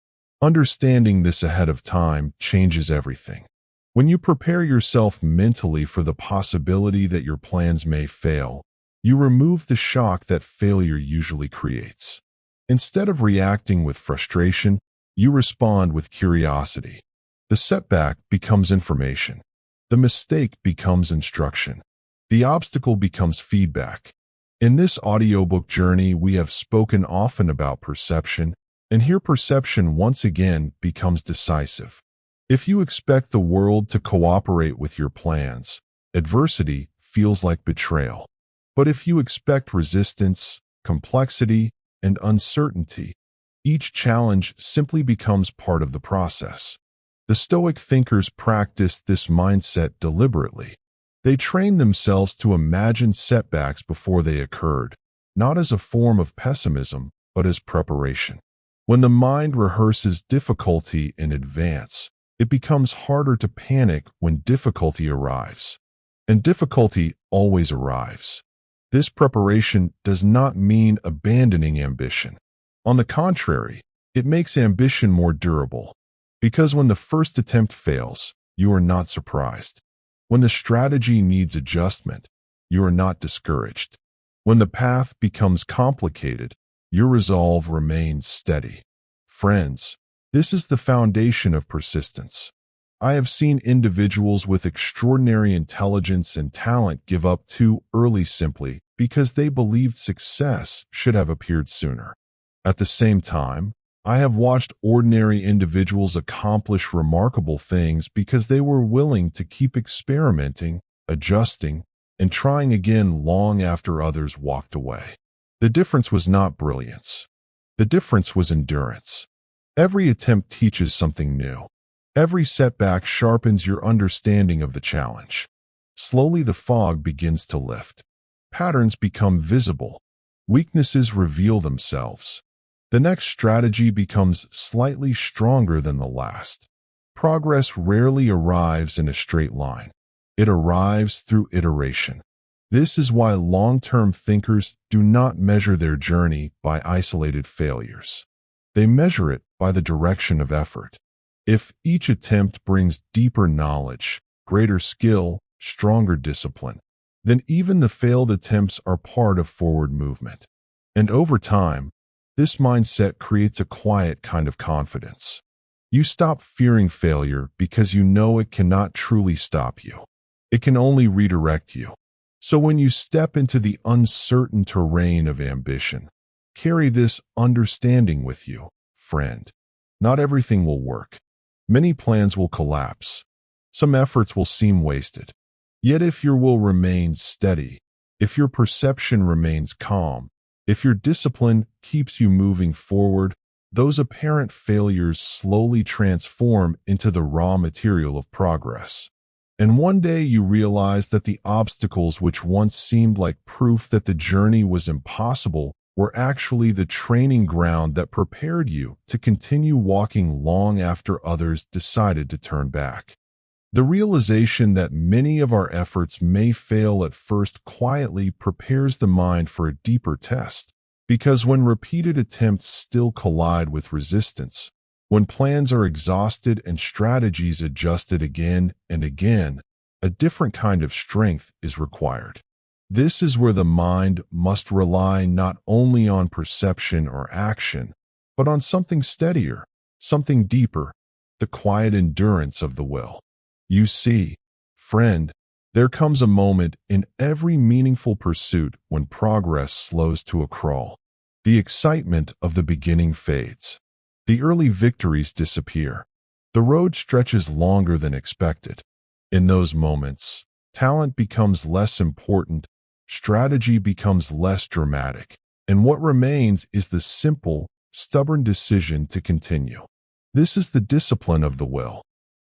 Understanding this ahead of time changes everything. When you prepare yourself mentally for the possibility that your plans may fail, you remove the shock that failure usually creates. Instead of reacting with frustration, you respond with curiosity. The setback becomes information. The mistake becomes instruction. The obstacle becomes feedback. In this audiobook journey, we have spoken often about perception, and here perception once again becomes decisive. If you expect the world to cooperate with your plans, adversity feels like betrayal. But if you expect resistance, complexity, and uncertainty, each challenge simply becomes part of the process. The Stoic thinkers practiced this mindset deliberately. They trained themselves to imagine setbacks before they occurred, not as a form of pessimism, but as preparation. When the mind rehearses difficulty in advance, it becomes harder to panic when difficulty arrives. And difficulty always arrives. This preparation does not mean abandoning ambition. On the contrary, it makes ambition more durable. Because when the first attempt fails, you are not surprised. When the strategy needs adjustment, you are not discouraged. When the path becomes complicated, your resolve remains steady. Friends, this is the foundation of persistence. I have seen individuals with extraordinary intelligence and talent give up too early simply because they believed success should have appeared sooner. At the same time, I have watched ordinary individuals accomplish remarkable things because they were willing to keep experimenting, adjusting, and trying again long after others walked away. The difference was not brilliance. The difference was endurance. Every attempt teaches something new. Every setback sharpens your understanding of the challenge. Slowly the fog begins to lift. Patterns become visible. Weaknesses reveal themselves. The next strategy becomes slightly stronger than the last. Progress rarely arrives in a straight line. It arrives through iteration. This is why long-term thinkers do not measure their journey by isolated failures. They measure it by the direction of effort. If each attempt brings deeper knowledge, greater skill, stronger discipline, then even the failed attempts are part of forward movement. And over time, this mindset creates a quiet kind of confidence. You stop fearing failure because you know it cannot truly stop you. It can only redirect you. So when you step into the uncertain terrain of ambition, carry this understanding with you, friend. Not everything will work. Many plans will collapse. Some efforts will seem wasted. Yet if your will remains steady, if your perception remains calm, if your discipline keeps you moving forward, those apparent failures slowly transform into the raw material of progress. And one day you realize that the obstacles which once seemed like proof that the journey was impossible were actually the training ground that prepared you to continue walking long after others decided to turn back. The realization that many of our efforts may fail at first quietly prepares the mind for a deeper test, because when repeated attempts still collide with resistance, when plans are exhausted and strategies adjusted again and again, a different kind of strength is required. This is where the mind must rely not only on perception or action, but on something steadier, something deeper, the quiet endurance of the will. You see, friend, there comes a moment in every meaningful pursuit when progress slows to a crawl. The excitement of the beginning fades. The early victories disappear. The road stretches longer than expected. In those moments, talent becomes less important, strategy becomes less dramatic, and what remains is the simple, stubborn decision to continue. This is the discipline of the will.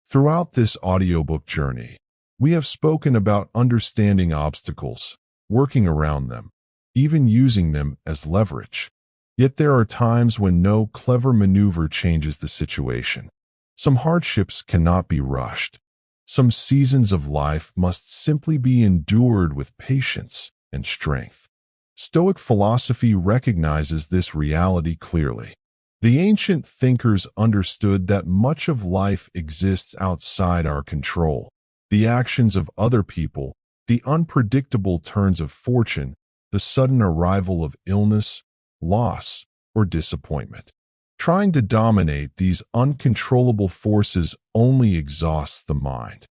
Throughout this audiobook journey, we have spoken about understanding obstacles, working around them, even using them as leverage. Yet there are times when no clever maneuver changes the situation. Some hardships cannot be rushed. Some seasons of life must simply be endured with patience and strength. Stoic philosophy recognizes this reality clearly. The ancient thinkers understood that much of life exists outside our control. The actions of other people, the unpredictable turns of fortune, the sudden arrival of illness, loss, or disappointment. Trying to dominate these uncontrollable forces only exhausts the mind.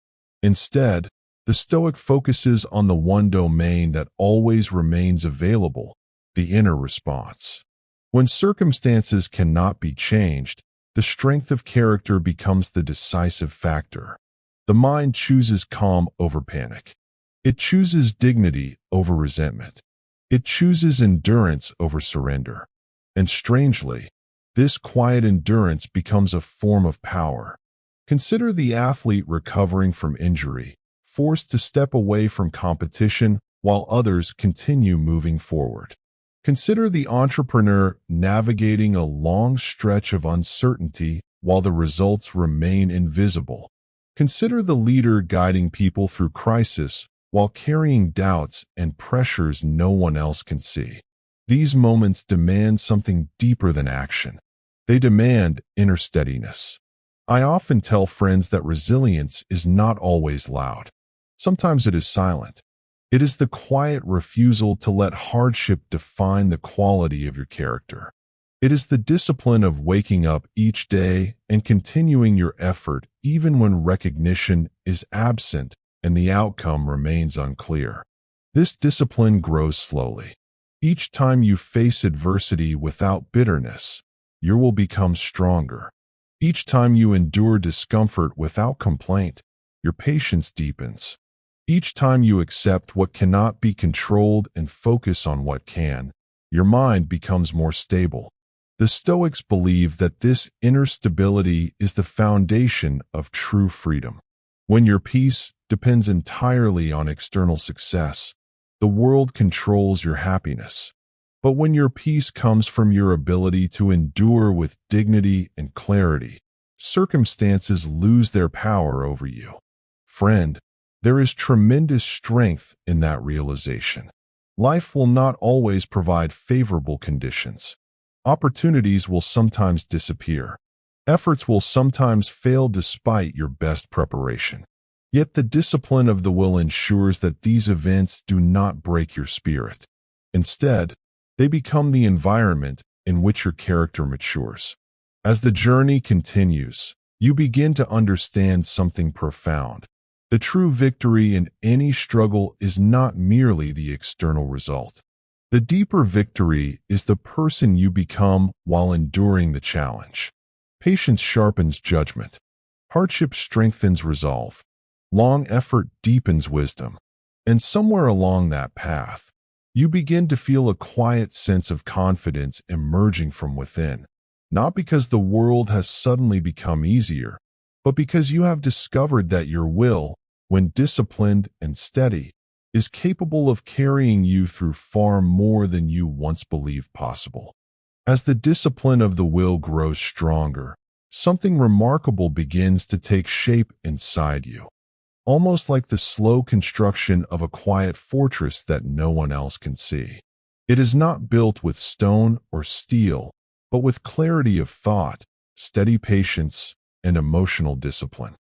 Instead, the Stoic focuses on the one domain that always remains available, the inner response. When circumstances cannot be changed, the strength of character becomes the decisive factor. The mind chooses calm over panic. It chooses dignity over resentment. It chooses endurance over surrender. And strangely, this quiet endurance becomes a form of power. Consider the athlete recovering from injury, forced to step away from competition while others continue moving forward. Consider the entrepreneur navigating a long stretch of uncertainty while the results remain invisible. Consider the leader guiding people through crisis while carrying doubts and pressures no one else can see. These moments demand something deeper than action. They demand inner steadiness. I often tell friends that resilience is not always loud. Sometimes it is silent. It is the quiet refusal to let hardship define the quality of your character. It is the discipline of waking up each day and continuing your effort even when recognition is absent and the outcome remains unclear. This discipline grows slowly. Each time you face adversity without bitterness, you will become stronger. Each time you endure discomfort without complaint, your patience deepens. Each time you accept what cannot be controlled and focus on what can, your mind becomes more stable. The Stoics believe that this inner stability is the foundation of true freedom. When your peace depends entirely on external success, the world controls your happiness. But when your peace comes from your ability to endure with dignity and clarity, circumstances lose their power over you. Friend, there is tremendous strength in that realization. Life will not always provide favorable conditions. Opportunities will sometimes disappear. Efforts will sometimes fail despite your best preparation. Yet the discipline of the will ensures that these events do not break your spirit. Instead, they become the environment in which your character matures. As the journey continues, you begin to understand something profound. The true victory in any struggle is not merely the external result. The deeper victory is the person you become while enduring the challenge. Patience sharpens judgment. Hardship strengthens resolve. Long effort deepens wisdom. And somewhere along that path, you begin to feel a quiet sense of confidence emerging from within, not because the world has suddenly become easier, but because you have discovered that your will, when disciplined and steady, is capable of carrying you through far more than you once believed possible. As the discipline of the will grows stronger, something remarkable begins to take shape inside you, almost like the slow construction of a quiet fortress that no one else can see. It is not built with stone or steel, but with clarity of thought, steady patience, and emotional discipline.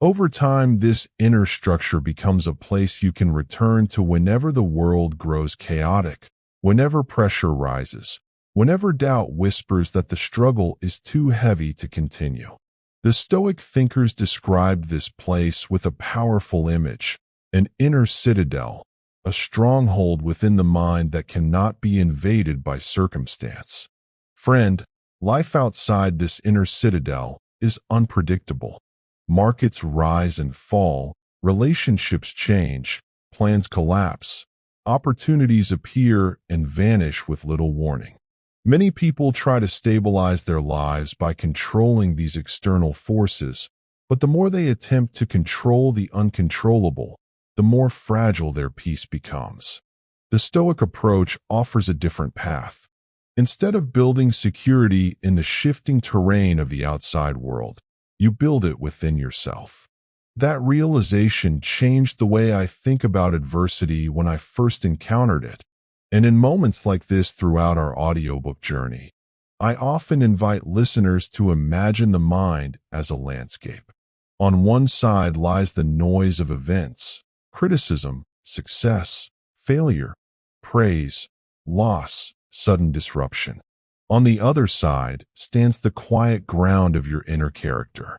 Over time, this inner structure becomes a place you can return to whenever the world grows chaotic, whenever pressure rises, whenever doubt whispers that the struggle is too heavy to continue. The Stoic thinkers described this place with a powerful image, an inner citadel, a stronghold within the mind that cannot be invaded by circumstance. Friend, life outside this inner citadel is unpredictable. Markets rise and fall, Relationships change, plans collapse, opportunities appear and vanish with little warning. Many people try to stabilize their lives by controlling these external forces, but the more they attempt to control the uncontrollable, the more fragile their peace becomes. The Stoic approach offers a different path. Instead of building security in the shifting terrain of the outside world, you build it within yourself. That realization changed the way I think about adversity when I first encountered it. And in moments like this throughout our audiobook journey, I often invite listeners to imagine the mind as a landscape. On one side lies the noise of events, criticism, success, failure, praise, loss, sudden disruption. On the other side stands the quiet ground of your inner character.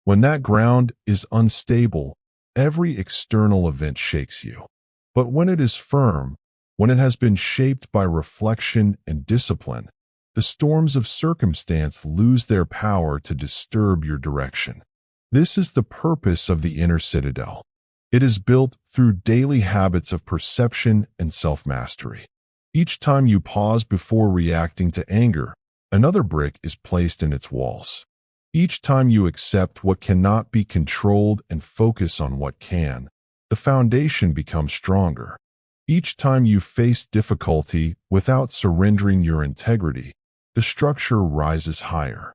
When that ground is unstable, every external event shakes you. But when it is firm, when it has been shaped by reflection and discipline, the storms of circumstance lose their power to disturb your direction. This is the purpose of the inner citadel. It is built through daily habits of perception and self-mastery. Each time you pause before reacting to anger, another brick is placed in its walls. Each time you accept what cannot be controlled and focus on what can, the foundation becomes stronger. Each time you face difficulty without surrendering your integrity, the structure rises higher.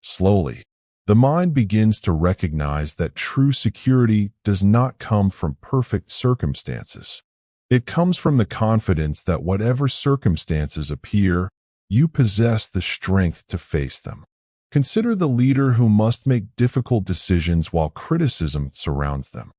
Slowly, the mind begins to recognize that true security does not come from perfect circumstances. It comes from the confidence that whatever circumstances appear, you possess the strength to face them. Consider the leader who must make difficult decisions while criticism surrounds them.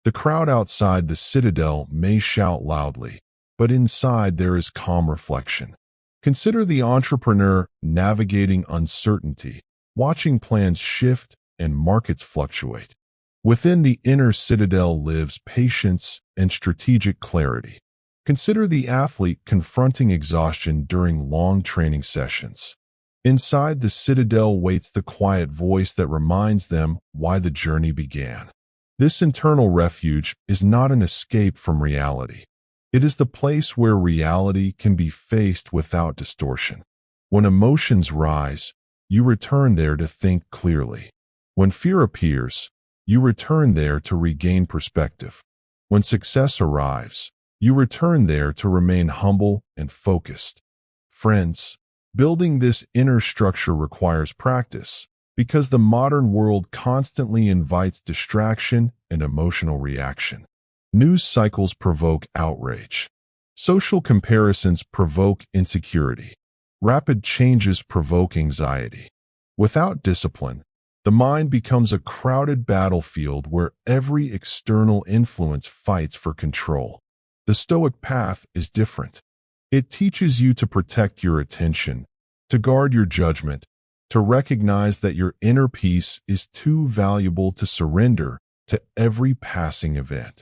The crowd outside the citadel may shout loudly, but inside there is calm reflection. Consider the entrepreneur navigating uncertainty, watching plans shift and markets fluctuate. Within the inner citadel lives patience and strategic clarity. Consider the athlete confronting exhaustion during long training sessions. Inside the citadel waits the quiet voice that reminds them why the journey began. This internal refuge is not an escape from reality. It is the place where reality can be faced without distortion. When emotions rise, you return there to think clearly. When fear appears, you return there to regain perspective. When success arrives, you return there to remain humble and focused. Friends, building this inner structure requires practice, because the modern world constantly invites distraction and emotional reaction. News cycles provoke outrage. Social comparisons provoke insecurity. Rapid changes provoke anxiety. Without discipline, the mind becomes a crowded battlefield where every external influence fights for control. The Stoic path is different. It teaches you to protect your attention, to guard your judgment, to recognize that your inner peace is too valuable to surrender to every passing event.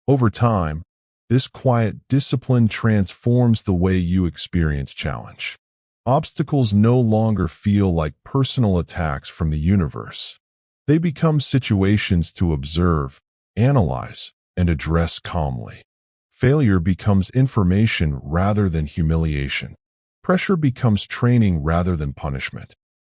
Over time, this quiet discipline transforms the way you experience challenge. Obstacles no longer feel like personal attacks from the universe. They become situations to observe, analyze, and address calmly. Failure becomes information rather than humiliation. Pressure becomes training rather than punishment.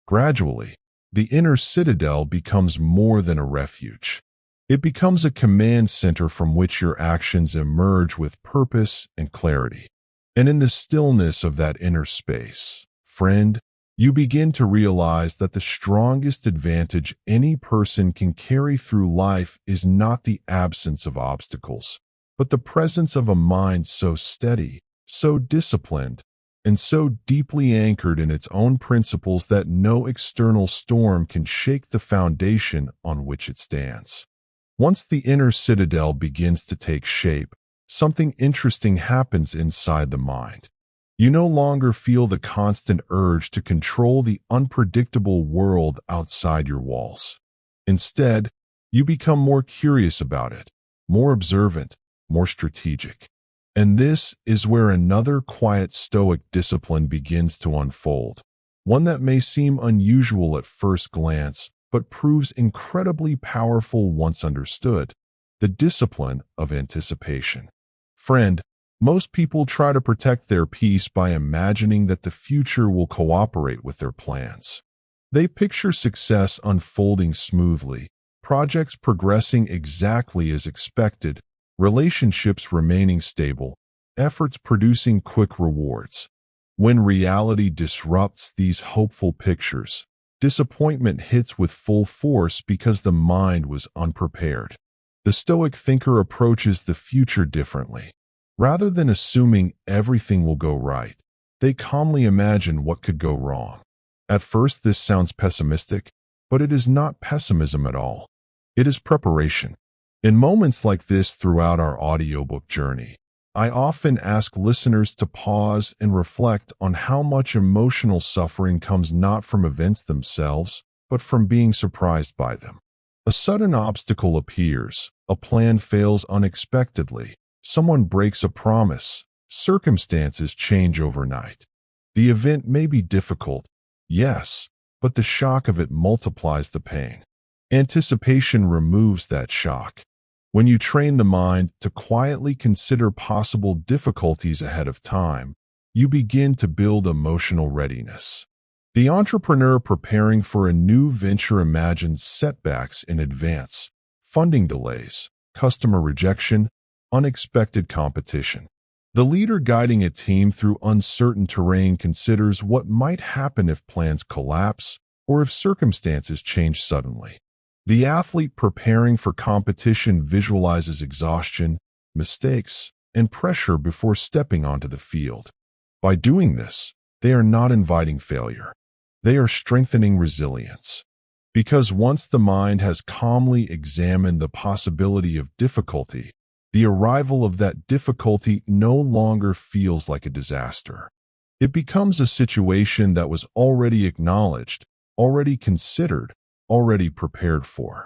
Gradually, the inner citadel becomes more than a refuge. It becomes a command center from which your actions emerge with purpose and clarity. And in the stillness of that inner space, friend, you begin to realize that the strongest advantage any person can carry through life is not the absence of obstacles, but the presence of a mind so steady, so disciplined, and so deeply anchored in its own principles that no external storm can shake the foundation on which it stands. Once the inner citadel begins to take shape, something interesting happens inside the mind. You no longer feel the constant urge to control the unpredictable world outside your walls. Instead, you become more curious about it, more observant, more strategic. And this is where another quiet Stoic discipline begins to unfold, one that may seem unusual at first glance, but proves incredibly powerful once understood. the discipline of anticipation. Friend, most people try to protect their peace by imagining that the future will cooperate with their plans. They picture success unfolding smoothly, projects progressing exactly as expected, relationships remaining stable, efforts producing quick rewards. When reality disrupts these hopeful pictures, disappointment hits with full force because the mind was unprepared. The Stoic thinker approaches the future differently. Rather than assuming everything will go right, they calmly imagine what could go wrong. At first, this sounds pessimistic, but it is not pessimism at all. It is preparation. In moments like this throughout our audiobook journey, I often ask listeners to pause and reflect on how much emotional suffering comes not from events themselves, but from being surprised by them. A sudden obstacle appears, a plan fails unexpectedly, someone breaks a promise, circumstances change overnight. The event may be difficult, yes, but the shock of it multiplies the pain. Anticipation removes that shock. When you train the mind to quietly consider possible difficulties ahead of time, you begin to build emotional readiness. The entrepreneur preparing for a new venture imagines setbacks in advance, funding delays, customer rejection, unexpected competition. The leader guiding a team through uncertain terrain considers what might happen if plans collapse or if circumstances change suddenly. The athlete preparing for competition visualizes exhaustion, mistakes, and pressure before stepping onto the field. By doing this, they are not inviting failure. They are strengthening resilience. Because once the mind has calmly examined the possibility of difficulty, the arrival of that difficulty no longer feels like a disaster. It becomes a situation that was already acknowledged, already considered, already prepared for.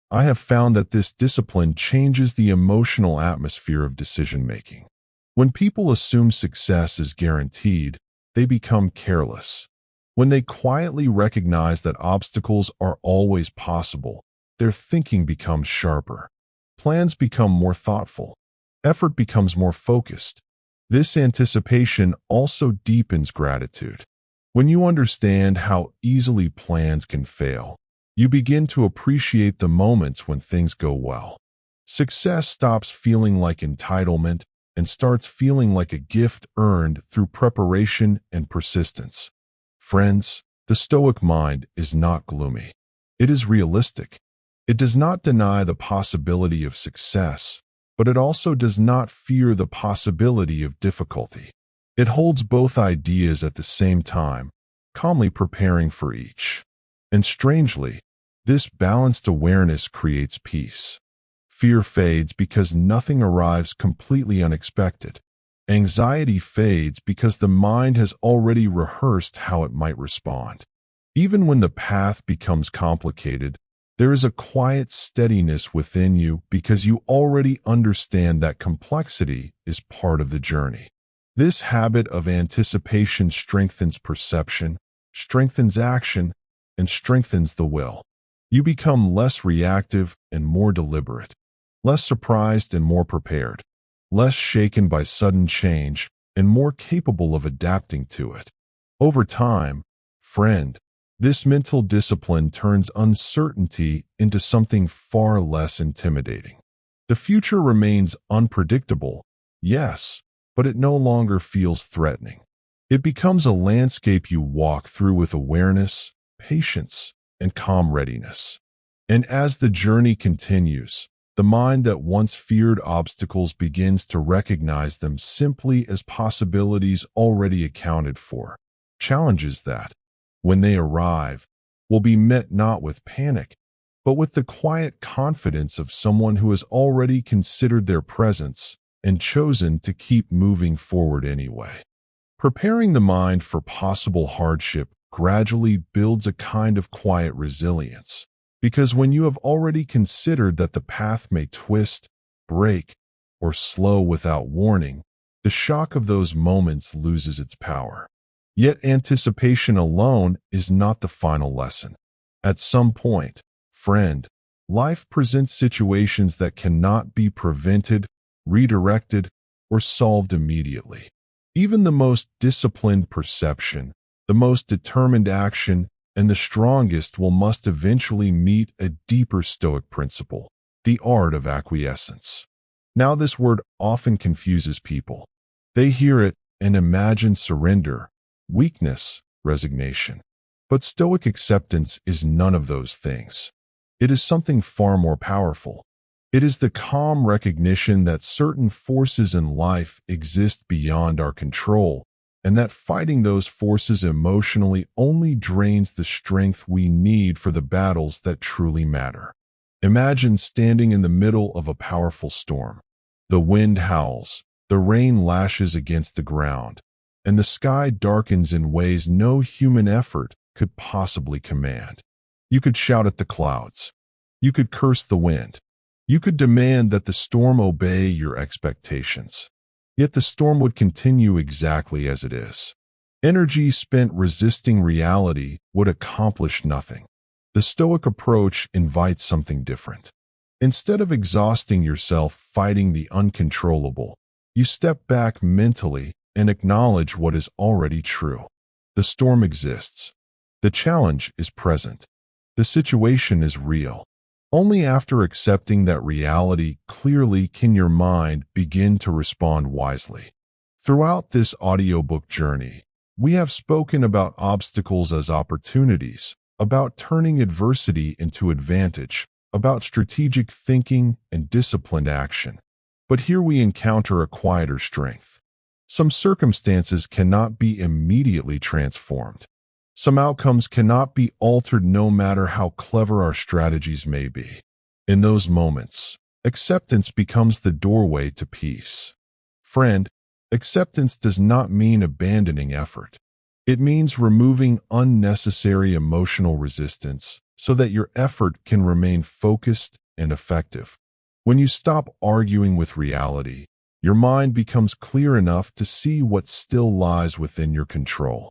I have found that this discipline changes the emotional atmosphere of decision-making. When people assume success is guaranteed, they become careless. When they quietly recognize that obstacles are always possible, their thinking becomes sharper. Plans become more thoughtful. Effort becomes more focused. This anticipation also deepens gratitude. When you understand how easily plans can fail, you begin to appreciate the moments when things go well. Success stops feeling like entitlement and starts feeling like a gift earned through preparation and persistence. Friends, the Stoic mind is not gloomy. It is realistic. It does not deny the possibility of success, but it also does not fear the possibility of difficulty. It holds both ideas at the same time, calmly preparing for each. And strangely, this balanced awareness creates peace. Fear fades because nothing arrives completely unexpected. Anxiety fades because the mind has already rehearsed how it might respond. Even when the path becomes complicated, there is a quiet steadiness within you because you already understand that complexity is part of the journey. This habit of anticipation strengthens perception, strengthens action, and strengthens the will. You become less reactive and more deliberate, less surprised and more prepared, less shaken by sudden change and more capable of adapting to it. Over time, friend, this mental discipline turns uncertainty into something far less intimidating. The future remains unpredictable, yes, but it no longer feels threatening. It becomes a landscape you walk through with awareness, patience, and calm readiness. And as the journey continues, the mind that once feared obstacles begins to recognize them simply as possibilities already accounted for. Challenges that, when they arrive, will be met not with panic, but with the quiet confidence of someone who has already considered their presence and chosen to keep moving forward anyway. Preparing the mind for possible hardship gradually builds a kind of quiet resilience, because when you have already considered that the path may twist, break, or slow without warning, the shock of those moments loses its power. Yet anticipation alone is not the final lesson. At some point, friend, life presents situations that cannot be prevented, redirected, or solved immediately. Even the most disciplined perception, the most determined action, and the strongest will must eventually meet a deeper Stoic principle, the art of acquiescence. Now, this word often confuses people. They hear it and imagine surrender, weakness, resignation. But Stoic acceptance is none of those things. It is something far more powerful. It is the calm recognition that certain forces in life exist beyond our control, and that fighting those forces emotionally only drains the strength we need for the battles that truly matter. Imagine standing in the middle of a powerful storm. The wind howls, the rain lashes against the ground, and the sky darkens in ways no human effort could possibly command. You could shout at the clouds. You could curse the wind. You could demand that the storm obey your expectations. Yet the storm would continue exactly as it is. Energy spent resisting reality would accomplish nothing. The Stoic approach invites something different. Instead of exhausting yourself fighting the uncontrollable, you step back mentally and acknowledge what is already true. The storm exists. The challenge is present. The situation is real. Only after accepting that reality clearly can your mind begin to respond wisely. Throughout this audiobook journey, we have spoken about obstacles as opportunities, about turning adversity into advantage, about strategic thinking and disciplined action. But here we encounter a quieter strength. Some circumstances cannot be immediately transformed. Some outcomes cannot be altered no matter how clever our strategies may be. In those moments, acceptance becomes the doorway to peace. Friend, acceptance does not mean abandoning effort. It means removing unnecessary emotional resistance so that your effort can remain focused and effective. When you stop arguing with reality, your mind becomes clear enough to see what still lies within your control.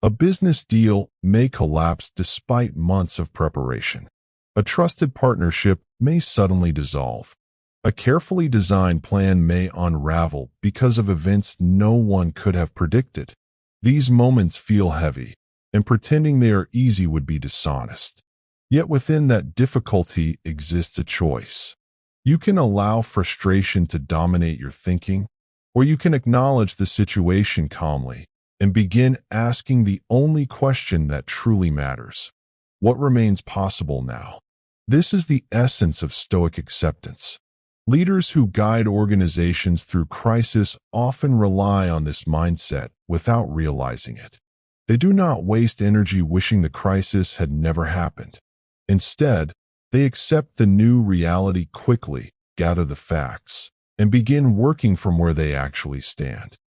A business deal may collapse despite months of preparation. A trusted partnership may suddenly dissolve. A carefully designed plan may unravel because of events no one could have predicted. These moments feel heavy, and pretending they are easy would be dishonest. Yet within that difficulty exists a choice. You can allow frustration to dominate your thinking, or you can acknowledge the situation calmly and begin asking the only question that truly matters. What remains possible now? This is the essence of Stoic acceptance. Leaders who guide organizations through crisis often rely on this mindset without realizing it. They do not waste energy wishing the crisis had never happened. Instead, they accept the new reality quickly, gather the facts, and begin working from where they actually stand.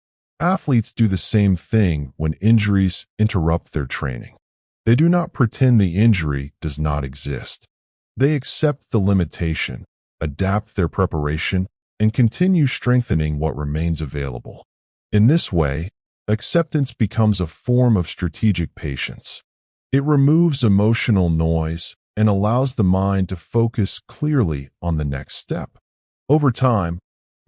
Athletes do the same thing when injuries interrupt their training. They do not pretend the injury does not exist. They accept the limitation, adapt their preparation, and continue strengthening what remains available. In this way, acceptance becomes a form of strategic patience. It removes emotional noise and allows the mind to focus clearly on the next step. Over time,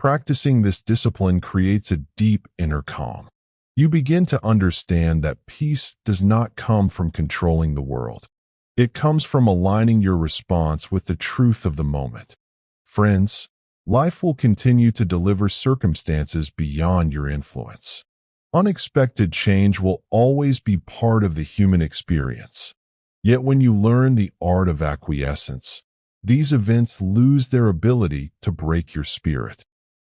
practicing this discipline creates a deep inner calm. You begin to understand that peace does not come from controlling the world. It comes from aligning your response with the truth of the moment. Friends, life will continue to deliver circumstances beyond your influence. Unexpected change will always be part of the human experience. Yet when you learn the art of acquiescence, these events lose their ability to break your spirit.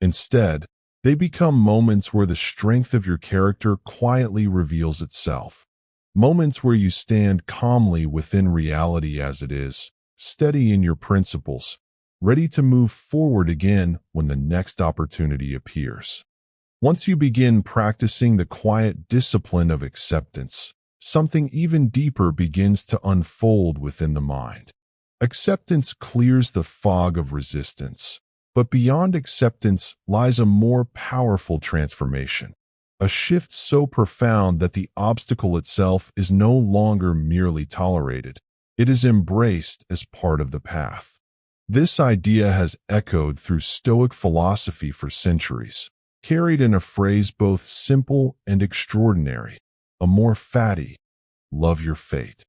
Instead, they become moments where the strength of your character quietly reveals itself. Moments where you stand calmly within reality as it is, steady in your principles, ready to move forward again when the next opportunity appears. Once you begin practicing the quiet discipline of acceptance, something even deeper begins to unfold within the mind. Acceptance clears the fog of resistance. But beyond acceptance lies a more powerful transformation, a shift so profound that the obstacle itself is no longer merely tolerated. It is embraced as part of the path. This idea has echoed through Stoic philosophy for centuries, carried in a phrase both simple and extraordinary: amor fati, love your fate.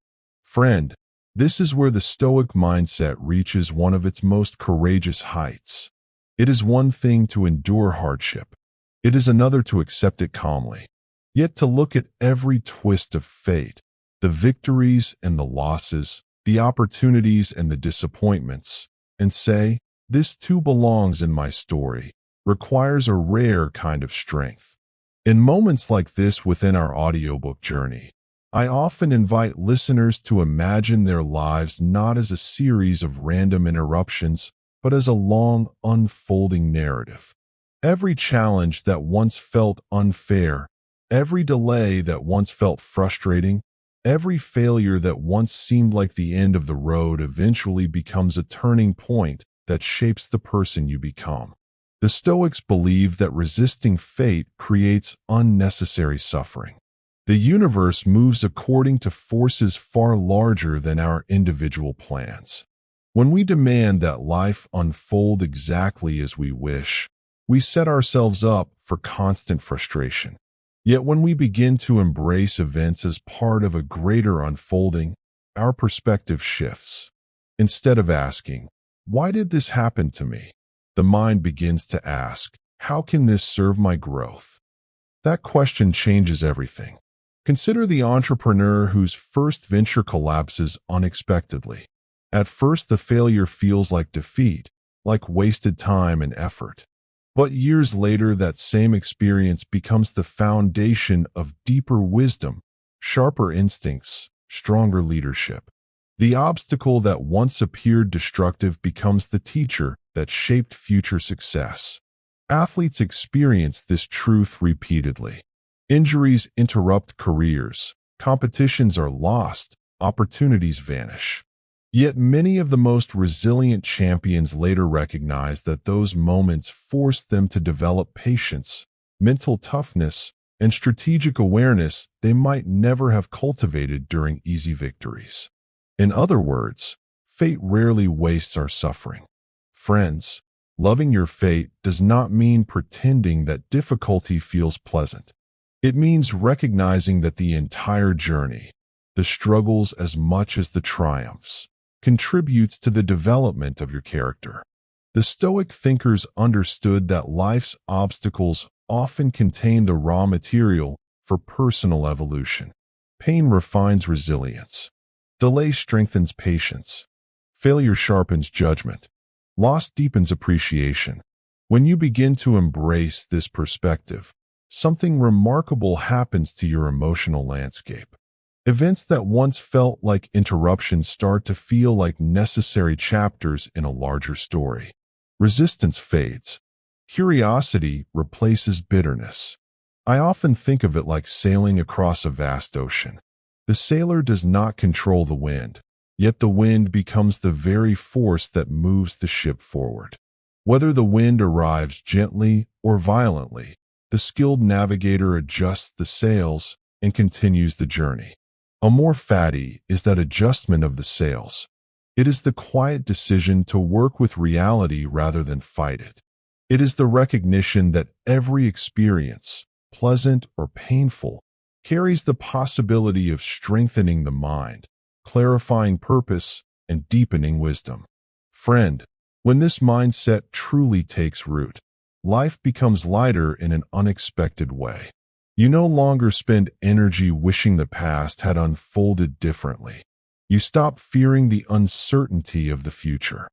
Friend, this is where the Stoic mindset reaches one of its most courageous heights. It is one thing to endure hardship. It is another to accept it calmly. Yet to look at every twist of fate, the victories and the losses, the opportunities and the disappointments, and say, this too belongs in my story, requires a rare kind of strength. In moments like this within our audiobook journey, I often invite listeners to imagine their lives not as a series of random interruptions, but as a long, unfolding narrative. Every challenge that once felt unfair, every delay that once felt frustrating, every failure that once seemed like the end of the road eventually becomes a turning point that shapes the person you become. The Stoics believe that resisting fate creates unnecessary suffering. The universe moves according to forces far larger than our individual plans. When we demand that life unfold exactly as we wish, we set ourselves up for constant frustration. Yet when we begin to embrace events as part of a greater unfolding, our perspective shifts. Instead of asking, "Why did this happen to me?" the mind begins to ask, "How can this serve my growth?" That question changes everything. Consider the entrepreneur whose first venture collapses unexpectedly. At first, the failure feels like defeat, like wasted time and effort. But years later, that same experience becomes the foundation of deeper wisdom, sharper instincts, stronger leadership. The obstacle that once appeared destructive becomes the teacher that shaped future success. Athletes experience this truth repeatedly. Injuries interrupt careers, competitions are lost, opportunities vanish. Yet many of the most resilient champions later recognize that those moments forced them to develop patience, mental toughness, and strategic awareness they might never have cultivated during easy victories. In other words, fate rarely wastes our suffering. Friends, loving your fate does not mean pretending that difficulty feels pleasant. It means recognizing that the entire journey, the struggles as much as the triumphs, contributes to the development of your character. The Stoic thinkers understood that life's obstacles often contain the raw material for personal evolution. Pain refines resilience. Delay strengthens patience. Failure sharpens judgment. Loss deepens appreciation. When you begin to embrace this perspective, something remarkable happens to your emotional landscape. Events that once felt like interruptions start to feel like necessary chapters in a larger story. Resistance fades. Curiosity replaces bitterness. I often think of it like sailing across a vast ocean. The sailor does not control the wind, yet the wind becomes the very force that moves the ship forward. Whether the wind arrives gently or violently, the skilled navigator adjusts the sails and continues the journey. Amor fati is that adjustment of the sails. It is the quiet decision to work with reality rather than fight it. It is the recognition that every experience, pleasant or painful, carries the possibility of strengthening the mind, clarifying purpose, and deepening wisdom. Friend, when this mindset truly takes root, life becomes lighter in an unexpected way. You no longer spend energy wishing the past had unfolded differently. You stop fearing the uncertainty of the future.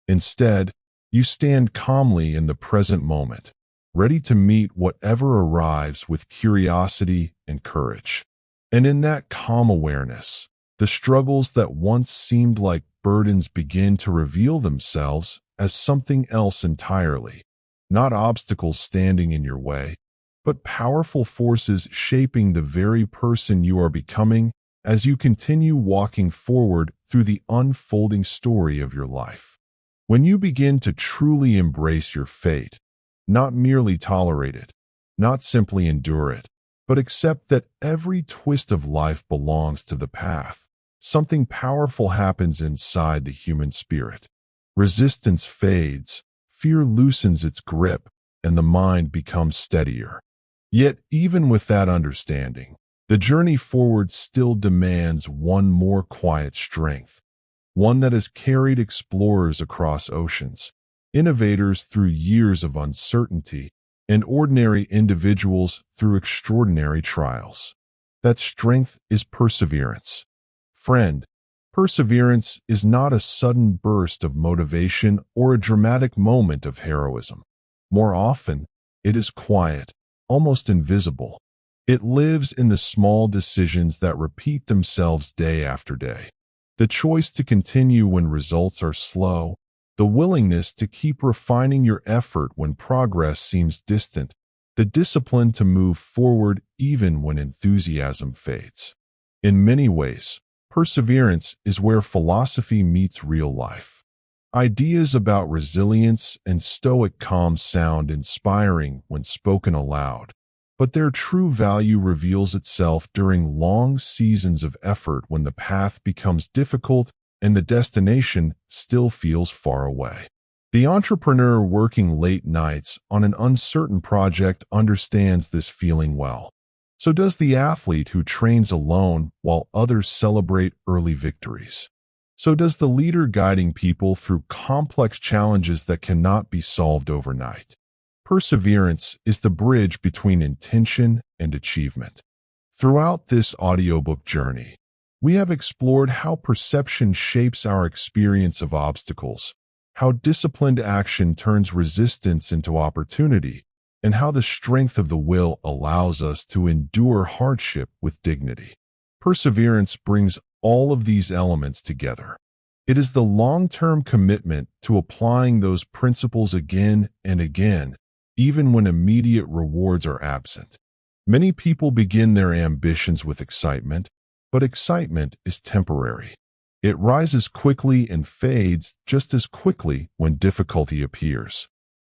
Instead, you stand calmly in the present moment, ready to meet whatever arrives with curiosity and courage. And in that calm awareness, the struggles that once seemed like burdens begin to reveal themselves as something else entirely. Not obstacles standing in your way, but powerful forces shaping the very person you are becoming as you continue walking forward through the unfolding story of your life. When you begin to truly embrace your fate, not merely tolerate it, not simply endure it, but accept that every twist of life belongs to the path, something powerful happens inside the human spirit. Resistance fades, fear loosens its grip, and the mind becomes steadier. Yet, even with that understanding, the journey forward still demands one more quiet strength, one that has carried explorers across oceans, innovators through years of uncertainty, and ordinary individuals through extraordinary trials. That strength is perseverance. Friend, perseverance is not a sudden burst of motivation or a dramatic moment of heroism. More often, it is quiet, almost invisible. It lives in the small decisions that repeat themselves day after day. The choice to continue when results are slow, the willingness to keep refining your effort when progress seems distant, the discipline to move forward even when enthusiasm fades. In many ways, perseverance is where philosophy meets real life. Ideas about resilience and stoic calm sound inspiring when spoken aloud, but their true value reveals itself during long seasons of effort when the path becomes difficult and the destination still feels far away. The entrepreneur working late nights on an uncertain project understands this feeling well. So does the athlete who trains alone while others celebrate early victories. So does the leader guiding people through complex challenges that cannot be solved overnight. Perseverance is the bridge between intention and achievement. Throughout this audiobook journey, we have explored how perception shapes our experience of obstacles, how disciplined action turns resistance into opportunity, and how the strength of the will allows us to endure hardship with dignity. Perseverance brings all of these elements together. It is the long-term commitment to applying those principles again and again, even when immediate rewards are absent. Many people begin their ambitions with excitement, but excitement is temporary. It rises quickly and fades just as quickly when difficulty appears.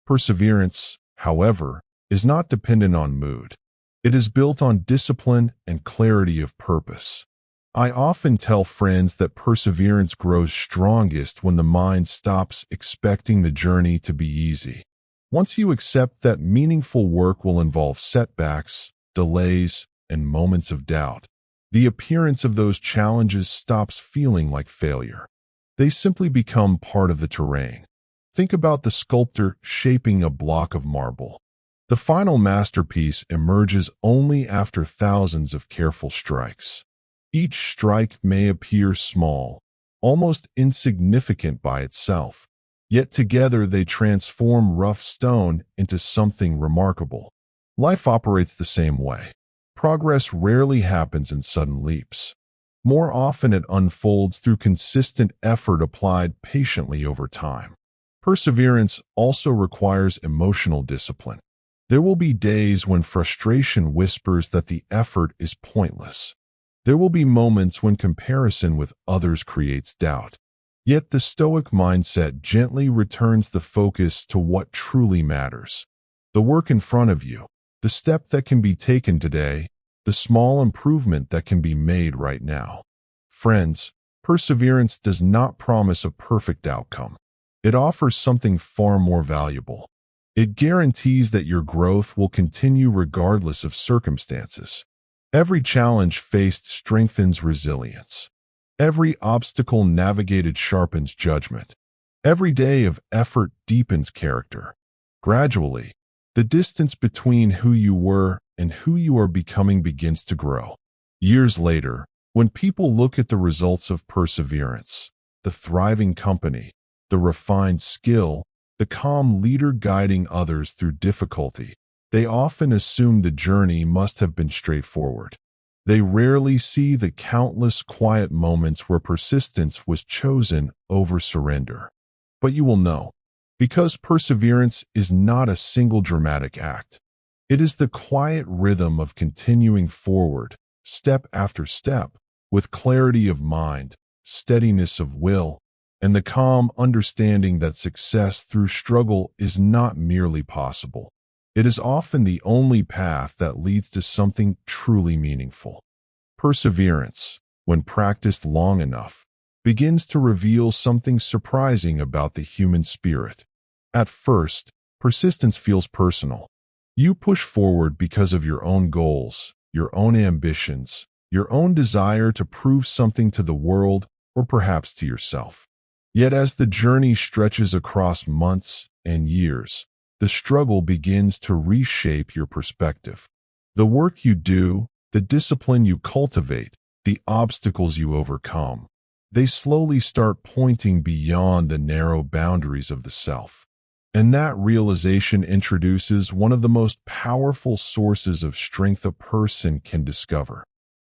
Perseverance, however, is not dependent on mood. It is built on discipline and clarity of purpose. I often tell friends that perseverance grows strongest when the mind stops expecting the journey to be easy. Once you accept that meaningful work will involve setbacks, delays, and moments of doubt, the appearance of those challenges stops feeling like failure. They simply become part of the terrain. Think about the sculptor shaping a block of marble. The final masterpiece emerges only after thousands of careful strikes. Each strike may appear small, almost insignificant by itself, yet together they transform rough stone into something remarkable. Life operates the same way. Progress rarely happens in sudden leaps. More often it unfolds through consistent effort applied patiently over time. Perseverance also requires emotional discipline. There will be days when frustration whispers that the effort is pointless. There will be moments when comparison with others creates doubt. Yet the Stoic mindset gently returns the focus to what truly matters. The work in front of you, the step that can be taken today, the small improvement that can be made right now. Friends, perseverance does not promise a perfect outcome. It offers something far more valuable. It guarantees that your growth will continue regardless of circumstances. Every challenge faced strengthens resilience. Every obstacle navigated sharpens judgment. Every day of effort deepens character. Gradually, the distance between who you were and who you are becoming begins to grow. Years later, when people look at the results of perseverance, the thriving company, the refined skill, the calm leader guiding others through difficulty, they often assume the journey must have been straightforward. They rarely see the countless quiet moments where persistence was chosen over surrender. But you will know, because perseverance is not a single dramatic act. It is the quiet rhythm of continuing forward, step after step, with clarity of mind, steadiness of will, and the calm understanding that success through struggle is not merely possible. It is often the only path that leads to something truly meaningful. Perseverance, when practiced long enough, begins to reveal something surprising about the human spirit. At first, persistence feels personal. You push forward because of your own goals, your own ambitions, your own desire to prove something to the world or perhaps to yourself. Yet as the journey stretches across months and years, the struggle begins to reshape your perspective. The work you do, the discipline you cultivate, the obstacles you overcome, they slowly start pointing beyond the narrow boundaries of the self. And that realization introduces one of the most powerful sources of strength a person can discover: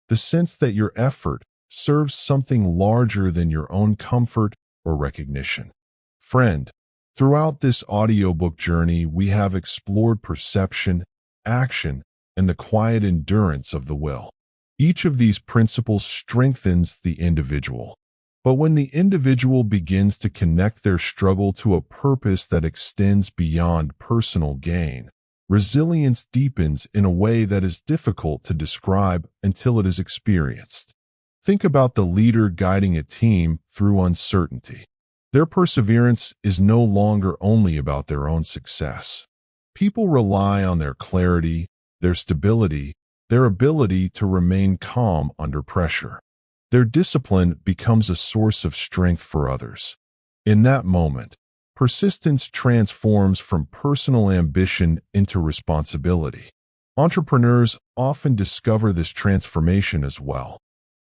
the sense that your effort serves something larger than your own comfort or recognition. Friend, throughout this audiobook journey, we have explored perception, action, and the quiet endurance of the will. Each of these principles strengthens the individual. But when the individual begins to connect their struggle to a purpose that extends beyond personal gain, resilience deepens in a way that is difficult to describe until it is experienced. Think about the leader guiding a team through uncertainty. Their perseverance is no longer only about their own success. People rely on their clarity, their stability, their ability to remain calm under pressure. Their discipline becomes a source of strength for others. In that moment, persistence transforms from personal ambition into responsibility. Entrepreneurs often discover this transformation as well.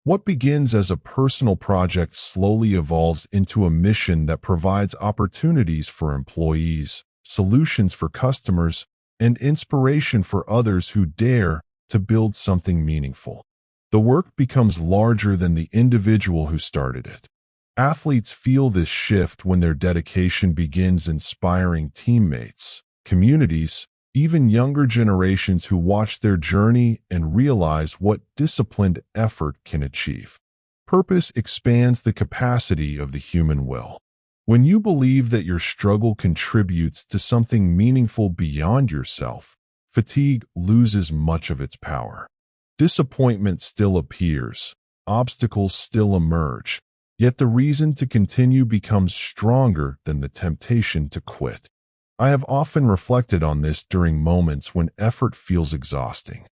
What begins as a personal project slowly evolves into a mission that provides opportunities for employees, solutions for customers, and inspiration for others who dare to build something meaningful. The work becomes larger than the individual who started it. Athletes feel this shift when their dedication begins inspiring teammates, communities, even younger generations who watch their journey and realize what disciplined effort can achieve. Purpose expands the capacity of the human will. When you believe that your struggle contributes to something meaningful beyond yourself, fatigue loses much of its power. Disappointment still appears, obstacles still emerge, yet the reason to continue becomes stronger than the temptation to quit. I have often reflected on this during moments when effort feels exhausting.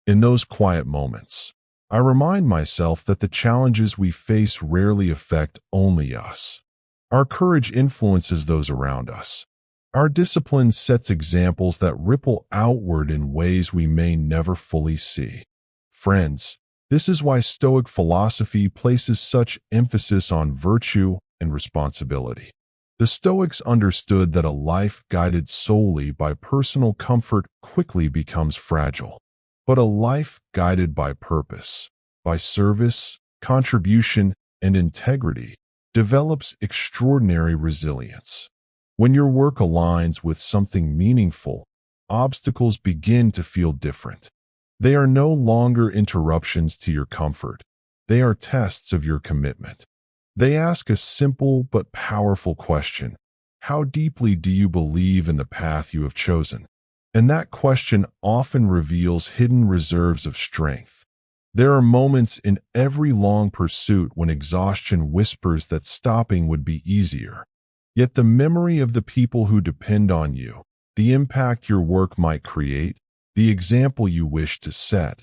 In those quiet moments, I remind myself that the challenges we face rarely affect only us. Our courage influences those around us. Our discipline sets examples that ripple outward in ways we may never fully see. Friends, this is why Stoic philosophy places such emphasis on virtue and responsibility. The Stoics understood that a life guided solely by personal comfort quickly becomes fragile, but a life guided by purpose, by service, contribution, and integrity develops extraordinary resilience. When your work aligns with something meaningful, obstacles begin to feel different. They are no longer interruptions to your comfort. They are tests of your commitment. They ask a simple but powerful question: how deeply do you believe in the path you have chosen? And that question often reveals hidden reserves of strength. There are moments in every long pursuit when exhaustion whispers that stopping would be easier. Yet the memory of the people who depend on you, the impact your work might create, the example you wish to set,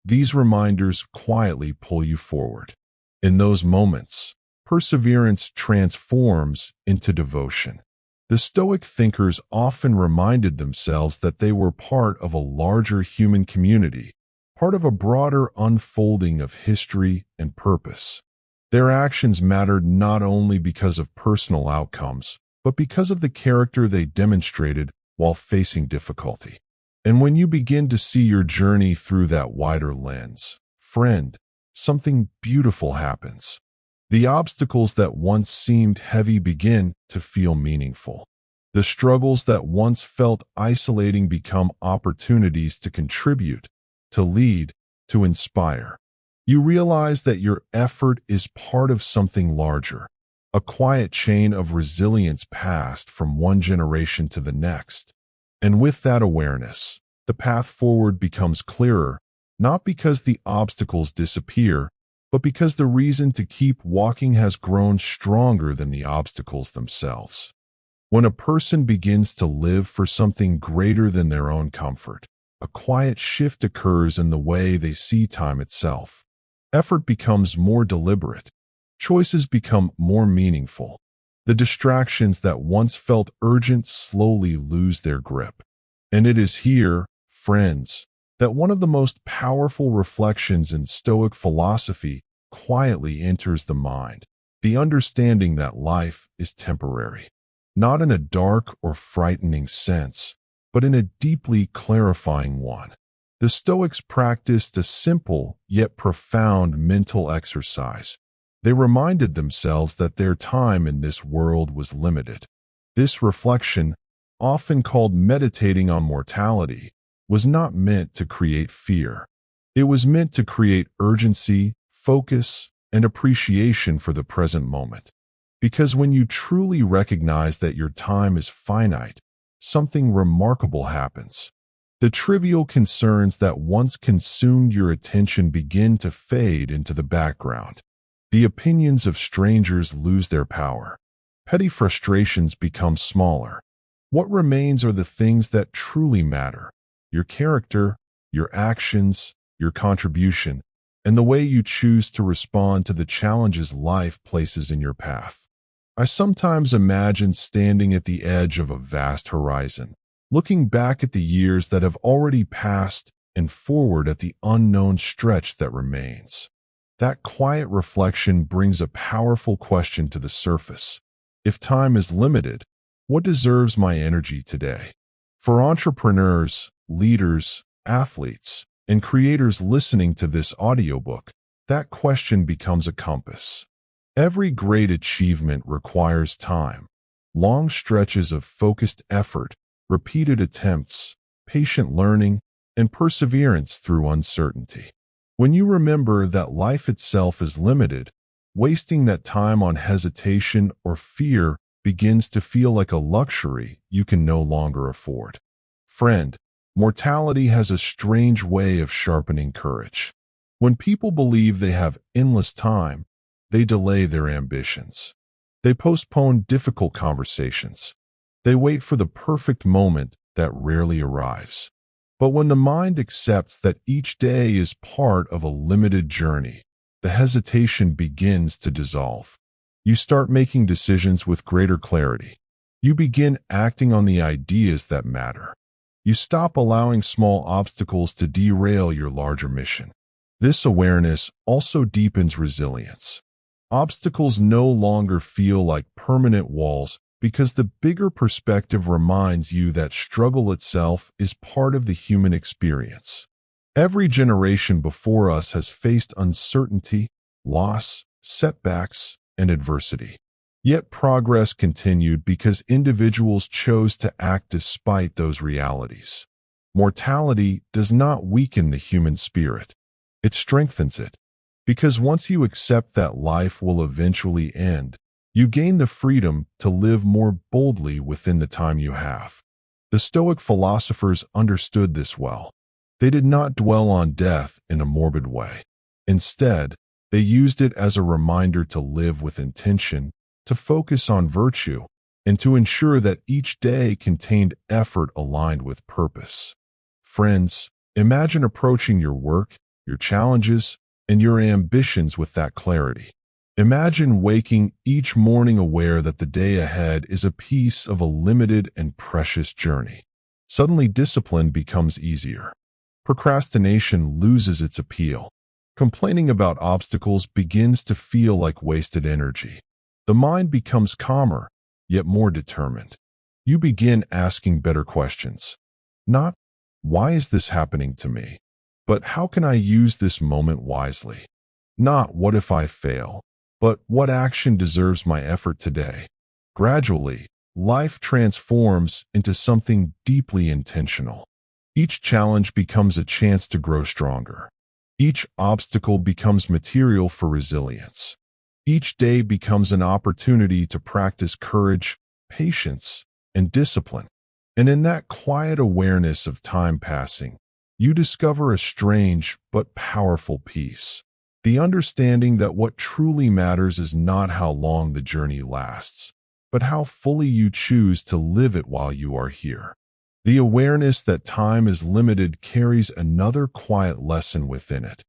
these reminders quietly pull you forward. In those moments, perseverance transforms into devotion. The Stoic thinkers often reminded themselves that they were part of a larger human community, part of a broader unfolding of history and purpose. Their actions mattered not only because of personal outcomes, but because of the character they demonstrated while facing difficulty. And when you begin to see your journey through that wider lens, friend, something beautiful happens. The obstacles that once seemed heavy begin to feel meaningful. The struggles that once felt isolating become opportunities to contribute, to lead, to inspire. You realize that your effort is part of something larger, a quiet chain of resilience passed from one generation to the next. And with that awareness, the path forward becomes clearer, not because the obstacles disappear, but because the reason to keep walking has grown stronger than the obstacles themselves. When a person begins to live for something greater than their own comfort, a quiet shift occurs in the way they see time itself. Effort becomes more deliberate. Choices become more meaningful. The distractions that once felt urgent slowly lose their grip. And it is here, friends, that one of the most powerful reflections in Stoic philosophy quietly enters the mind, the understanding that life is temporary, not in a dark or frightening sense, but in a deeply clarifying one. The Stoics practiced a simple yet profound mental exercise. They reminded themselves that their time in this world was limited. This reflection, often called meditating on mortality, was not meant to create fear. It was meant to create urgency, focus, and appreciation for the present moment. Because when you truly recognize that your time is finite, something remarkable happens. The trivial concerns that once consumed your attention begin to fade into the background. The opinions of strangers lose their power. Petty frustrations become smaller. What remains are the things that truly matter: your character, your actions, your contribution, and the way you choose to respond to the challenges life places in your path. I sometimes imagine standing at the edge of a vast horizon, looking back at the years that have already passed and forward at the unknown stretch that remains. That quiet reflection brings a powerful question to the surface. If time is limited, what deserves my energy today? For entrepreneurs, leaders, athletes, and creators listening to this audiobook, that question becomes a compass. Every great achievement requires time, long stretches of focused effort, repeated attempts, patient learning, and perseverance through uncertainty. When you remember that life itself is limited, wasting that time on hesitation or fear begins to feel like a luxury you can no longer afford. Friend, mortality has a strange way of sharpening courage. When people believe they have endless time, they delay their ambitions. They postpone difficult conversations. They wait for the perfect moment that rarely arrives. But when the mind accepts that each day is part of a limited journey, the hesitation begins to dissolve. You start making decisions with greater clarity. You begin acting on the ideas that matter. You stop allowing small obstacles to derail your larger mission. This awareness also deepens resilience. Obstacles no longer feel like permanent walls because the bigger perspective reminds you that struggle itself is part of the human experience. Every generation before us has faced uncertainty, loss, setbacks, and adversity. Yet progress continued because individuals chose to act despite those realities. Mortality does not weaken the human spirit. It strengthens it. Because once you accept that life will eventually end, you gain the freedom to live more boldly within the time you have. The Stoic philosophers understood this well. They did not dwell on death in a morbid way. Instead, they used it as a reminder to live with intention, to focus on virtue, and to ensure that each day contained effort aligned with purpose. Friends, imagine approaching your work, your challenges, and your ambitions with that clarity. Imagine waking each morning aware that the day ahead is a piece of a limited and precious journey. Suddenly, discipline becomes easier. Procrastination loses its appeal. Complaining about obstacles begins to feel like wasted energy. The mind becomes calmer, yet more determined. You begin asking better questions. Not, why is this happening to me? But how can I use this moment wisely? Not, what if I fail? But what action deserves my effort today? Gradually, life transforms into something deeply intentional. Each challenge becomes a chance to grow stronger. Each obstacle becomes material for resilience. Each day becomes an opportunity to practice courage, patience, and discipline. And in that quiet awareness of time passing, you discover a strange but powerful peace. The understanding that what truly matters is not how long the journey lasts, but how fully you choose to live it while you are here. The awareness that time is limited carries another quiet lesson within it,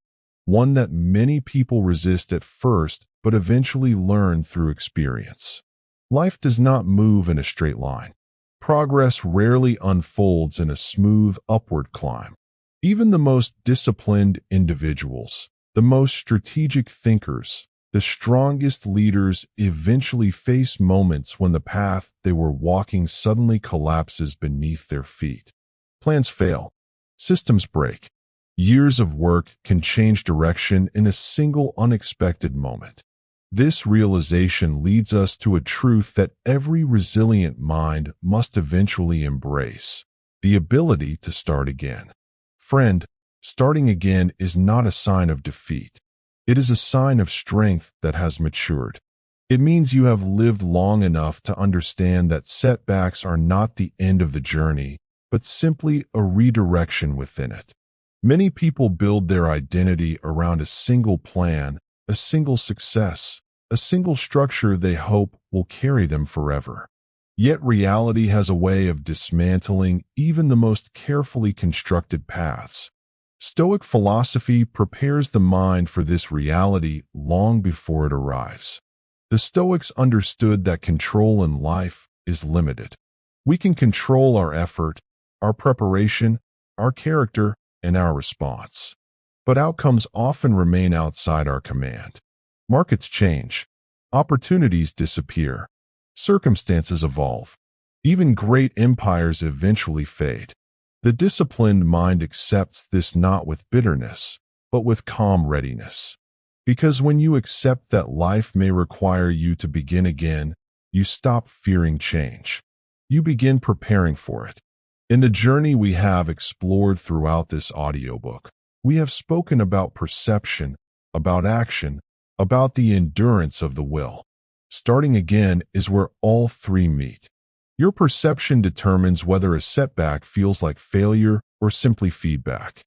one that many people resist at first but eventually learn through experience. Life does not move in a straight line. Progress rarely unfolds in a smooth upward climb. Even the most disciplined individuals, the most strategic thinkers, the strongest leaders eventually face moments when the path they were walking suddenly collapses beneath their feet. Plans fail. Systems break. Years of work can change direction in a single unexpected moment. This realization leads us to a truth that every resilient mind must eventually embrace: the ability to start again. Friend, starting again is not a sign of defeat. It is a sign of strength that has matured. It means you have lived long enough to understand that setbacks are not the end of the journey, but simply a redirection within it. Many people build their identity around a single plan, a single success, a single structure they hope will carry them forever. Yet reality has a way of dismantling even the most carefully constructed paths. Stoic philosophy prepares the mind for this reality long before it arrives. The Stoics understood that control in life is limited. We can control our effort, our preparation, our character, and our response. But outcomes often remain outside our command. Markets change. Opportunities disappear. Circumstances evolve. Even great empires eventually fade. The disciplined mind accepts this not with bitterness, but with calm readiness. Because when you accept that life may require you to begin again, you stop fearing change. You begin preparing for it. In the journey we have explored throughout this audiobook, we have spoken about perception, about action, about the endurance of the will. Starting again is where all three meet. Your perception determines whether a setback feels like failure or simply feedback.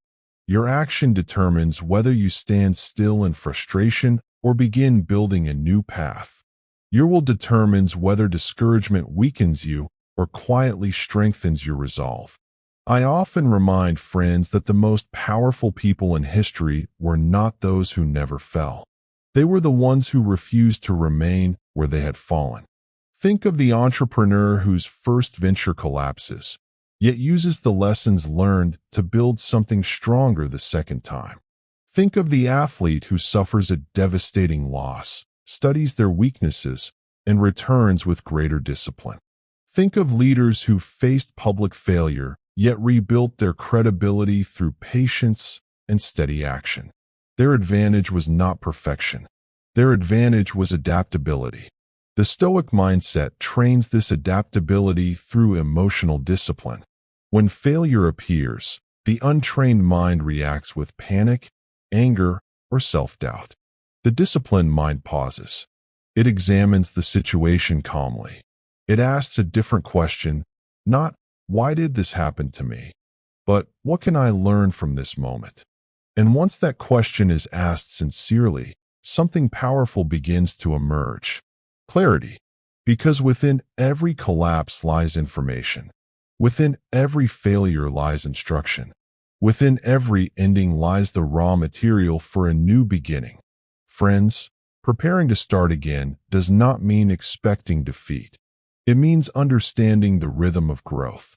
Your action determines whether you stand still in frustration or begin building a new path. Your will determines whether discouragement weakens you or quietly strengthens your resolve. I often remind friends that the most powerful people in history were not those who never fell. They were the ones who refused to remain where they had fallen. Think of the entrepreneur whose first venture collapses, yet uses the lessons learned to build something stronger the second time. Think of the athlete who suffers a devastating loss, studies their weaknesses, and returns with greater discipline. Think of leaders who faced public failure, yet rebuilt their credibility through patience and steady action. Their advantage was not perfection. Their advantage was adaptability. The Stoic mindset trains this adaptability through emotional discipline. When failure appears, the untrained mind reacts with panic, anger, or self-doubt. The disciplined mind pauses. It examines the situation calmly. It asks a different question, not, "Why did this happen to me?" but, "What can I learn from this moment?" And once that question is asked sincerely, something powerful begins to emerge. Clarity. Because within every collapse lies information. Within every failure lies instruction. Within every ending lies the raw material for a new beginning. Friends, preparing to start again does not mean expecting defeat. It means understanding the rhythm of growth.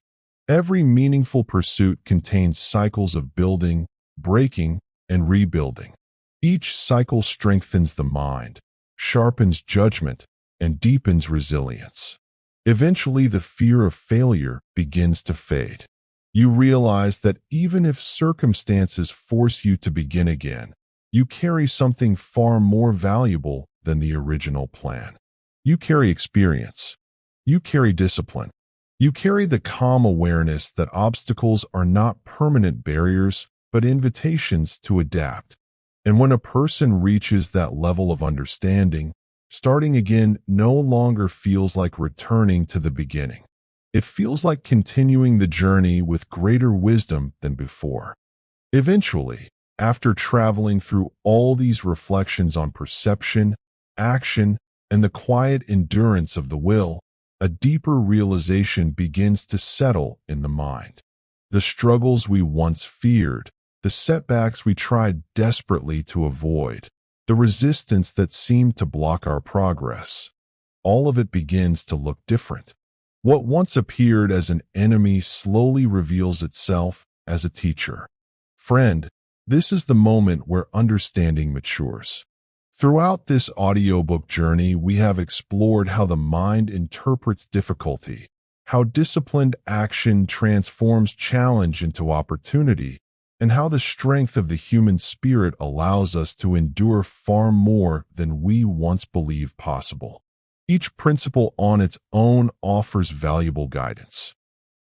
Every meaningful pursuit contains cycles of building, breaking, and rebuilding. Each cycle strengthens the mind, sharpens judgment, and deepens resilience. Eventually, the fear of failure begins to fade. You realize that even if circumstances force you to begin again, you carry something far more valuable than the original plan. You carry experience. You carry discipline. You carry the calm awareness that obstacles are not permanent barriers, but invitations to adapt. And when a person reaches that level of understanding, starting again no longer feels like returning to the beginning. It feels like continuing the journey with greater wisdom than before. Eventually, After traveling through all these reflections on perception, action, and the quiet endurance of the will, a deeper realization begins to settle in the mind. The struggles we once feared, the setbacks we tried desperately to avoid, the resistance that seemed to block our progress, all of it begins to look different. What once appeared as an enemy slowly reveals itself as a teacher. Friend, this is the moment where understanding matures. Throughout this audiobook journey, we have explored how the mind interprets difficulty, how disciplined action transforms challenge into opportunity, and how the strength of the human spirit allows us to endure far more than we once believed possible. Each principle on its own offers valuable guidance.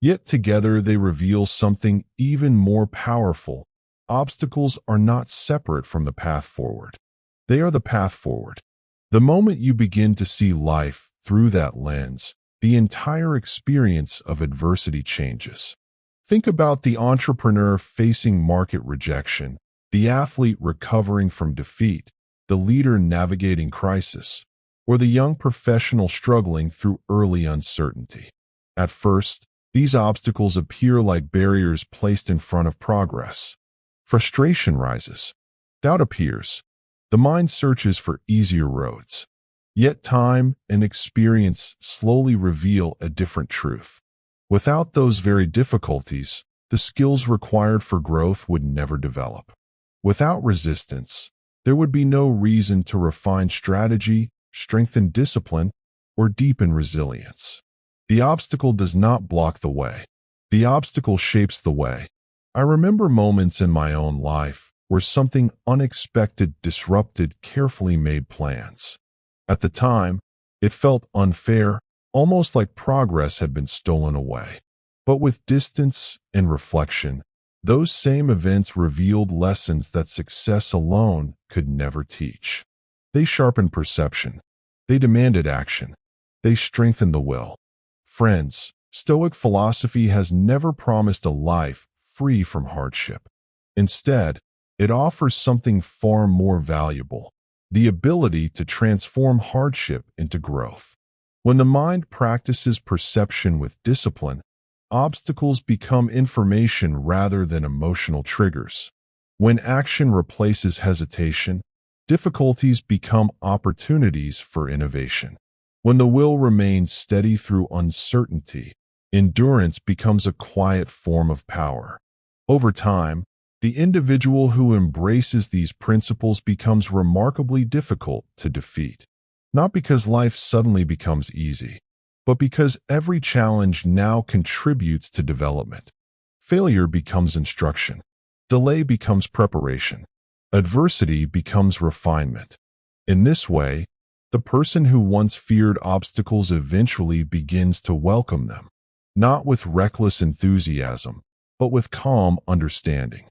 Yet together they reveal something even more powerful. Obstacles are not separate from the path forward. They are the path forward. The moment you begin to see life through that lens, the entire experience of adversity changes. Think about the entrepreneur facing market rejection, the athlete recovering from defeat, the leader navigating crisis, or the young professional struggling through early uncertainty. At first, these obstacles appear like barriers placed in front of progress. Frustration rises. Doubt appears. The mind searches for easier roads. Yet time and experience slowly reveal a different truth. Without those very difficulties, the skills required for growth would never develop. Without resistance, there would be no reason to refine strategy, strengthen discipline, or deepen resilience. The obstacle does not block the way. The obstacle shapes the way. I remember moments in my own life where something unexpected disrupted carefully made plans. At the time, it felt unfair, almost like progress had been stolen away. But with distance and reflection, those same events revealed lessons that success alone could never teach. They sharpened perception. They demanded action. They strengthened the will. Friends, Stoic philosophy has never promised a life free from hardship. Instead, it offers something far more valuable: the ability to transform hardship into growth. When the mind practices perception with discipline, obstacles become information rather than emotional triggers. When action replaces hesitation, difficulties become opportunities for innovation. When the will remains steady through uncertainty, endurance becomes a quiet form of power. Over time, the individual who embraces these principles becomes remarkably difficult to defeat. Not because life suddenly becomes easy, but because every challenge now contributes to development. Failure becomes instruction. Delay becomes preparation. Adversity becomes refinement. In this way, the person who once feared obstacles eventually begins to welcome them, not with reckless enthusiasm, but with calm understanding.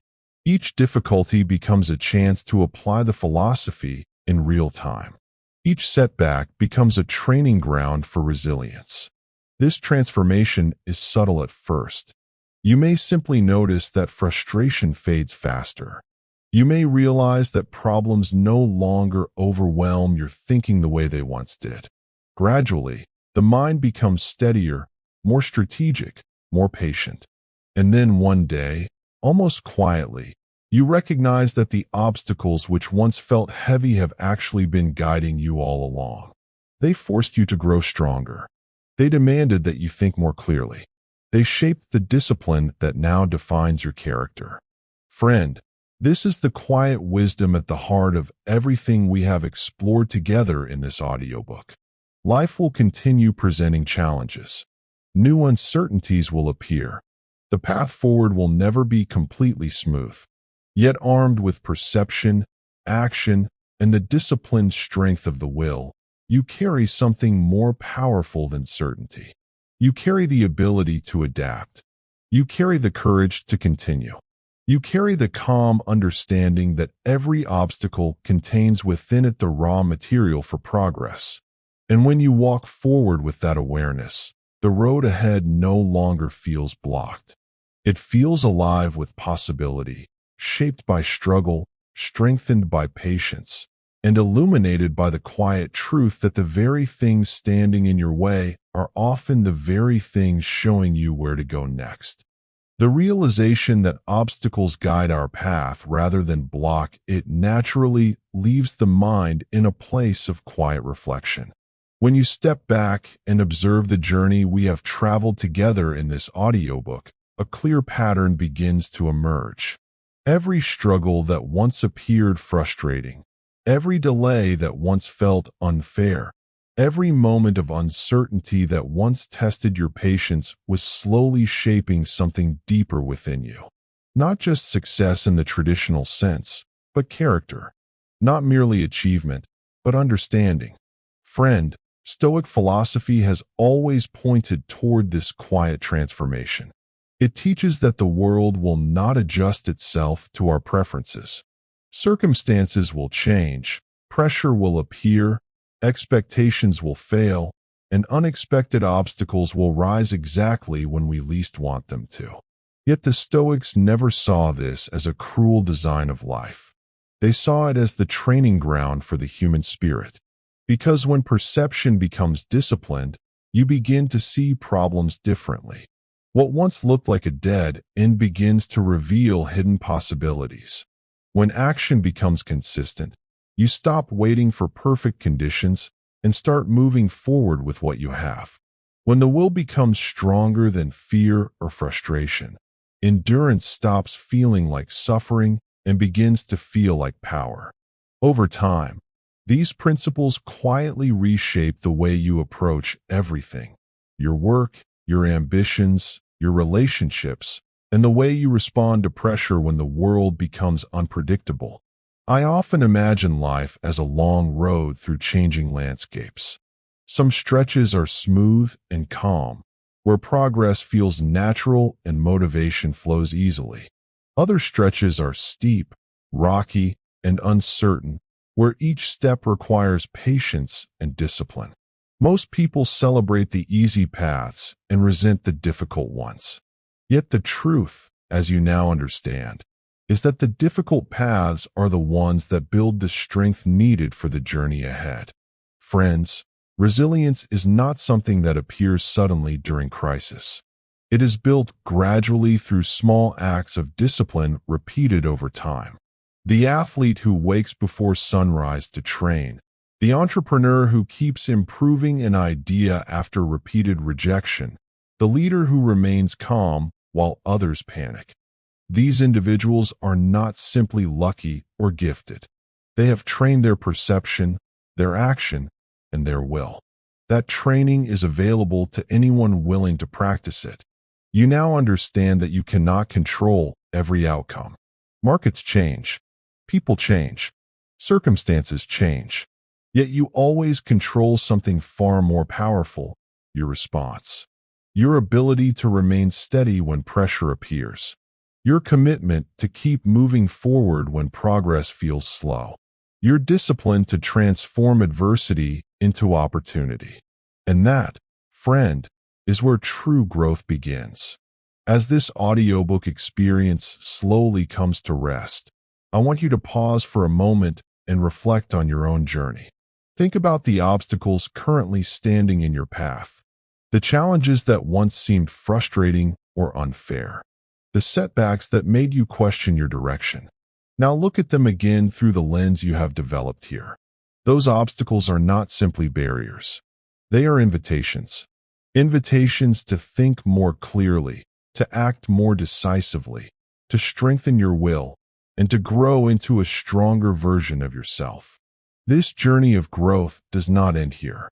Each difficulty becomes a chance to apply the philosophy in real time. Each setback becomes a training ground for resilience. This transformation is subtle at first. You may simply notice that frustration fades faster. You may realize that problems no longer overwhelm your thinking the way they once did. Gradually, the mind becomes steadier, more strategic, more patient. And then one day, almost quietly, you recognize that the obstacles which once felt heavy have actually been guiding you all along. They forced you to grow stronger. They demanded that you think more clearly. They shaped the discipline that now defines your character. Friend, this is the quiet wisdom at the heart of everything we have explored together in this audiobook. Life will continue presenting challenges. New uncertainties will appear. The path forward will never be completely smooth. Yet armed with perception, action, and the disciplined strength of the will, you carry something more powerful than certainty. You carry the ability to adapt. You carry the courage to continue. You carry the calm understanding that every obstacle contains within it the raw material for progress. And when you walk forward with that awareness, the road ahead no longer feels blocked. It feels alive with possibility, shaped by struggle, strengthened by patience, and illuminated by the quiet truth that the very things standing in your way are often the very things showing you where to go next. The realization that obstacles guide our path rather than block it naturally leaves the mind in a place of quiet reflection. When you step back and observe the journey we have traveled together in this audiobook, a clear pattern begins to emerge. Every struggle that once appeared frustrating, every delay that once felt unfair, every moment of uncertainty that once tested your patience was slowly shaping something deeper within you. Not just success in the traditional sense, but character. Not merely achievement, but understanding. Friend, Stoic philosophy has always pointed toward this quiet transformation. It teaches that the world will not adjust itself to our preferences. Circumstances will change, pressure will appear, expectations will fail, and unexpected obstacles will rise exactly when we least want them to. Yet the Stoics never saw this as a cruel design of life. They saw it as the training ground for the human spirit. Because when perception becomes disciplined, you begin to see problems differently. What once looked like a dead end begins to reveal hidden possibilities. When action becomes consistent, you stop waiting for perfect conditions and start moving forward with what you have. When the will becomes stronger than fear or frustration, endurance stops feeling like suffering and begins to feel like power. Over time, these principles quietly reshape the way you approach everything: your work, your ambitions, your relationships, and the way you respond to pressure when the world becomes unpredictable. I often imagine life as a long road through changing landscapes. Some stretches are smooth and calm, where progress feels natural and motivation flows easily. Other stretches are steep, rocky, and uncertain, where each step requires patience and discipline. Most people celebrate the easy paths and resent the difficult ones. Yet the truth, as you now understand, is that the difficult paths are the ones that build the strength needed for the journey ahead. Friends, resilience is not something that appears suddenly during crisis. It is built gradually through small acts of discipline repeated over time. The athlete who wakes before sunrise to train, the entrepreneur who keeps improving an idea after repeated rejection, the leader who remains calm while others panic. These individuals are not simply lucky or gifted. They have trained their perception, their action, and their will. That training is available to anyone willing to practice it. You now understand that you cannot control every outcome. Markets change. People change. Circumstances change. Yet you always control something far more powerful: your response. Your ability to remain steady when pressure appears. Your commitment to keep moving forward when progress feels slow. Your discipline to transform adversity into opportunity. And that, friend, is where true growth begins. As this audiobook experience slowly comes to rest, I want you to pause for a moment and reflect on your own journey. Think about the obstacles currently standing in your path, the challenges that once seemed frustrating or unfair, the setbacks that made you question your direction. Now look at them again through the lens you have developed here. Those obstacles are not simply barriers. They are invitations. Invitations to think more clearly, to act more decisively, to strengthen your will, and to grow into a stronger version of yourself. This journey of growth does not end here.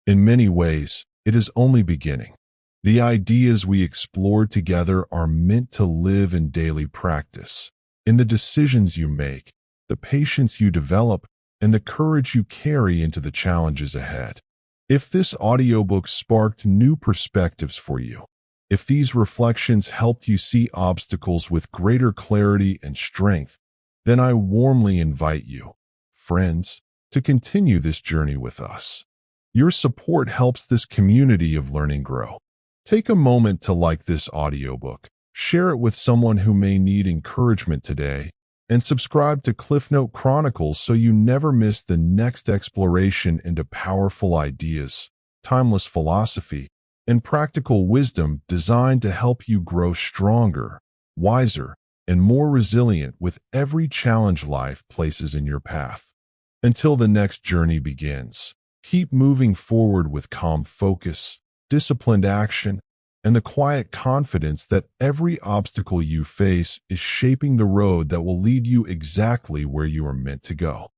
In many ways, it is only beginning. The ideas we explore together are meant to live in daily practice, in the decisions you make, the patience you develop, and the courage you carry into the challenges ahead. If this audiobook sparked new perspectives for you, if these reflections helped you see obstacles with greater clarity and strength, then I warmly invite you, friends, to continue this journey with us. Your support helps this community of learning grow. Take a moment to like this audiobook, Share it with someone who may need encouragement today, and subscribe to CliffNote Chronicles so you never miss the next exploration into powerful ideas, timeless philosophy, and practical wisdom designed to help you grow stronger, wiser, and more resilient with every challenge life places in your path. Until the next journey begins, keep moving forward with calm focus, disciplined action, and the quiet confidence that every obstacle you face is shaping the road that will lead you exactly where you are meant to go.